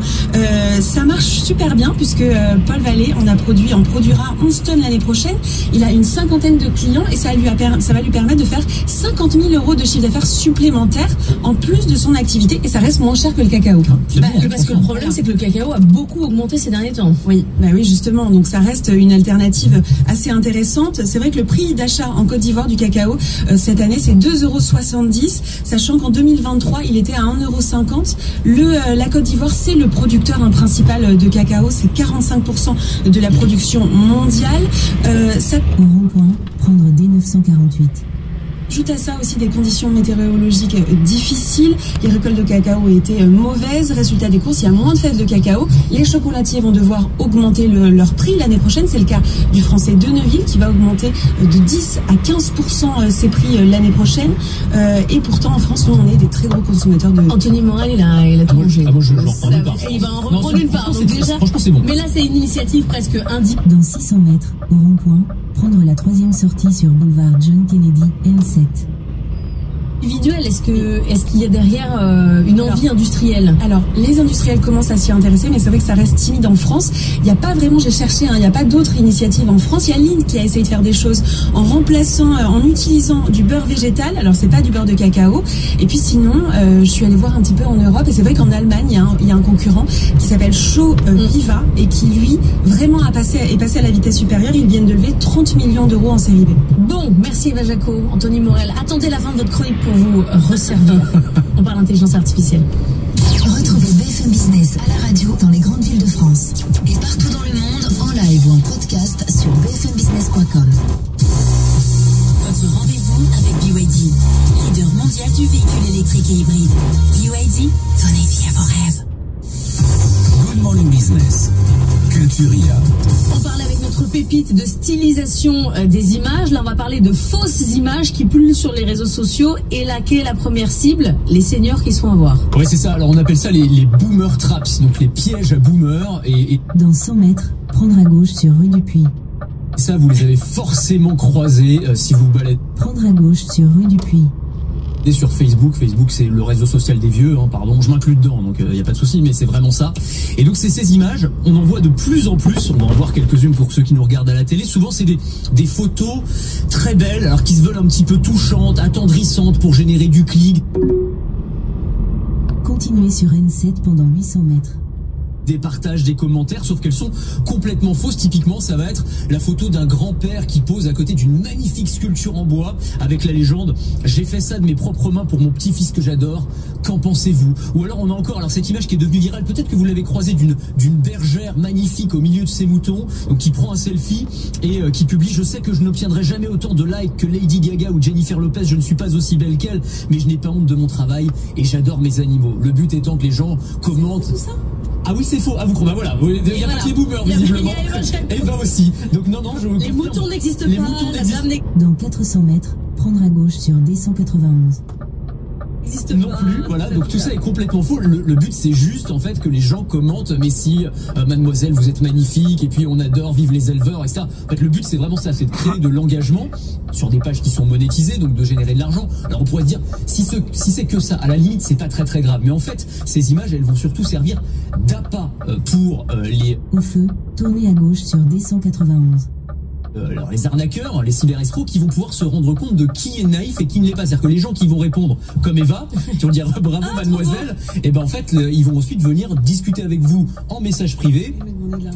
Speaker 17: Ça marche super bien puisque Paul Vallée en produira 11 tonnes l'année prochaine. Il a une 50aine de clients et ça va lui permettre de faire 50 000 € de chiffre d'affaires supplémentaire en plus de son activité et ça reste moins cher que le cacao.
Speaker 2: Parce que le problème, c'est que le cacao a beaucoup augmenté ces derniers temps.
Speaker 17: Oui, justement. Donc ça reste une alternative assez intéressante. C'est vrai que le prix d'achat en Côte d'Ivoire du cacao cette année c'est 2,70 €, sachant qu'en 2023 il était à 1,50 €. La Côte d'Ivoire c'est le producteur principal de cacao, c'est 45% de la production mondiale.
Speaker 5: Au rond-point, prendre D948.
Speaker 17: Ajoute à ça aussi des conditions météorologiques difficiles. Les récoltes de cacao étaient mauvaises. Résultat des courses, il y a moins de fèves de cacao. Les chocolatiers vont devoir augmenter leur prix l'année prochaine. C'est le cas du français de Neuville qui va augmenter de 10 à 15% ses prix l'année prochaine. Et pourtant, en France, nous, on est des très gros consommateurs de...
Speaker 2: Anthony Morel, il a tout mangé.
Speaker 15: Moi, je vais en reprendre une part.
Speaker 2: Il va en reprendre une part. Donc déjà,
Speaker 15: franchement, c'est bon.
Speaker 2: Mais là, c'est une initiative presque indique.
Speaker 5: Dans 600 mètres, au rond-point, prendre la 3e sortie sur boulevard John Kennedy, N7.
Speaker 2: Individuel, est-ce qu'il y a derrière une envie industrielle?
Speaker 17: Alors, les industriels commencent à s'y intéresser, mais c'est vrai que ça reste timide en France. Il n'y a pas vraiment, j'ai cherché, il n'y a pas d'autres initiatives en France. Il y a Linde qui a essayé de faire des choses en remplaçant, en utilisant du beurre végétal. Alors, c'est pas du beurre de cacao. Et puis sinon, je suis allée voir un petit peu en Europe, et c'est vrai qu'en Allemagne, il y a un concurrent qui s'appelle Show Viva, et qui, lui, vraiment est passé à la vitesse supérieure. Ils viennent de lever 30 millions d'euros en série B.
Speaker 2: Bon, merci Eva Jaco, Anthony Morel. Attendez la fin de votre chronique pour vous resservir. On parle d'intelligence artificielle.
Speaker 10: Retrouvez BFM Business à la radio dans les grandes villes de France et partout dans le monde en live ou en podcast sur bfmbusiness.com. Votre rendez-vous avec BYD, leader mondial du véhicule électrique et hybride. BYD, donnez vie à vos rêves.
Speaker 6: Good Morning Business. Culturia.
Speaker 2: On parle avec notre pépite de stylisation des images. Là, on va parler de fausses images qui pullulent sur les réseaux sociaux. Et là, quelle est la première cible? Les seniors qui sont à voir.
Speaker 15: Ouais, c'est ça. Alors, on appelle ça les boomer traps, donc les pièges à boomers. Et...
Speaker 5: Dans 100 mètres, prendre à gauche sur rue du Puy.
Speaker 15: Ça, vous les avez forcément croisés si vous baladez.
Speaker 5: Prendre à gauche sur rue du Puy.
Speaker 15: Sur Facebook, c'est le réseau social des vieux, pardon, je m'inclus dedans, donc il n'y a pas de souci, mais c'est vraiment ça. Et donc c'est ces images, on en voit de plus en plus, on va en voir quelques-unes pour ceux qui nous regardent à la télé. Souvent c'est des photos très belles, alors qui se veulent un petit peu touchantes, attendrissantes pour générer du clic.
Speaker 5: Continuez sur N7 pendant 800 mètres.
Speaker 15: Des partages, des commentaires, sauf qu'elles sont complètement fausses. Typiquement, ça va être la photo d'un grand-père qui pose à côté d'une magnifique sculpture en bois avec la légende « J'ai fait ça de mes propres mains pour mon petit-fils que j'adore, qu'en pensez-vous ?» Ou alors on a encore cette image qui est devenue virale, peut-être que vous l'avez croisée, d'une bergère magnifique au milieu de ses moutons, donc qui prend un selfie et qui publie « Je sais que je n'obtiendrai jamais autant de likes que Lady Gaga ou Jennifer Lopez, je ne suis pas aussi belle qu'elle, mais je n'ai pas honte de mon travail et j'adore mes animaux. » Le but étant que les gens commentent...
Speaker 17: Tout ça ?
Speaker 15: Ah oui, c'est faux. Ah, vous croyez, voilà. Il n'y a pas que les boomers, visiblement. Eva aussi. Donc, non, je vous
Speaker 2: Les moutons n'existent pas.
Speaker 15: Les moutons n'existent
Speaker 5: Dans 400 mètres, prendre à gauche sur D191.
Speaker 15: Non plus, voilà, donc tout ça est complètement faux. Le but c'est juste en fait que les gens commentent mais si mademoiselle vous êtes magnifique et puis on adore, vive les éleveurs et ça. En fait le but c'est vraiment ça, c'est de créer de l'engagement sur des pages qui sont monétisées, donc de générer de l'argent. Alors on pourrait dire si c'est que ça, à la limite c'est pas très grave, mais en fait ces images elles vont surtout servir d'appât pour les...
Speaker 5: Au feu, tournez à gauche sur D191.
Speaker 15: Alors les arnaqueurs, les cyberescrocs qui vont pouvoir se rendre compte de qui est naïf et qui ne l'est pas. C'est-à-dire que les gens qui vont répondre comme Eva, qui vont dire bravo mademoiselle, et ben en fait ils vont ensuite venir discuter avec vous en message privé.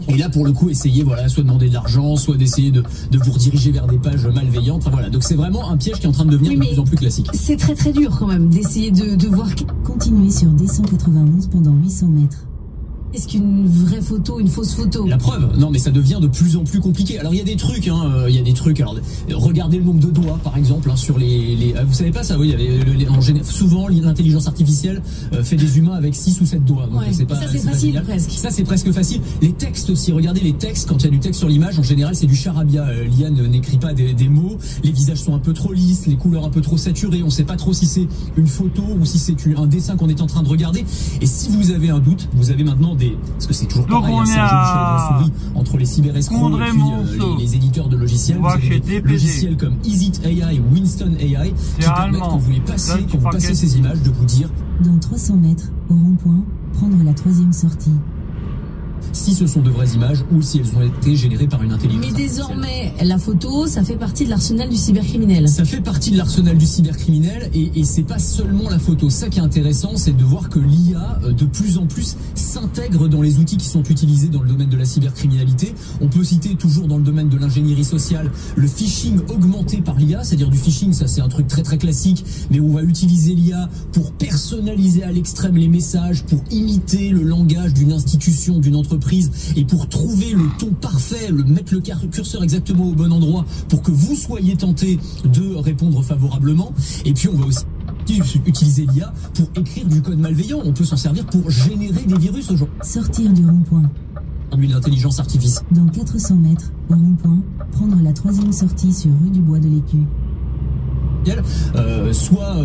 Speaker 15: Et là pour le coup essayer soit demander de l'argent, soit d'essayer de vous rediriger vers des pages malveillantes. Enfin voilà, donc c'est vraiment un piège qui est en train de devenir de plus en plus classique.
Speaker 2: C'est très dur quand même d'essayer de voir.
Speaker 5: Continuez sur D191 pendant 800 mètres.
Speaker 2: Est-ce qu'une vraie photo, une fausse photo?
Speaker 8: La preuve, non mais ça devient de plus en plus compliqué. Alors il y a des trucs, il y a des trucs. Alors regardez le nombre de doigts, par exemple, sur les vous savez pas ça? Oui, il y avait souvent l'intelligence artificielle fait des humains avec 6 ou 7 doigts. Donc
Speaker 2: ouais,
Speaker 8: c'est pas.
Speaker 2: Ça c'est facile presque.
Speaker 8: Ça c'est presque facile. Les textes aussi. Regardez les textes. Quand il y a du texte sur l'image, en général c'est du charabia. L'IA n'écrit pas des mots. Les visages sont un peu trop lisses, les couleurs un peu trop saturées. On sait pas trop si c'est une photo ou si c'est un dessin qu'on est en train de regarder. Et si vous avez un doute, vous avez maintenant parce que c'est toujours pareil, c'est un jeu de souris entre les cyberescrocs et puis les éditeurs de logiciels. Vous avez des logiciels comme Easit AI, Winston AI, qui permettent quand vous passez ces images de vous dire
Speaker 5: dans 300 mètres, au rond-point, prendre la 3e sortie.
Speaker 8: Si ce sont de vraies images ou si elles ont été générées par une intelligence
Speaker 2: artificielle. Mais désormais, la photo, ça fait partie de l'arsenal du cybercriminel.
Speaker 8: Ça fait partie de l'arsenal du cybercriminel et c'est pas seulement la photo. Ça qui est intéressant, c'est de voir que l'IA, de plus en plus, s'intègre dans les outils qui sont utilisés dans le domaine de la cybercriminalité. On peut citer toujours dans le domaine de l'ingénierie sociale le phishing augmenté par l'IA, c'est-à-dire du phishing, ça c'est un truc très très classique, mais on va utiliser l'IA pour personnaliser à l'extrême les messages, pour imiter le langage d'une institution, d'une entreprise, et pour trouver le ton parfait, mettre le curseur exactement au bon endroit pour que vous soyez tenté de répondre favorablement. Et puis on va aussi utiliser l'IA pour écrire du code malveillant. On peut s'en servir pour générer des virus aujourd'hui.
Speaker 5: Sortir du rond-point.
Speaker 8: L'intelligence artificielle.
Speaker 5: Dans 400 mètres, au rond-point, prendre la 3e sortie sur rue du Bois de l'Écu.
Speaker 8: Soit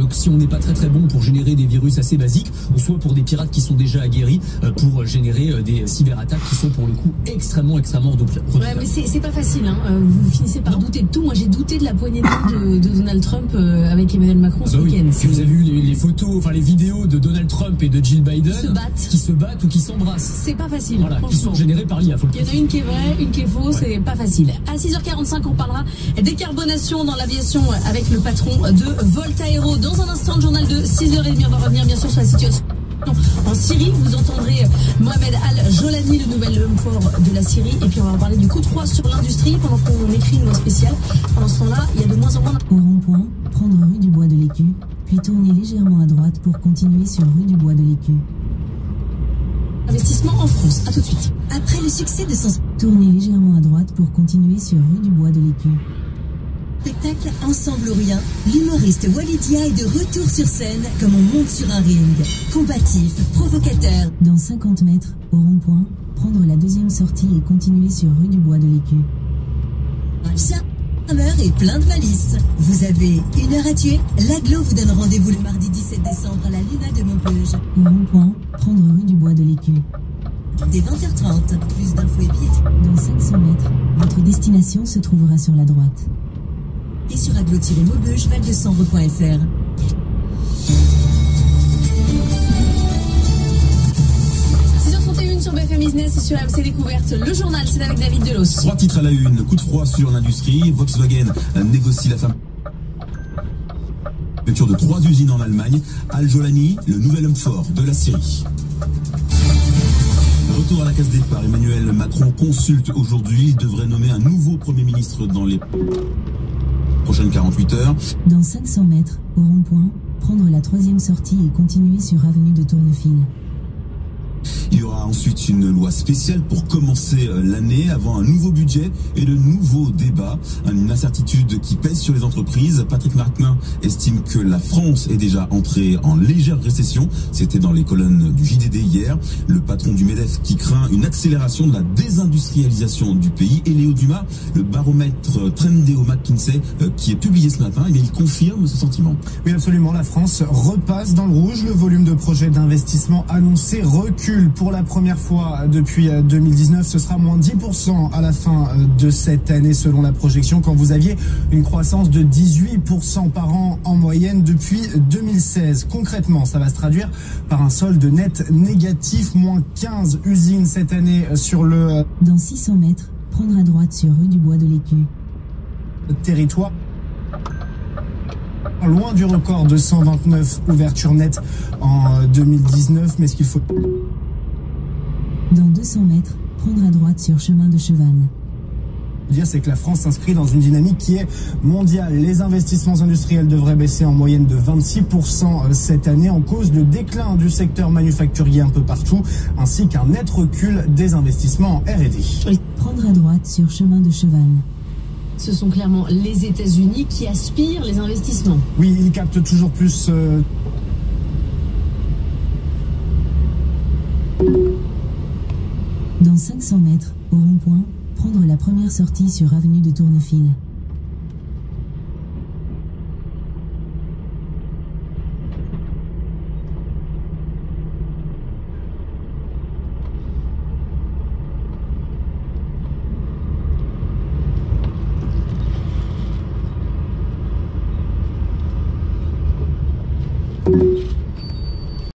Speaker 8: si on n'est pas très très bon pour générer des virus assez basiques, ou soit pour des pirates qui sont déjà aguerris pour générer des cyberattaques qui sont pour le coup extrêmement redoutables.
Speaker 2: Ouais, mais c'est pas facile, hein. Vous finissez par douter de tout. Moi j'ai douté de la poignée de main de Donald Trump avec Emmanuel Macron ce week-end.
Speaker 8: Oui. Vous avez vu les photos, enfin les vidéos de Donald Trump et de Jill Biden qui se battent ou qui s'embrassent.
Speaker 2: C'est pas facile.
Speaker 8: Voilà, qui sont générées par l'IA.
Speaker 2: Il y en a une qui est vraie, une qui est fausse, c'est pas facile. À 6h45, on parlera décarbonation dans l'aviation avec le patron de Voltaero. Dans un instant, le journal de 6h30, on va revenir bien sûr sur la situation en Syrie. Vous entendrez Mohamed Al-Jolani, le nouvel homme fort de la Syrie. Et puis on va en parler du coup de froid sur l'industrie pendant qu'on écrit une loi spéciale. Pendant ce temps-là, il y a de moins en moins...
Speaker 5: Au rond-point, prendre rue du Bois de l'Écu, puis tourner légèrement à droite pour continuer sur rue du Bois de l'Écu.
Speaker 2: Investissement en France, à tout de suite.
Speaker 5: Après le succès de son... Tourner légèrement à droite pour continuer sur rue du Bois de l'Écu.
Speaker 21: Spectacle Ensemble ou Rien, l'humoriste Walidia est de retour sur scène comme on monte sur un ring. Combatif, provocateur.
Speaker 5: Dans 50 mètres, au rond-point, prendre la 2e sortie et continuer sur rue du Bois de l'Écu.
Speaker 21: Charmeur et plein de malice. Vous avez 1 heure à tuer. L'Aglo vous donne rendez-vous le mardi 17 décembre à la Luna de Montpellier.
Speaker 5: Au rond-point, prendre rue du Bois de l'Écu.
Speaker 21: Dès 20h30, plus d'infos et billets.
Speaker 5: Dans 500 mètres, votre destination se trouvera sur la droite.
Speaker 21: Et sur aglo-maubeuge, valdecembre.fr.
Speaker 2: 6h31 sur BFM Business et sur AMC Découverte. Le journal, c'est avec David Delos.
Speaker 4: 3 titres à la une. Coup de froid sur l'industrie. Volkswagen négocie la fermeture de 3 usines en Allemagne. Al-Jolani, le nouvel homme fort de la Syrie. Retour à la case départ. Emmanuel Macron consulte aujourd'hui. Il devrait nommer un nouveau Premier ministre dans les prochaines 48 heures.
Speaker 5: Dans 500 mètres, au rond-point, prendre la 3e sortie et continuer sur avenue de Tournefil.
Speaker 4: Il y aura ensuite une loi spéciale pour commencer l'année avant un nouveau budget et de nouveaux débats. Une incertitude qui pèse sur les entreprises. Patrick Martin estime que la France est déjà entrée en légère récession. C'était dans les colonnes du JDD hier. Le patron du MEDEF qui craint une accélération de la désindustrialisation du pays. Et Léo Dumas, le baromètre Trendéo McKinsey qui est publié ce matin, il confirme ce sentiment.
Speaker 18: Oui, absolument. La France repasse dans le rouge. Le volume de projets d'investissement annoncé recule pour la première fois depuis 2019. Ce sera moins 10% à la fin de cette année selon la projection, quand vous aviez une croissance de 18% par an en moyenne depuis 2016. Concrètement, ça va se traduire par un solde net négatif, moins 15 usines cette année sur le...
Speaker 5: Dans 600 mètres, prendre à droite sur rue du Bois de l'Écu.
Speaker 18: Territoire. Loin du record de 129 ouvertures nettes en 2019, mais ce qu'il faut...
Speaker 5: Dans 200 mètres, prendre à droite sur chemin de Chevannes.
Speaker 18: dire, c'est que la France s'inscrit dans une dynamique qui est mondiale. Les investissements industriels devraient baisser en moyenne de 26% cette année en cause de déclin du secteur manufacturier un peu partout, ainsi qu'un net recul des investissements en R&D.
Speaker 5: Prendre à droite sur chemin de Chevannes.
Speaker 2: Ce sont clairement les États-Unis qui aspirent les investissements.
Speaker 18: Oui, ils captent toujours plus...
Speaker 5: Dans 500 mètres, au rond-point, prendre la première sortie sur avenue de Tournefil.